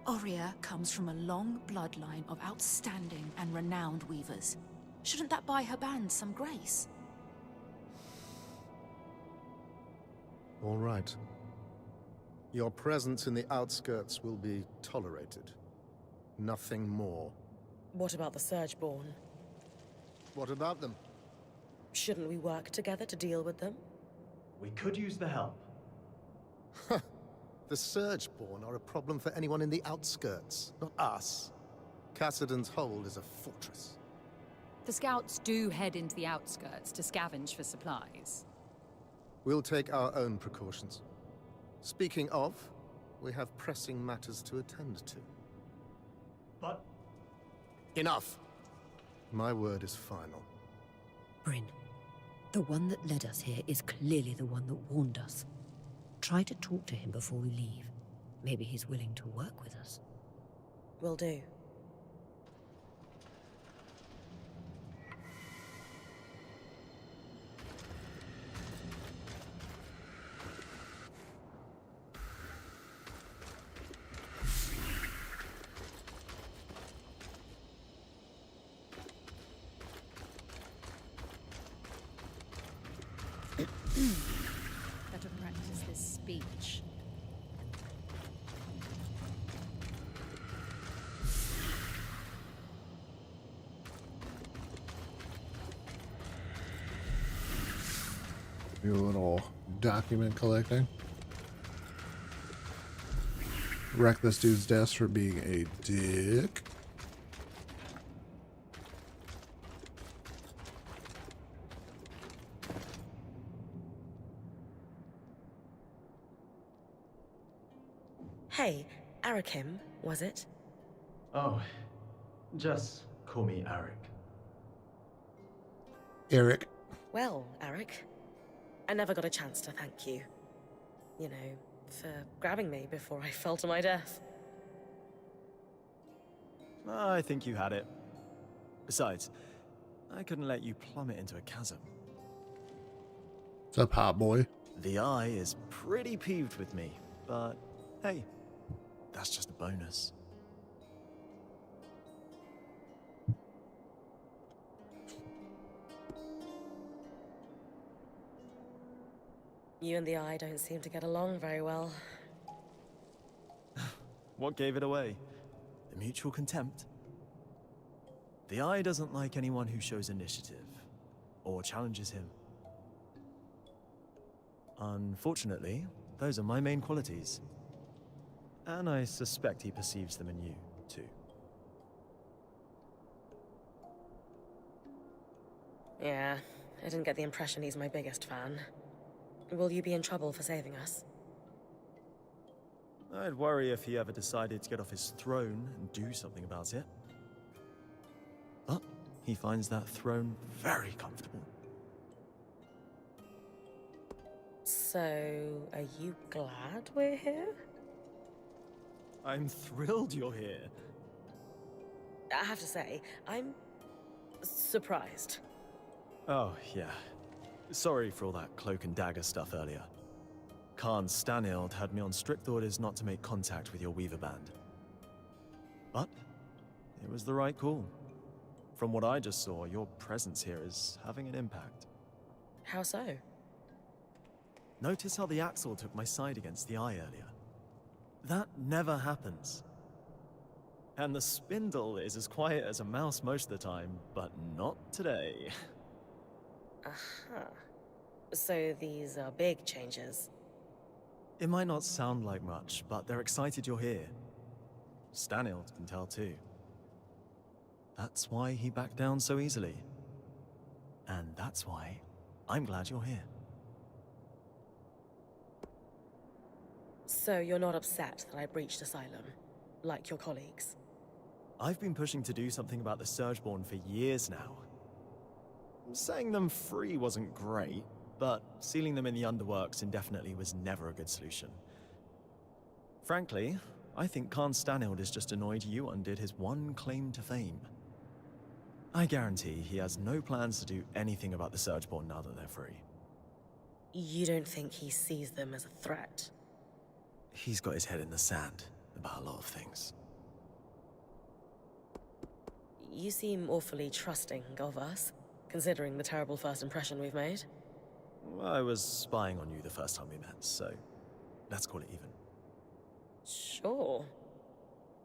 Aurea comes from a long bloodline of outstanding and renowned weavers. Shouldn't that buy her band some grace?
All right. Your presence in the outskirts will be tolerated. Nothing more.
What about the Surgeborn?
What about them?
Shouldn't we work together to deal with them?
We could use the help.
The Surgeborn are a problem for anyone in the outskirts, not us. Cassidan's Hold is a fortress.
The scouts do head into the outskirts to scavenge for supplies.
We'll take our own precautions. Speaking of, we have pressing matters to attend to.
But...
Enough! My word is final.
Bryn, the one that led us here is clearly the one that warned us. Try to talk to him before we leave. Maybe he's willing to work with us.
Will do.
Better practice this speech.
Do a little document collecting. Wreck this dude's desk for being a dick.
Hey, Arakim, was it?
Oh, just call me Arik.
Eric.
Well, Arik, I never got a chance to thank you. You know, for grabbing me before I fell to my death.
I think you had it. Besides, I couldn't let you plummet into a chasm.
What's up, hot boy?
The Eye is pretty peeved with me, but hey, that's just a bonus.
You and the Eye don't seem to get along very well.
What gave it away? The mutual contempt? The Eye doesn't like anyone who shows initiative or challenges him. Unfortunately, those are my main qualities. And I suspect he perceives them in you, too.
Yeah, I didn't get the impression he's my biggest fan. Will you be in trouble for saving us?
I'd worry if he ever decided to get off his throne and do something about it. But he finds that throne very comfortable.
So, are you glad we're here?
I'm thrilled you're here.
I have to say, I'm surprised.
Oh, yeah. Sorry for all that cloak and dagger stuff earlier. Khan Stanild had me on strict orders not to make contact with your Weaver band. But it was the right call. From what I just saw, your presence here is having an impact.
How so?
Notice how the Axle took my side against the Eye earlier. That never happens. And the Spindle is as quiet as a mouse most of the time, but not today.
Aha. So these are big changes.
It might not sound like much, but they're excited you're here. Stanild can tell too. That's why he backed down so easily. And that's why I'm glad you're here.
So you're not upset that I breached Asylum, like your colleagues?
I've been pushing to do something about the Surgeborn for years now. Setting them free wasn't great, but sealing them in the underworks indefinitely was never a good solution. Frankly, I think Khan Stanild is just annoyed you undid his one claim to fame. I guarantee he has no plans to do anything about the Surgeborn now that they're free.
You don't think he sees them as a threat?
He's got his head in the sand about a lot of things.
You seem awfully trusting of us, considering the terrible first impression we've made.
I was spying on you the first time we met, so let's call it even.
Sure.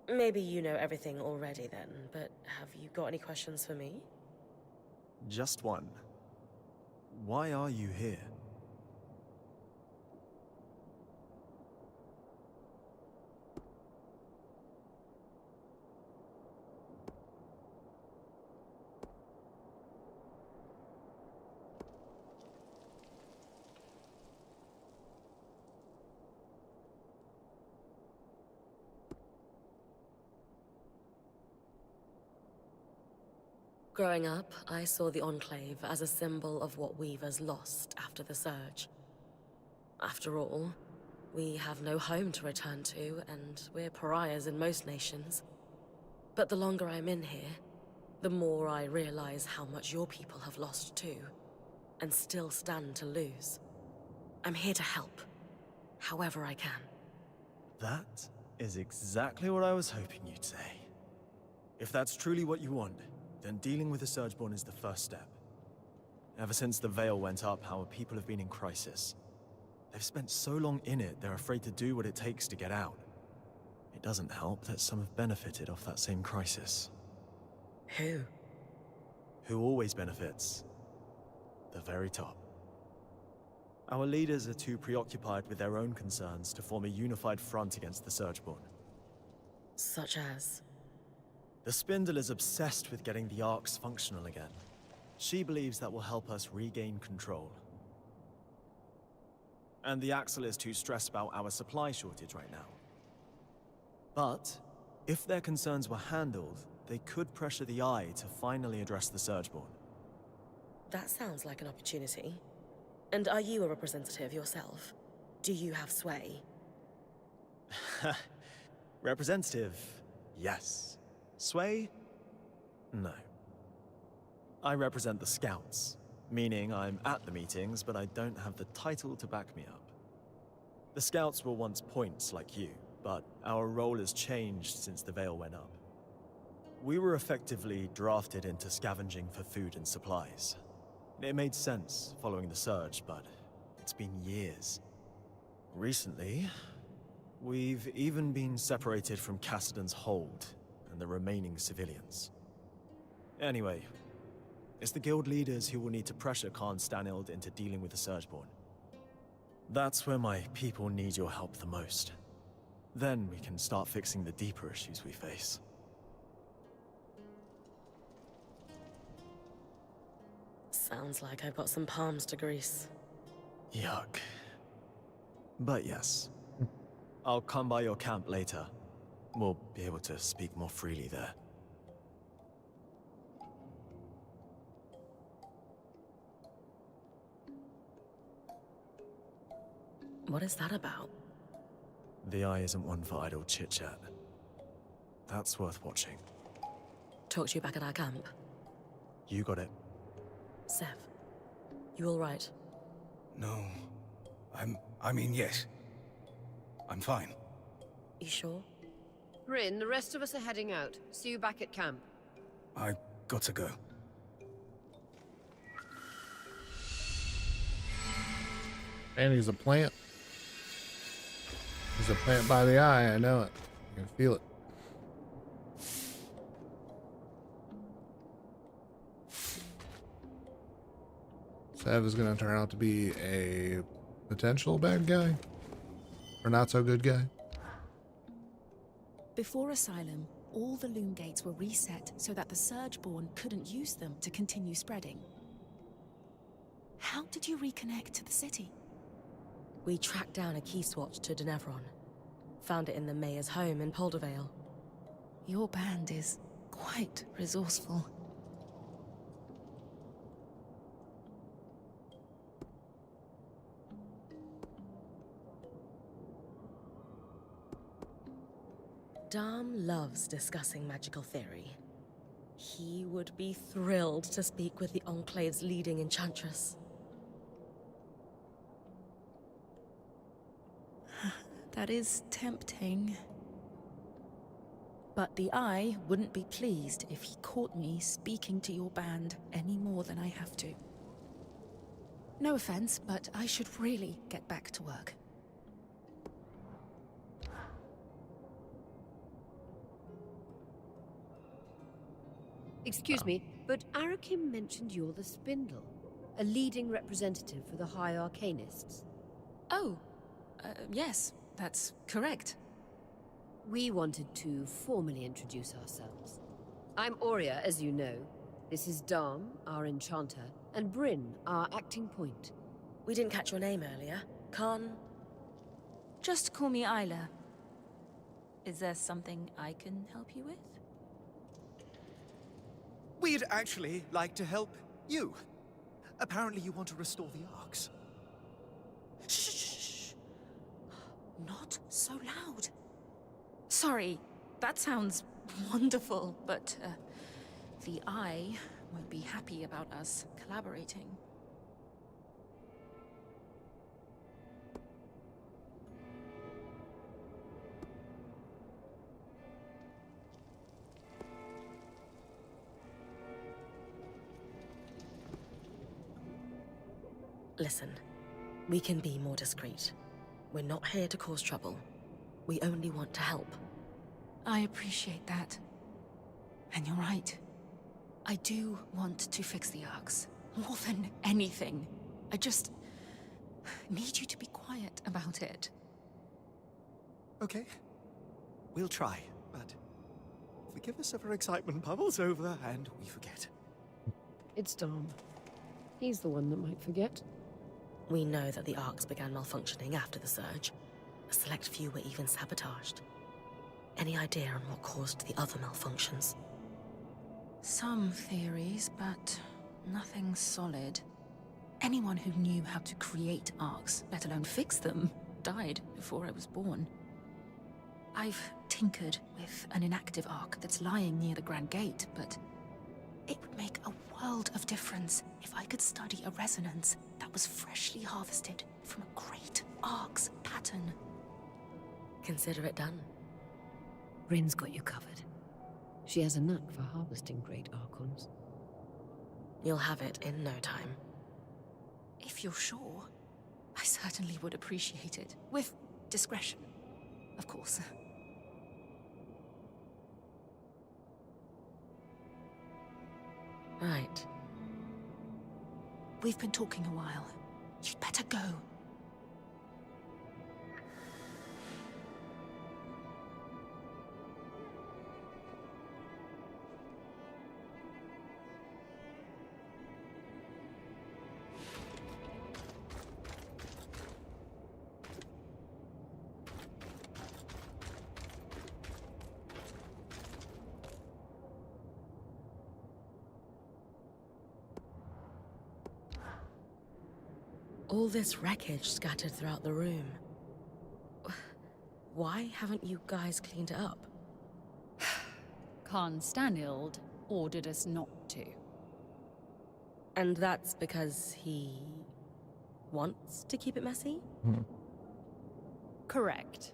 Maybe you know everything already then, but have you got any questions for me?
Just one. Why are you here?
Growing up, I saw the Enclave as a symbol of what Weavers lost after the Surge. After all, we have no home to return to, and we're pariahs in most nations. But the longer I'm in here, the more I realize how much your people have lost too, and still stand to lose. I'm here to help, however I can.
That is exactly what I was hoping you'd say. If that's truly what you want, then dealing with the Surgeborn is the first step. Ever since the Veil went up, our people have been in crisis. They've spent so long in it, they're afraid to do what it takes to get out. It doesn't help that some have benefited off that same crisis.
Who?
Who always benefits? The very top. Our leaders are too preoccupied with their own concerns to form a unified front against the Surgeborn.
Such as?
The Spindle is obsessed with getting the Arcs functional again. She believes that will help us regain control. And the Axle is too stressed about our supply shortage right now. But, if their concerns were handled, they could pressure the Eye to finally address the Surgeborn.
That sounds like an opportunity. And are you a representative yourself? Do you have sway?
Representative, yes. Sway? No. I represent the Scouts, meaning I'm at the meetings, but I don't have the title to back me up. The Scouts were once points like you, but our role has changed since the Veil went up. We were effectively drafted into scavenging for food and supplies. It made sense following the Surge, but it's been years. Recently, we've even been separated from Cassidon's hold and the remaining civilians. Anyway, it's the guild leaders who will need to pressure Khan Stanild into dealing with the Surgeborn. That's where my people need your help the most. Then we can start fixing the deeper issues we face.
Sounds like I've got some palms to grease.
Yuck. But yes, I'll come by your camp later. We'll be able to speak more freely there.
What is that about?
The Eye isn't one for idle chit-chat. That's worth watching.
Talk to you back at our camp.
You got it.
Sev, you all right?
No. I mean, yes. I'm fine.
You sure?
Bryn, the rest of us are heading out. See you back at camp.
I got to go.
And he's a plant. He's a plant by the eye, I know it. You can feel it. Sev is going to turn out to be a potential bad guy. Or not so good guy.
Before Asylum, all the loom gates were reset so that the Surgeborn couldn't use them to continue spreading. How did you reconnect to the city?
We tracked down a key swatch to Denevron. Found it in the mayor's home in Poldervale.
Your band is quite resourceful.
Dom loves discussing magical theory. He would be thrilled to speak with the Enclave's leading enchantress.
That is tempting. But the Eye wouldn't be pleased if he caught me speaking to your band any more than I have to. No offense, but I should really get back to work.
Excuse me, but Arakim mentioned you're the Spindle, a leading representative for the High Arcanists.
Oh, yes, that's correct.
We wanted to formally introduce ourselves. I'm Aurea, as you know. This is Dam, our enchanter, and Bryn, our acting point.
We didn't catch your name earlier. Khan?
Just call me Isla. Is there something I can help you with?
We'd actually like to help you. Apparently you want to restore the Arks.
Shh! Not so loud. Sorry, that sounds wonderful, but the Eye won't be happy about us collaborating.
Listen, we can be more discreet. We're not here to cause trouble. We only want to help.
I appreciate that. And you're right. I do want to fix the Arks. More than anything. I just need you to be quiet about it.
Okay, we'll try, but forgive us if our excitement bubbles over and we forget.
It's Dom. He's the one that might forget.
We know that the Arks began malfunctioning after the surge. A select few were even sabotaged. Any idea on what caused the other malfunctions?
Some theories, but nothing solid. Anyone who knew how to create Arks, let alone fix them, died before I was born. I've tinkered with an inactive Ark that's lying near the Grand Gate, but it would make a world of difference if I could study a resonance that was freshly harvested from a great Ark's pattern.
Consider it done.
Bryn's got you covered. She has a knack for harvesting great Archons.
You'll have it in no time.
If you're sure, I certainly would appreciate it. With discretion, of course.
Right.
We've been talking a while. You'd better go.
All this wreckage scattered throughout the room. Why haven't you guys cleaned it up?
Khan Stanild ordered us not to.
And that's because he wants to keep it messy?
Correct.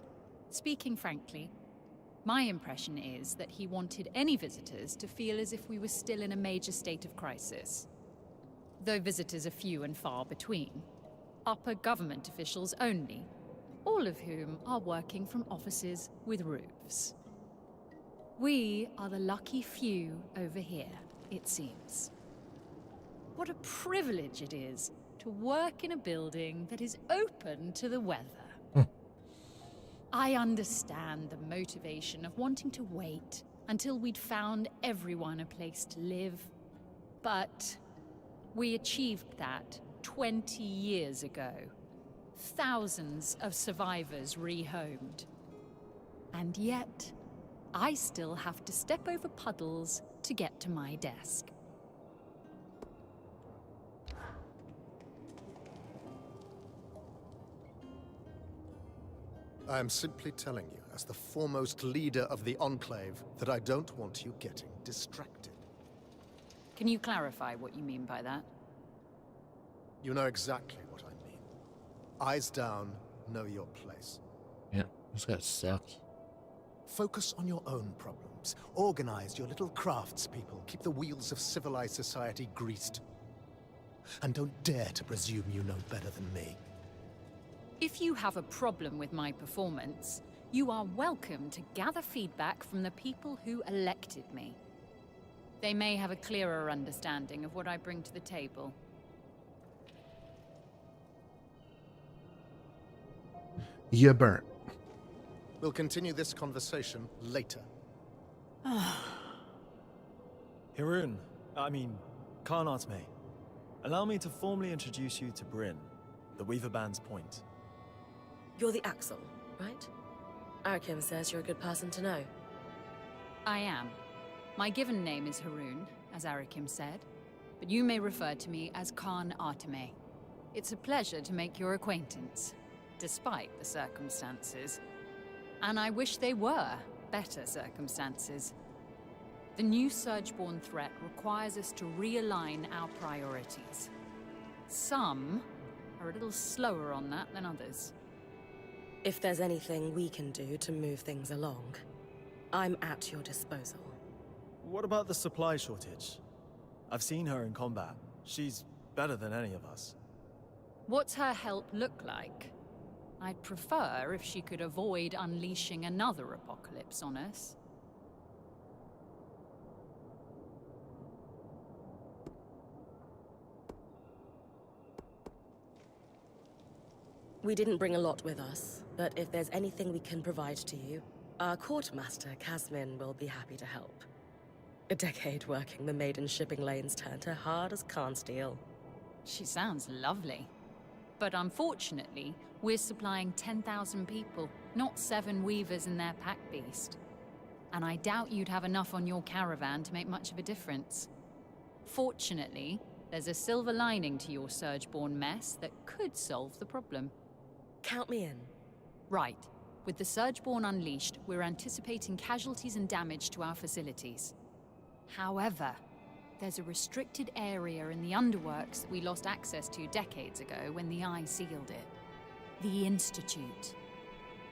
Speaking frankly, my impression is that he wanted any visitors to feel as if we were still in a major state of crisis. Though visitors are few and far between. Upper government officials only, all of whom are working from offices with roofs. We are the lucky few over here, it seems. What a privilege it is to work in a building that is open to the weather. I understand the motivation of wanting to wait until we'd found everyone a place to live, but we achieved that 20 years ago. Thousands of survivors rehomed. And yet, I still have to step over puddles to get to my desk.
I am simply telling you, as the foremost leader of the Enclave, that I don't want you getting distracted.
Can you clarify what you mean by that?
You know exactly what I mean. Eyes down, know your place.
Yeah, this guy sucks.
Focus on your own problems. Organize your little craftspeople. Keep the wheels of civilized society greased. And don't dare to presume you know better than me.
If you have a problem with my performance, you are welcome to gather feedback from the people who elected me. They may have a clearer understanding of what I bring to the table.
You burnt.
We'll continue this conversation later.
Hirun, Karnatme, allow me to formally introduce you to Bryn, the Weaver Band's point.
You're the Axel, right? Arakim says you're a good person to know.
I am. My given name is Harun, as Arakim said, but you may refer to me as Khan Arteme. It's a pleasure to make your acquaintance, despite the circumstances. And I wish they were better circumstances. The new Surgeborn threat requires us to realign our priorities. Some are a little slower on that than others.
If there's anything we can do to move things along, I'm at your disposal.
What about the supply shortage? I've seen her in combat. She's better than any of us.
What's her help look like? I'd prefer if she could avoid unleashing another apocalypse on us.
We didn't bring a lot with us, but if there's anything we can provide to you, our quartermaster, Kasmin, will be happy to help. A decade working the maiden shipping lanes turned her hard as Khan steel.
She sounds lovely. But unfortunately, we're supplying 10,000 people, not 7 weavers and their pack beast. And I doubt you'd have enough on your caravan to make much of a difference. Fortunately, there's a silver lining to your Surgeborn mess that could solve the problem.
Count me in.
Right. With the Surgeborn unleashed, we're anticipating casualties and damage to our facilities. However, there's a restricted area in the underworks that we lost access to decades ago when the Eye sealed it. The Institute.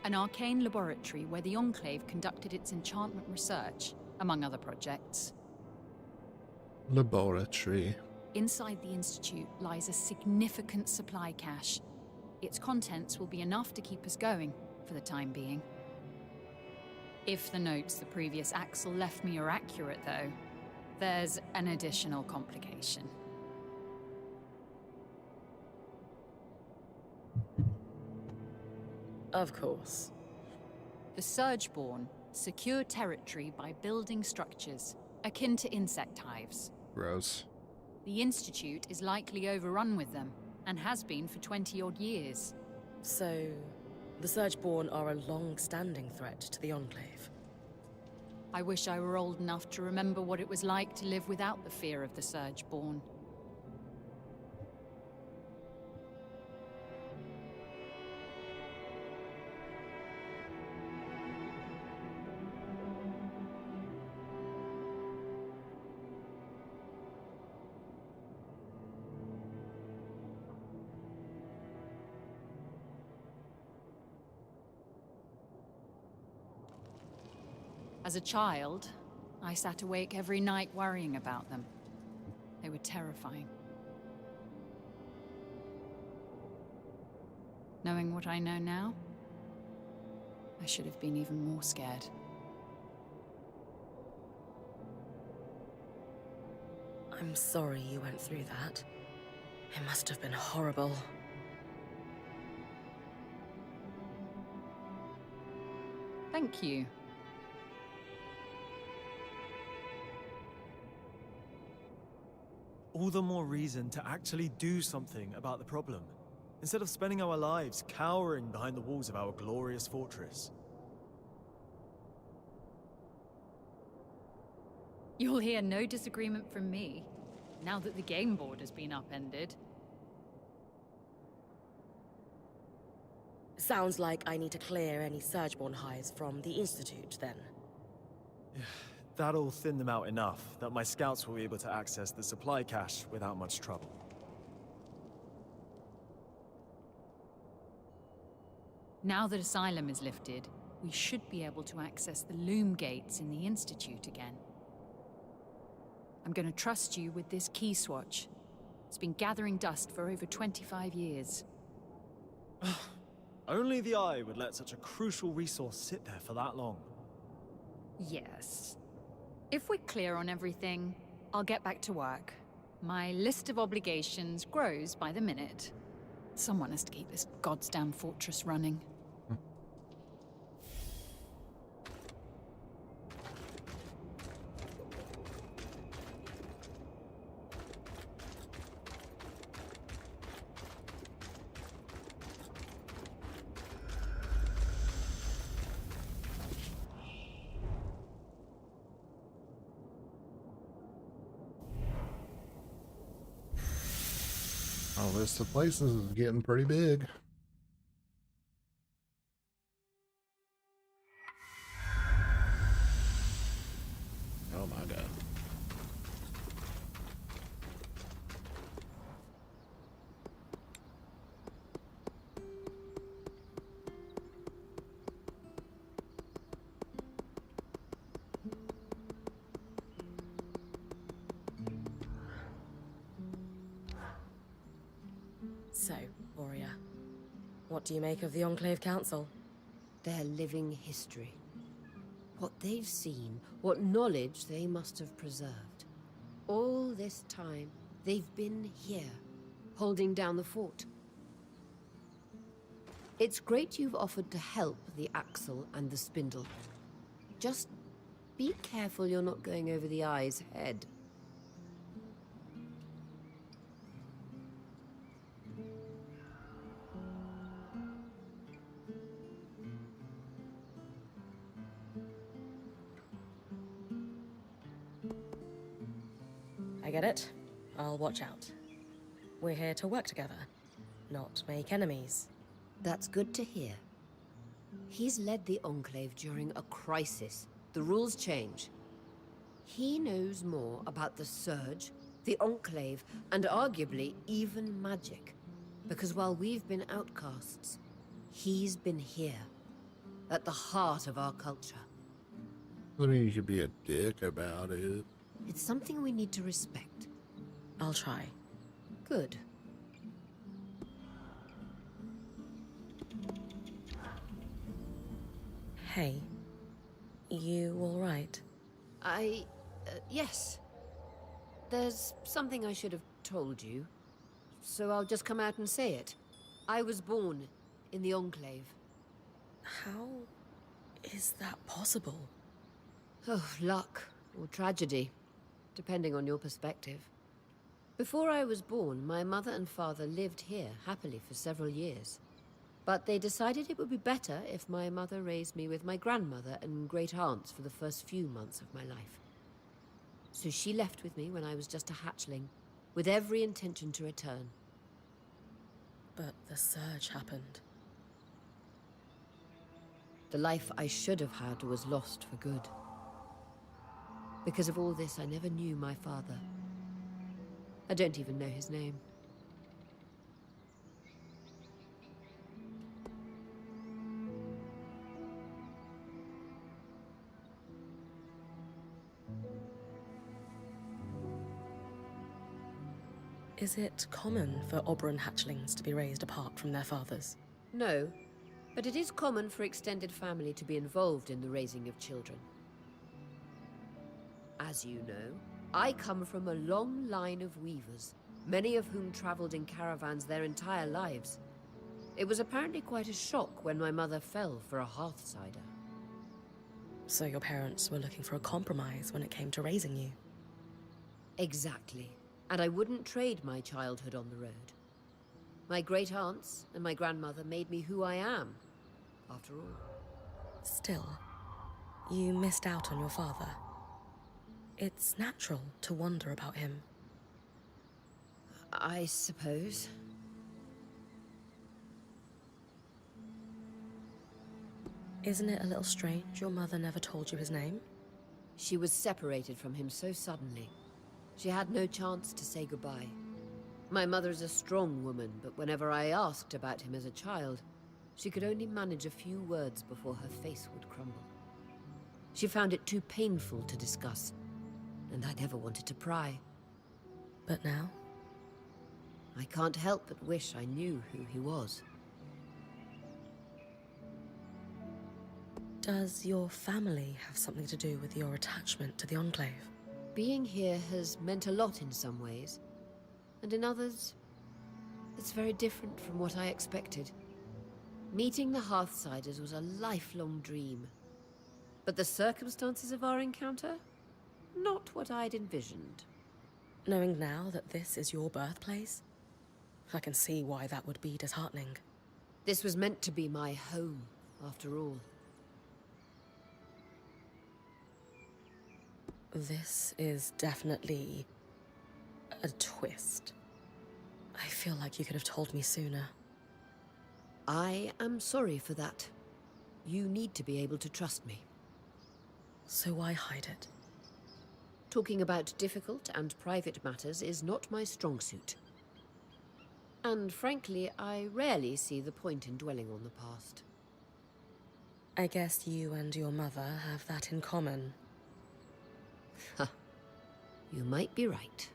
An arcane laboratory where the Enclave conducted its enchantment research, among other projects.
Laboratory.
Inside the Institute lies a significant supply cache. Its contents will be enough to keep us going, for the time being. If the notes the previous Axel left me are accurate, though, there's an additional complication.
Of course.
The Surgeborn secure territory by building structures, akin to insect hives.
Gross.
The Institute is likely overrun with them, and has been for 20-odd years.
So, the Surgeborn are a long-standing threat to the Enclave.
I wish I were old enough to remember what it was like to live without the fear of the Surgeborn. As a child, I sat awake every night worrying about them. They were terrifying. Knowing what I know now, I should have been even more scared.
I'm sorry you went through that. It must have been horrible.
Thank you.
All the more reason to actually do something about the problem, instead of spending our lives cowering behind the walls of our glorious fortress.
You'll hear no disagreement from me, now that the game board has been upended.
Sounds like I need to clear any Surgeborn hives from the Institute, then.
That'll thin them out enough that my scouts will be able to access the supply cache without much trouble.
Now that Asylum is lifted, we should be able to access the loom gates in the Institute again. I'm going to trust you with this key swatch. It's been gathering dust for over 25 years.
Only the Eye would let such a crucial resource sit there for that long.
Yes. If we're clear on everything, I'll get back to work. My list of obligations grows by the minute. Someone has to keep this goddamn fortress running.
Oh, list of places is getting pretty big. Oh my god.
So, warrior, what do you make of the Enclave Council?
Their living history. What they've seen, what knowledge they must have preserved. All this time, they've been here, holding down the fort. It's great you've offered to help the Axle and the Spindle. Just be careful you're not going over the Eye's head.
I get it. I'll watch out. We're here to work together, not make enemies.
That's good to hear. He's led the Enclave during a crisis. The rules change. He knows more about the Surge, the Enclave, and arguably even magic. Because while we've been outcasts, he's been here, at the heart of our culture.
I mean, you could be a dick about it.
It's something we need to respect.
I'll try.
Good.
Hey, you all right?
Yes. There's something I should have told you, so I'll just come out and say it. I was born in the Enclave.
How is that possible?
Oh, luck or tragedy, depending on your perspective. Before I was born, my mother and father lived here happily for several years. But they decided it would be better if my mother raised me with my grandmother and great-aunts for the first few months of my life. So she left with me when I was just a hatchling, with every intention to return.
But the surge happened.
The life I should have had was lost for good. Because of all this, I never knew my father. I don't even know his name.
Is it common for Oberon hatchlings to be raised apart from their fathers?
No, but it is common for extended family to be involved in the raising of children. As you know, I come from a long line of weavers, many of whom traveled in caravans their entire lives. It was apparently quite a shock when my mother fell for a Hearthsider.
So your parents were looking for a compromise when it came to raising you?
Exactly. And I wouldn't trade my childhood on the road. My great-aunts and my grandmother made me who I am, after all.
Still, you missed out on your father. It's natural to wonder about him.
I suppose.
Isn't it a little strange your mother never told you his name?
She was separated from him so suddenly. She had no chance to say goodbye. My mother is a strong woman, but whenever I asked about him as a child, she could only manage a few words before her face would crumble. She found it too painful to discuss, and I never wanted to pry.
But now?
I can't help but wish I knew who he was.
Does your family have something to do with your attachment to the Enclave?
Being here has meant a lot in some ways, and in others, it's very different from what I expected. Meeting the Hearthsiders was a lifelong dream, but the circumstances of our encounter, not what I'd envisioned.
Knowing now that this is your birthplace, I can see why that would be disheartening.
This was meant to be my home, after all.
This is definitely a twist. I feel like you could have told me sooner.
I am sorry for that. You need to be able to trust me.
So why hide it?
Talking about difficult and private matters is not my strong suit. And frankly, I rarely see the point in dwelling on the past.
I guess you and your mother have that in common.
Ha. You might be right.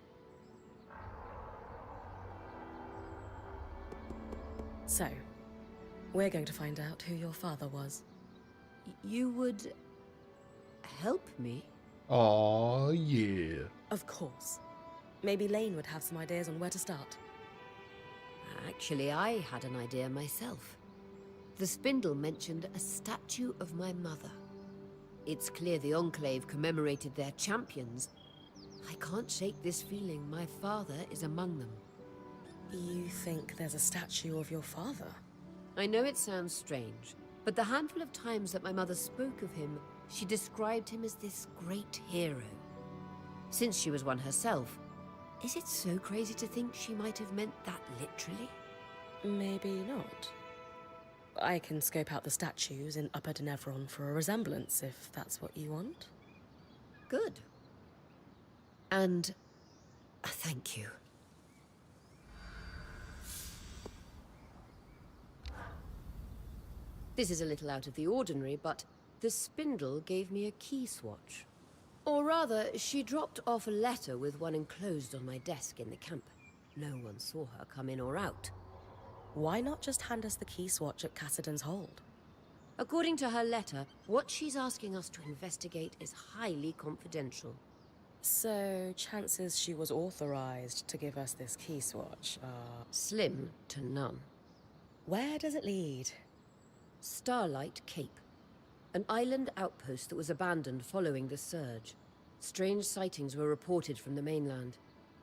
So, we're going to find out who your father was.
You would help me?
Aw, yeah.
Of course. Maybe Lane would have some ideas on where to start.
Actually, I had an idea myself. The spindle mentioned a statue of my mother. It's clear the Enclave commemorated their champions. I can't shake this feeling my father is among them.
You think there's a statue of your father?
I know it sounds strange, but the handful of times that my mother spoke of him, she described him as this great hero. Since she was one herself, is it so crazy to think she might have meant that literally?
Maybe not. I can scope out the statues in Upper Denevron for a resemblance, if that's what you want.
Good. And thank you. This is a little out of the ordinary, but the spindle gave me a key swatch. Or rather, she dropped off a letter with one enclosed on my desk in the camp. No one saw her come in or out.
Why not just hand us the key swatch at Cassidon's hold?
According to her letter, what she's asking us to investigate is highly confidential.
So, chances she was authorized to give us this key swatch are...
Slim to none.
Where does it lead?
Starlight Cape. An island outpost that was abandoned following the surge. Strange sightings were reported from the mainland.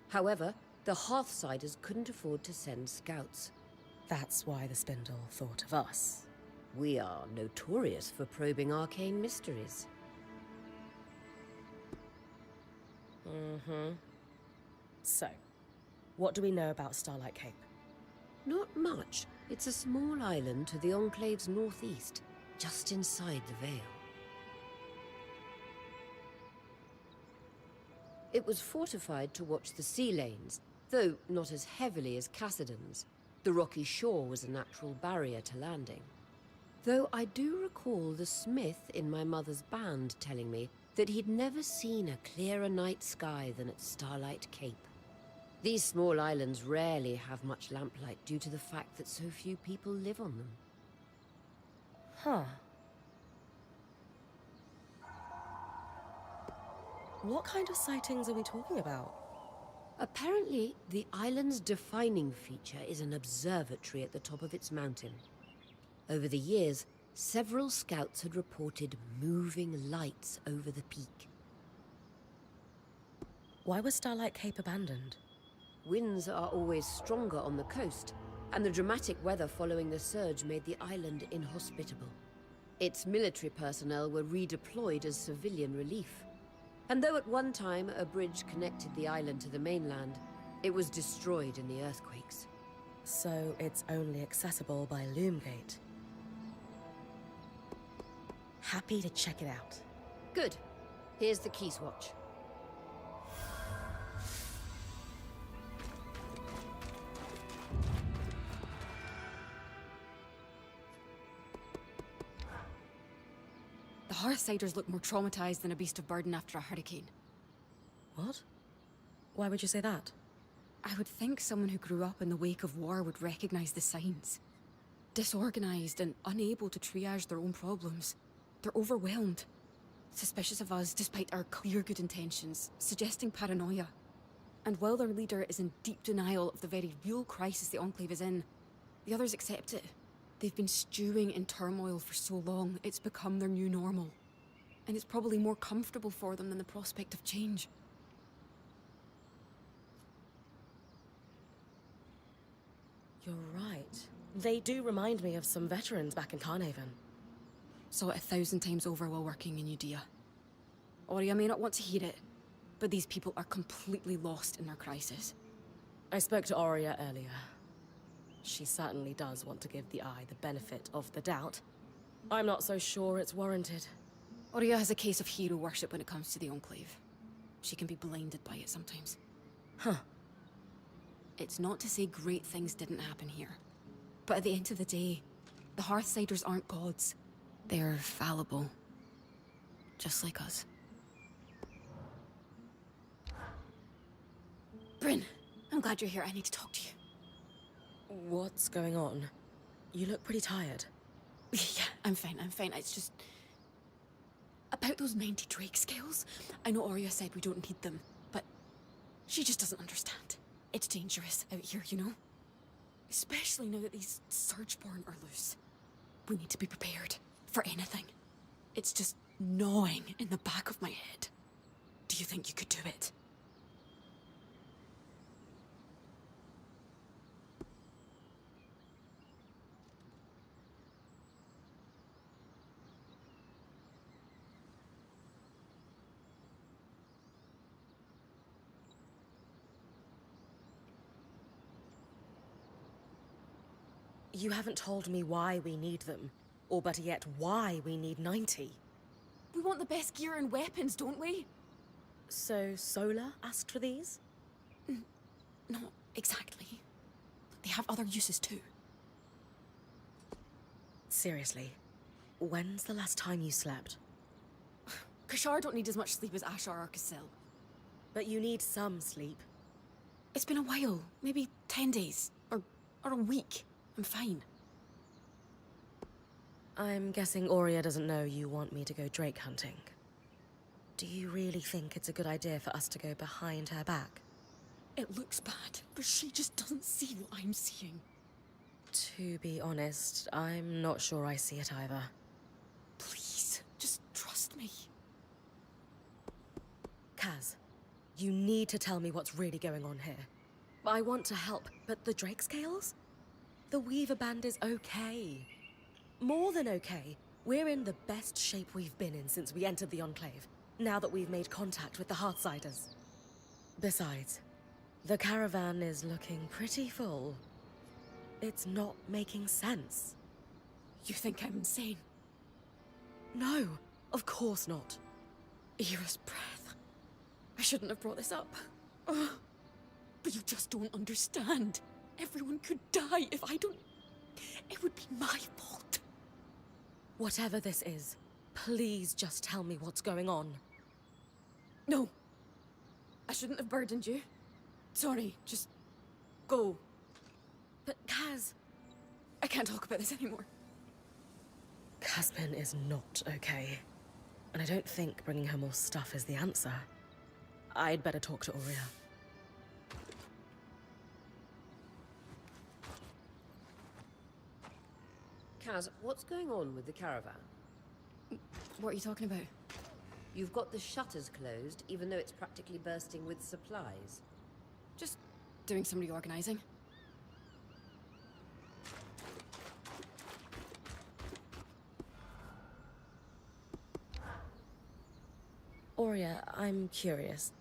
However, the Hearthsiders couldn't afford to send scouts.
That's why the spindle thought of us.
We are notorious for probing arcane mysteries.
So, what do we know about Starlight Cape?
Not much. It's a small island to the Enclave's northeast, just inside the Vale. It was fortified to watch the sea lanes, though not as heavily as Cassidon's. The rocky shore was a natural barrier to landing. Though I do recall the smith in my mother's band telling me that he'd never seen a clearer night sky than at Starlight Cape. These small islands rarely have much lamplight due to the fact that so few people live on them.
Huh. What kind of sightings are we talking about?
Apparently, the island's defining feature is an observatory at the top of its mountain. Over the years, several scouts had reported moving lights over the peak.
Why was Starlight Cape abandoned?
Winds are always stronger on the coast, and the dramatic weather following the surge made the island inhospitable. Its military personnel were redeployed as civilian relief. And though at one time a bridge connected the island to the mainland, it was destroyed in the earthquakes.
So it's only accessible by Loomgate. Happy to check it out.
Good. Here's the key swatch.
The Hearthsiders look more traumatized than a beast of burden after a hurricane.
What? Why would you say that?
I would think someone who grew up in the wake of war would recognize the signs. Disorganized and unable to triage their own problems. They're overwhelmed. Suspicious of us despite our clear good intentions, suggesting paranoia. And while their leader is in deep denial of the very real crisis the Enclave is in, the others accept it. They've been stewing in turmoil for so long, it's become their new normal. And it's probably more comfortable for them than the prospect of change.
You're right. They do remind me of some veterans back in Carnhaven.
Saw it 1,000 times over while working in Udea. Aurea may not want to hear it, but these people are completely lost in their crisis.
I spoke to Aurea earlier. She certainly does want to give the Eye the benefit of the doubt. I'm not so sure it's warranted.
Aurea has a case of hero worship when it comes to the Enclave. She can be blinded by it sometimes.
Huh.
It's not to say great things didn't happen here. But at the end of the day, the Hearthsiders aren't gods. They're fallible. Just like us. Bryn, I'm glad you're here. I need to talk to you.
What's going on? You look pretty tired.
Yeah, I'm fine. It's just... about those 90 Drake scales. I know Aurea said we don't need them, but she just doesn't understand. It's dangerous out here, you know? Especially now that these Surgeborn are loose. We need to be prepared for anything. It's just gnawing in the back of my head. Do you think you could do it?
You haven't told me why we need them, or better yet, why we need 90.
We want the best gear and weapons, don't we?
So Sola asked for these?
Not exactly. They have other uses too.
Seriously, when's the last time you slept?
Kashar don't need as much sleep as Ashar or Casil.
But you need some sleep.
It's been a while. Maybe 10 days. Or a week. I'm fine.
I'm guessing Aurea doesn't know you want me to go Drake hunting. Do you really think it's a good idea for us to go behind her back?
It looks bad, but she just doesn't see what I'm seeing.
To be honest, I'm not sure I see it either.
Please, just trust me.
Kaz, you need to tell me what's really going on here. I want to help, but the Drake scales? The Weaver Band is okay. More than okay. We're in the best shape we've been in since we entered the Enclave, now that we've made contact with the Hearthsiders. Besides, the caravan is looking pretty full. It's not making sense.
You think I'm insane?
No, of course not.
Era's breath. I shouldn't have brought this up. Ugh. But you just don't understand. Everyone could die if I don't... It would be my fault.
Whatever this is, please just tell me what's going on.
No. I shouldn't have burdened you. Sorry, just... go.
But Kaz...
I can't talk about this anymore.
Caspian is not okay. And I don't think bringing her more stuff is the answer. I'd better talk to Aurea.
Kaz, what's going on with the caravan?
What are you talking about?
You've got the shutters closed, even though it's practically bursting with supplies.
Just doing some reorganizing.
Aurea, I'm curious.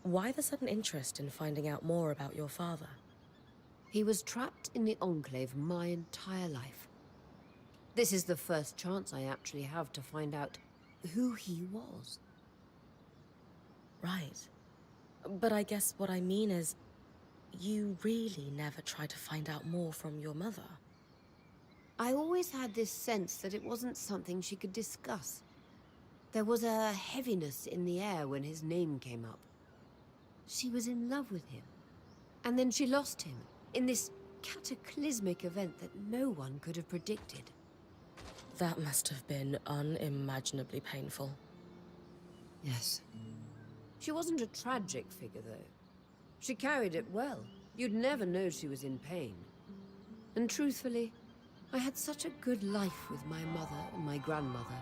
Why the sudden interest in finding out more about your father?
He was trapped in the Enclave my entire life. This is the first chance I actually have to find out who he was.
Right. But I guess what I mean is, you really never tried to find out more from your mother.
I always had this sense that it wasn't something she could discuss. There was a heaviness in the air when his name came up. She was in love with him. And then she lost him in this cataclysmic event that no one could have predicted.
That must have been unimaginably painful.
Yes. She wasn't a tragic figure, though. She carried it well. You'd never know she was in pain. And truthfully, I had such a good life with my mother and my grandmother.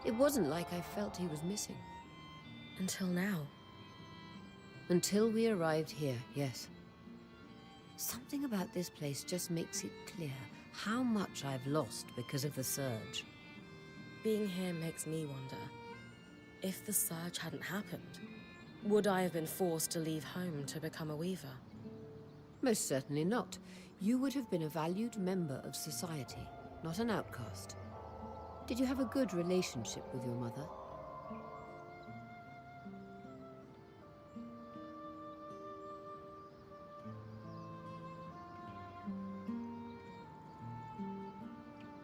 It wasn't like I felt he was missing.
Until now.
Until we arrived here, yes. Something about this place just makes it clear how much I've lost because of the surge.
Being here makes me wonder, if the surge hadn't happened, would I have been forced to leave home to become a weaver?
Most certainly not. You would have been a valued member of society, not an outcast. Did you have a good relationship with your mother?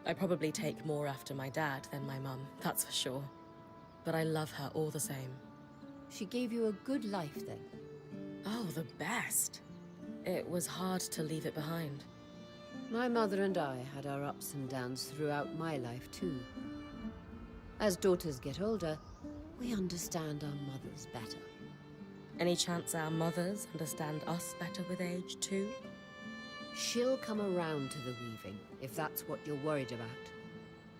I probably take more after my dad than my mum, that's for sure. But I love her all the same.
She gave you a good life, then?
Oh, the best. It was hard to leave it behind.
My mother and I had our ups and downs throughout my life, too. As daughters get older, we understand our mothers better.
Any chance our mothers understand us better with age, too?
She'll come around to the weaving, if that's what you're worried about.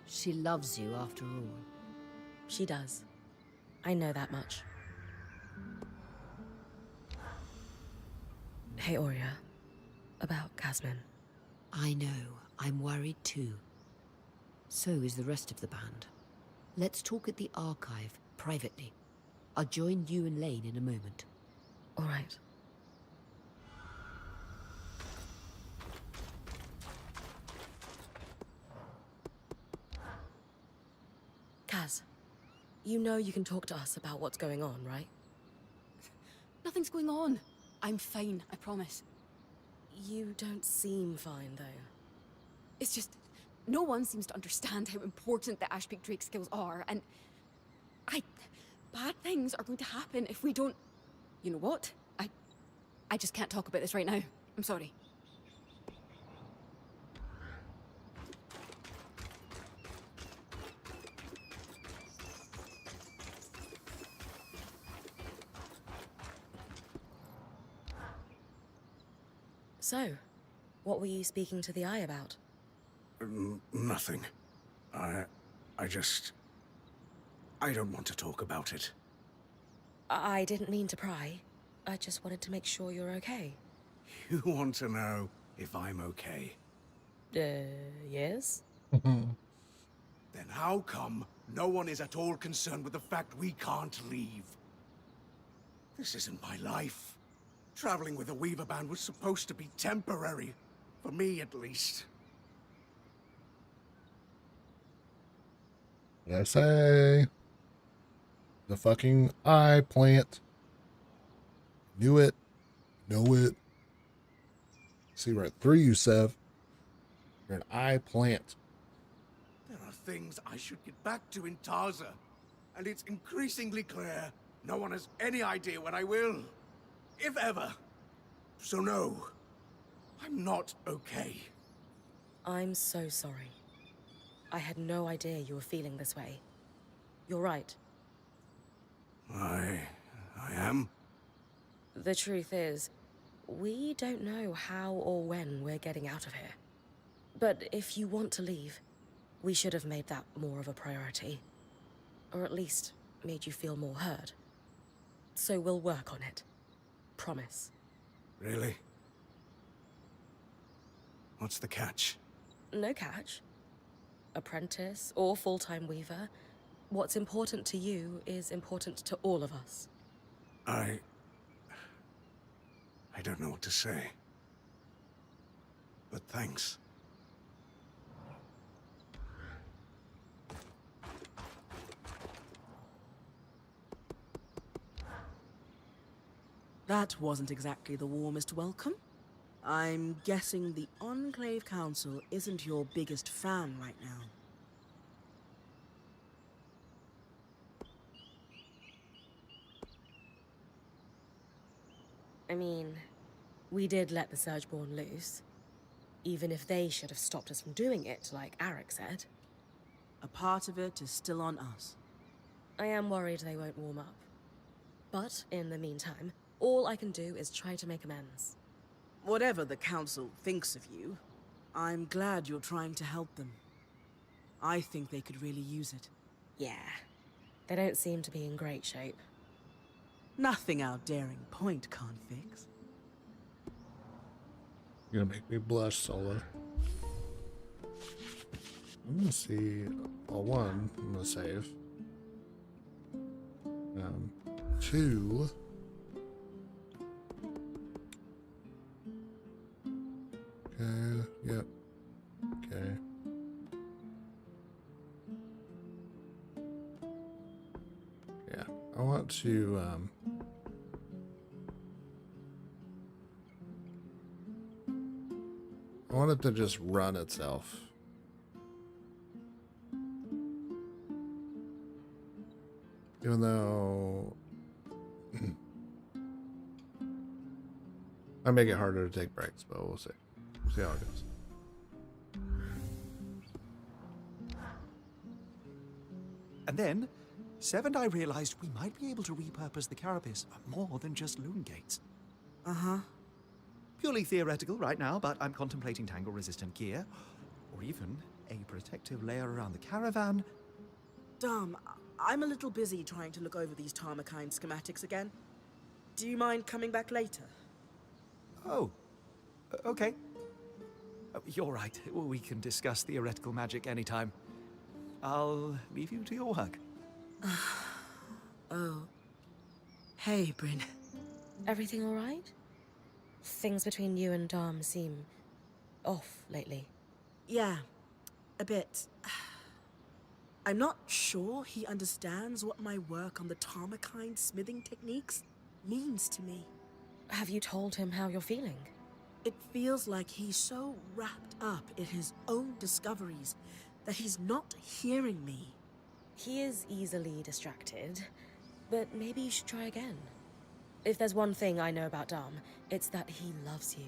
She loves you, after all.
She does. I know that much. Hey, Aurea. About Casmin.
I know. I'm worried, too. So is the rest of the band. Let's talk at the archive, privately. I'll join you and Lane in a moment.
All right. Kaz, you know you can talk to us about what's going on, right?
Nothing's going on. I'm fine, I promise.
You don't seem fine, though.
It's just, no one seems to understand how important the Ashpeak Drake skills are, and bad things are going to happen if we don't... You know what? I just can't talk about this right now. I'm sorry.
So, what were you speaking to the Eye about?
Nothing. I don't want to talk about it.
I didn't mean to pry. I just wanted to make sure you're okay.
You want to know if I'm okay?
Yes?
Then how come no one is at all concerned with the fact we can't leave? This isn't my life. Traveling with a Weaver band was supposed to be temporary. For me, at least.
What I say? The fucking eye plant. Knew it. Know it. See right through you, Sev. You're an eye plant.
There are things I should get back to in Tarza. And it's increasingly clear no one has any idea when I will. If ever. So no. I'm not okay.
I'm so sorry. I had no idea you were feeling this way. You're right.
I am?
The truth is, we don't know how or when we're getting out of here. But if you want to leave, we should have made that more of a priority. Or at least made you feel more heard. So we'll work on it. Promise.
Really? What's the catch?
No catch. Apprentice or full-time weaver, what's important to you is important to all of us.
I don't know what to say. But thanks.
That wasn't exactly the warmest welcome. I'm guessing the Enclave Council isn't your biggest fan right now.
I mean, we did let the Surgeborn loose. Even if they should have stopped us from doing it, like Arik said.
A part of it is still on us.
I am worried they won't warm up. But in the meantime, all I can do is try to make amends.
Whatever the Council thinks of you, I'm glad you're trying to help them. I think they could really use it.
Yeah, they don't seem to be in great shape.
Nothing our daring point can't fix.
You're gonna make me blush, Solo. I'm gonna see. Well, one, I'm gonna save. 2. Okay, yep. Okay. Yeah, I want to, I want it to just run itself. Even though I make it harder to take breaks, but we'll see. We'll see how it goes.
And then, Sev and I realized we might be able to repurpose the carapace for more than just loon gates.
Uh-huh.
Purely theoretical right now, but I'm contemplating tangle-resistant gear, or even a protective layer around the caravan.
Dom, I'm a little busy trying to look over these Tarmakine schematics again. Do you mind coming back later?
Oh, okay. You're right. We can discuss theoretical magic anytime. I'll leave you to your work.
Oh. Hey, Bryn.
Everything all right? Things between you and Dom seem off lately.
Yeah, a bit. I'm not sure he understands what my work on the Tarmakine smithing techniques means to me.
Have you told him how you're feeling?
It feels like he's so wrapped up in his own discoveries that he's not hearing me.
He is easily distracted, but maybe you should try again. If there's one thing I know about Dom, it's that he loves you.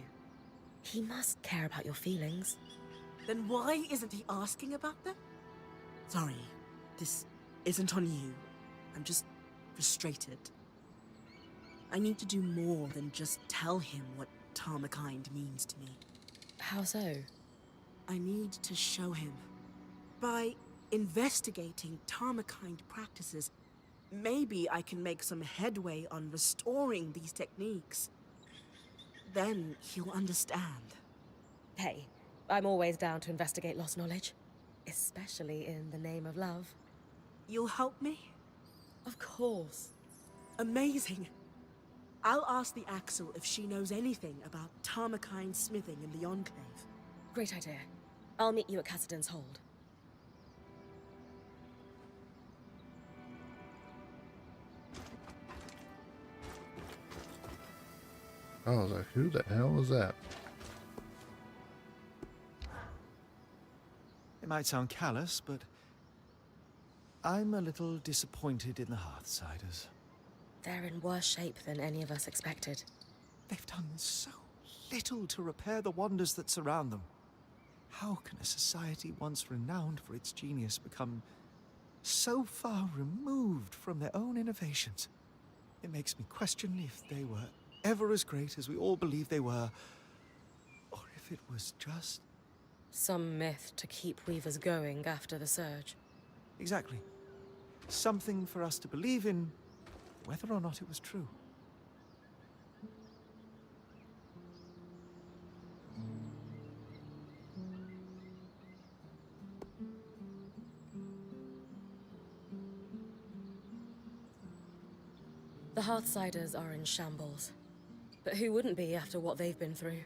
He must care about your feelings.
Then why isn't he asking about them? Sorry, this isn't on you. I'm just frustrated. I need to do more than just tell him what Tarmakine means to me.
How so?
I need to show him. By investigating Tarmakine practices, maybe I can make some headway on restoring these techniques. Then he'll understand.
Hey, I'm always down to investigate lost knowledge. Especially in the name of love.
You'll help me?
Of course.
Amazing. I'll ask the Axel if she knows anything about Tarmakine smithing in the Enclave.
Great idea. I'll meet you at Cassidon's Hold.
I was like, who the hell was that?
It might sound callous, but I'm a little disappointed in the Hearthsiders.
They're in worse shape than any of us expected.
They've done so little to repair the wonders that surround them. How can a society once renowned for its genius become so far removed from their own innovations? It makes me question if they were ever as great as we all believe they were, or if it was just...
Some myth to keep Weavers going after the Surge.
Exactly. Something for us to believe in, whether or not it was true.
The Hearthsiders are in shambles. But who wouldn't be after what they've been through?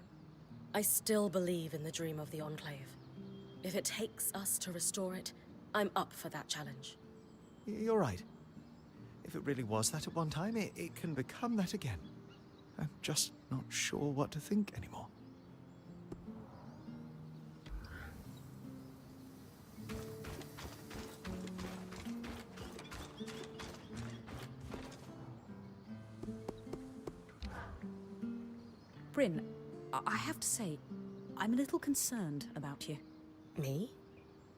I still believe in the dream of the Enclave. If it takes us to restore it, I'm up for that challenge.
You're right. If it really was that at one time, it can become that again. I'm just not sure what to think anymore.
Bryn, I have to say, I'm a little concerned about you.
Me?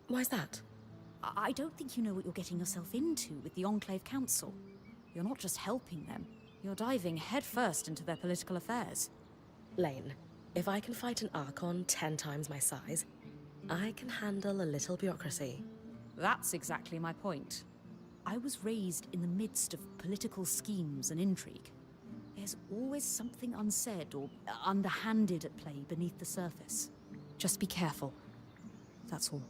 Why's that?
I don't think you know what you're getting yourself into with the Enclave Council. You're not just helping them, you're diving headfirst into their political affairs.
Lane, if I can fight an Archon 10 times my size, I can handle a little bureaucracy.
That's exactly my point. I was raised in the midst of political schemes and intrigue. There's always something unsaid or underhanded at play beneath the surface. Just be careful. That's all.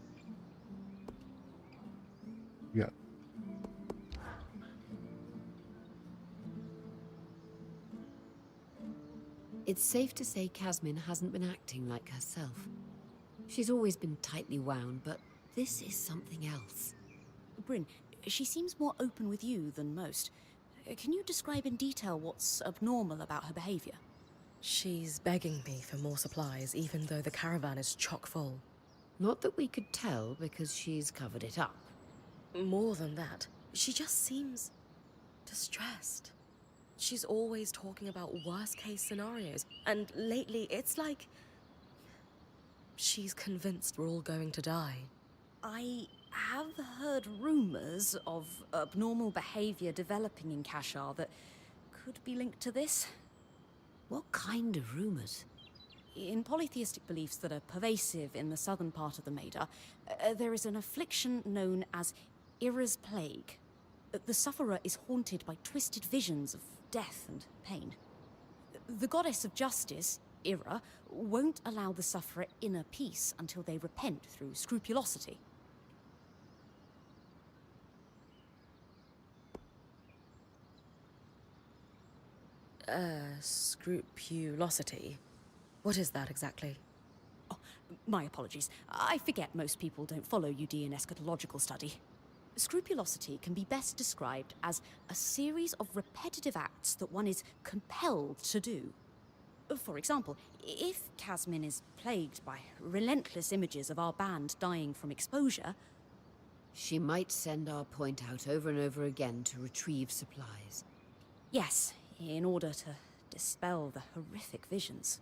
Yeah.
It's safe to say Casmin hasn't been acting like herself. She's always been tightly wound, but this is something else.
Bryn, she seems more open with you than most. Can you describe in detail what's abnormal about her behavior?
She's begging me for more supplies, even though the caravan is chock full.
Not that we could tell, because she's covered it up.
More than that, she just seems distressed. She's always talking about worst-case scenarios, and lately it's like she's convinced we're all going to die.
I have heard rumors of abnormal behavior developing in Kashar that could be linked to this.
What kind of rumors?
In polytheistic beliefs that are pervasive in the southern part of the Maida, there is an affliction known as Ira's Plague. The sufferer is haunted by twisted visions of death and pain. The goddess of justice, Ira, won't allow the sufferer inner peace until they repent through scrupulosity.
Scrupulosity? What is that exactly?
Oh, my apologies. I forget most people don't follow Judean eschatological study. Scrupulosity can be best described as a series of repetitive acts that one is compelled to do. For example, if Casmin is plagued by relentless images of our band dying from exposure,
she might send our point out over and over again to retrieve supplies.
Yes, in order to dispel the horrific visions.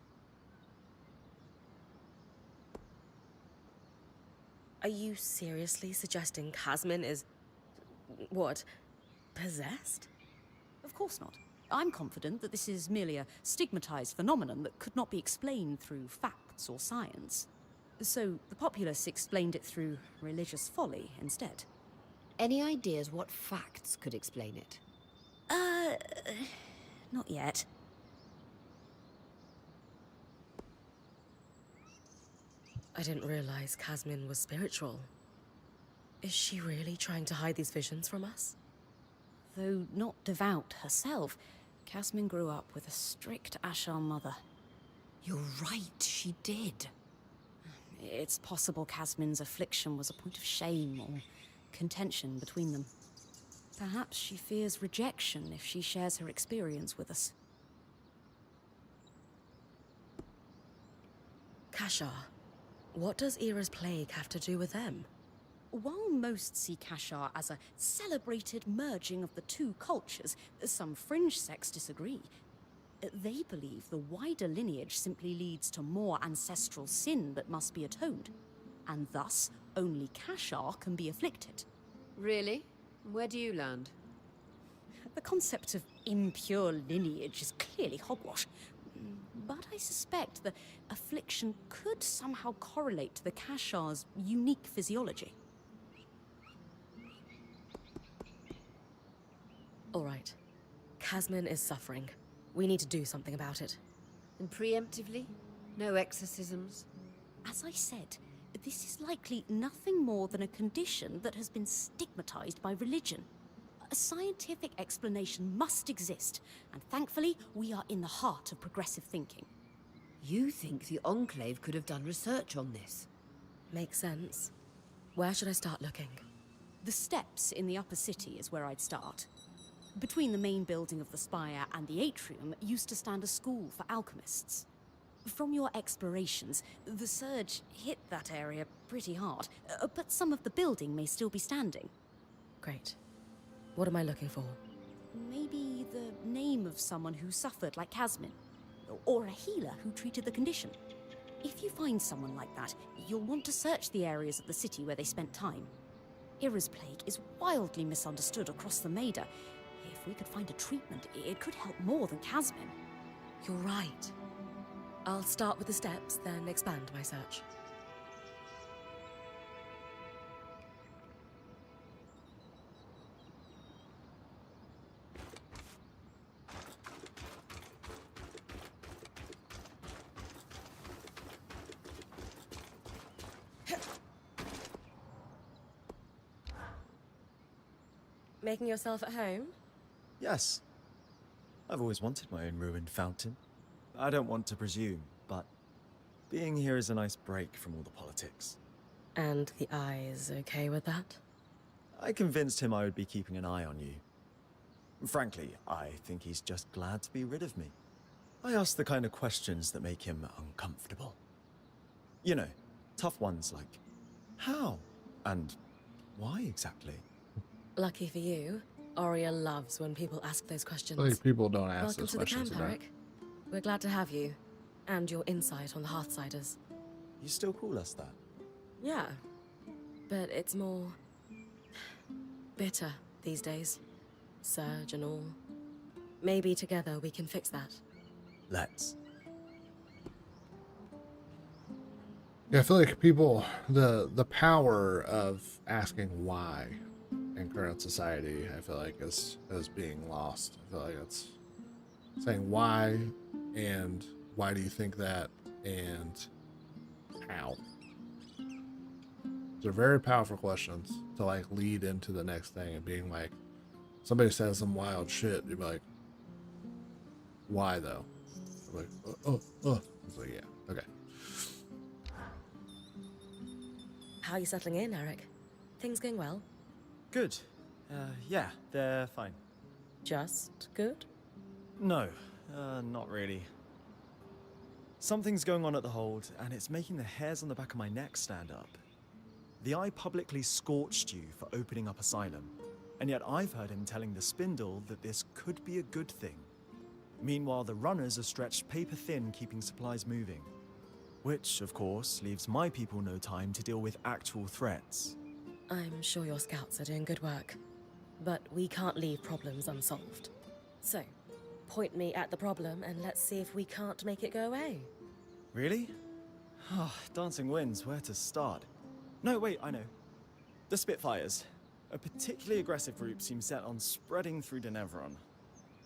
Are you seriously suggesting Casmin is, what, possessed?
Of course not. I'm confident that this is merely a stigmatized phenomenon that could not be explained through facts or science. So the populace explained it through religious folly instead.
Any ideas what facts could explain it?
Not yet.
I didn't realize Casmin was spiritual. Is she really trying to hide these visions from us?
Though not devout herself, Casmin grew up with a strict Ashar mother.
You're right, she did.
It's possible Casmin's affliction was a point of shame or contention between them. Perhaps she fears rejection if she shares her experience with us.
Kashar, what does Ira's plague have to do with them?
While most see Kashar as a celebrated merging of the two cultures, some fringe sects disagree. They believe the wider lineage simply leads to more ancestral sin that must be atoned, and thus only Kashar can be afflicted.
Really? Where do you land?
The concept of impure lineage is clearly hogwash, but I suspect the affliction could somehow correlate to the Kashar's unique physiology.
All right. Casmin is suffering. We need to do something about it.
And preemptively? No exorcisms?
As I said, this is likely nothing more than a condition that has been stigmatized by religion. A scientific explanation must exist, and thankfully, we are in the heart of progressive thinking.
You think the Enclave could have done research on this?
Makes sense. Where should I start looking?
The steps in the upper city is where I'd start. Between the main building of the spire and the atrium used to stand a school for alchemists. From your explorations, the surge hit that area pretty hard, but some of the building may still be standing.
Great. What am I looking for?
Maybe the name of someone who suffered like Casmin, or a healer who treated the condition. If you find someone like that, you'll want to search the areas of the city where they spent time. Ira's plague is wildly misunderstood across the Maida. If we could find a treatment, it could help more than Casmin.
You're right. I'll start with the steps, then expand my search. Making yourself at home?
Yes. I've always wanted my own ruined fountain. I don't want to presume, but being here is a nice break from all the politics.
And the Eye is okay with that?
I convinced him I would be keeping an eye on you. Frankly, I think he's just glad to be rid of me. I ask the kind of questions that make him uncomfortable. You know, tough ones like, how? And why exactly?
Lucky for you, Aurea loves when people ask those questions.
Like people don't ask
Welcome
those
to the
questions
camp,
about.
Eric. We're glad to have you, and your insight on the Hearthsiders.
You still call us that?
Yeah, but it's more bitter these days. Surge and all. Maybe together we can fix that.
Let's.
Yeah, I feel like people, the power of asking why in current society, I feel like is being lost. I feel like it's saying why, and why do you think that, and how. They're very powerful questions to like lead into the next thing, and being like, somebody says some wild shit, you'd be like, why though? I'm like, It's like, yeah, okay.
How are you settling in, Eric? Things going well?
Good. Yeah, they're fine.
Just good?
No, not really. Something's going on at the hold, and it's making the hairs on the back of my neck stand up. The Eye publicly scorched you for opening up Asylum, and yet I've heard him telling the Spindle that this could be a good thing. Meanwhile, the runners are stretched paper thin keeping supplies moving. Which, of course, leaves my people no time to deal with actual threats.
I'm sure your scouts are doing good work, but we can't leave problems unsolved. So, point me at the problem and let's see if we can't make it go away.
Really? Oh, dancing winds, where to start? No, wait, I know. The Spitfires. A particularly aggressive group seems set on spreading through Denevron.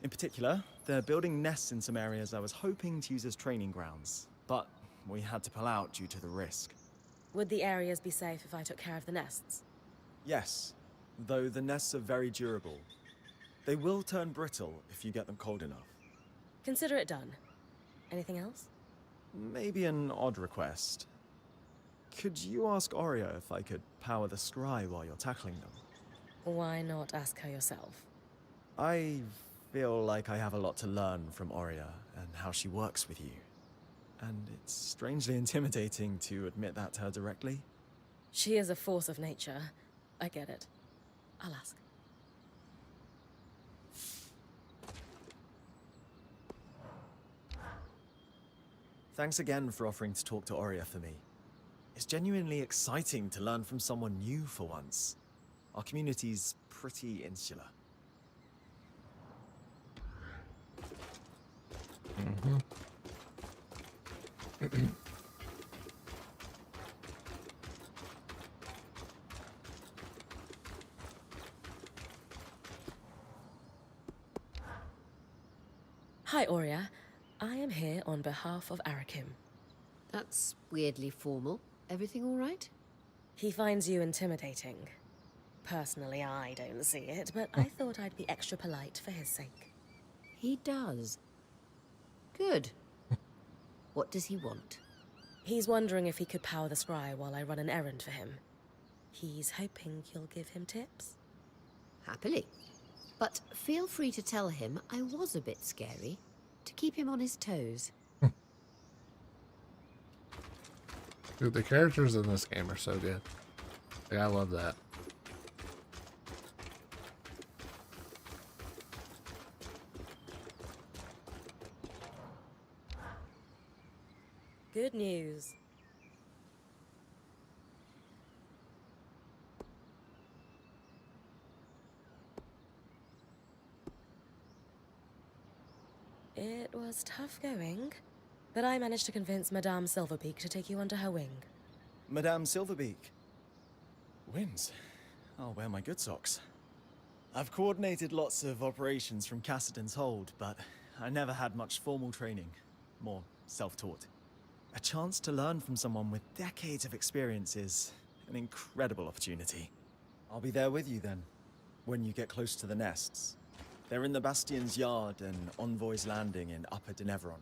In particular, they're building nests in some areas I was hoping to use as training grounds, but we had to pull out due to the risk.
Would the areas be safe if I took care of the nests?
Yes, though the nests are very durable. They will turn brittle if you get them cold enough.
Consider it done. Anything else?
Maybe an odd request. Could you ask Aurea if I could power the scry while you're tackling them?
Why not ask her yourself?
I feel like I have a lot to learn from Aurea and how she works with you. And it's strangely intimidating to admit that to her directly.
She is a force of nature. I get it. I'll ask.
Thanks again for offering to talk to Aurea for me. It's genuinely exciting to learn from someone new for once. Our community's pretty insular.
Hi, Aurea. I am here on behalf of Arakim.
That's weirdly formal. Everything all right?
He finds you intimidating. Personally, I don't see it, but I thought I'd be extra polite for his sake.
He does. Good. What does he want?
He's wondering if he could power the scry while I run an errand for him. He's hoping you'll give him tips.
Happily. But feel free to tell him I was a bit scary, to keep him on his toes.
Dude, the characters in this game are so good. Like, I love that.
Good news. It was tough going, but I managed to convince Madame Silverbeak to take you under her wing.
Madame Silverbeak. Wins. I'll wear my good socks. I've coordinated lots of operations from Cassidy's hold, but I never had much formal training. More self-taught. A chance to learn from someone with decades of experience is an incredible opportunity. I'll be there with you then, when you get close to the nests. They're in the Bastion's yard and Envoy's Landing in Upper Denevron.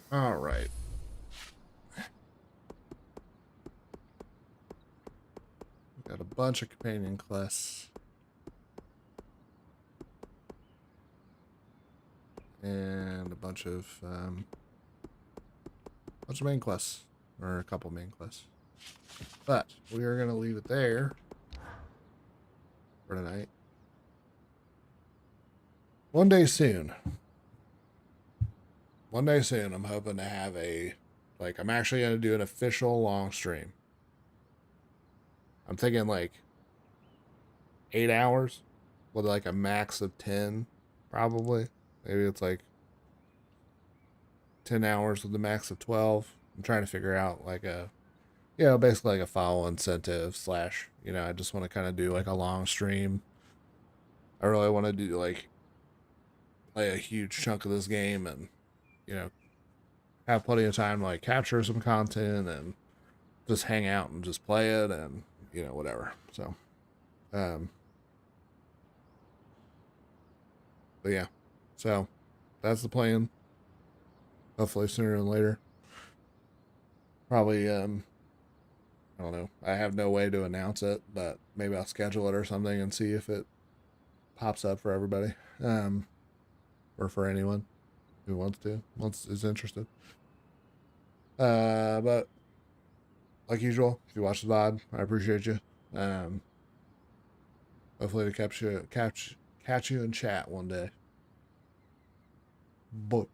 All right. Got a bunch of companion quests. And a bunch of main quests. Or a couple main quests. But we are going to leave it there for tonight. One day soon, I'm hoping to have I'm actually going to do an official long stream. I'm thinking like 8 hours with like a max of 10, probably. Maybe it's like 10 hours with a max of 12. I'm trying to figure out like basically like a follow incentive / I just want to kind of do like a long stream. I really want to do like play a huge chunk of this game and, have plenty of time to like capture some content and just hang out and just play it and, whatever. So, but yeah, so that's the plan. Hopefully sooner than later. Probably, I don't know. I have no way to announce it, but maybe I'll schedule it or something and see if it pops up for everybody. Or for anyone who is interested. But like usual, if you watch the VOD, I appreciate you. Hopefully to catch you in chat one day. But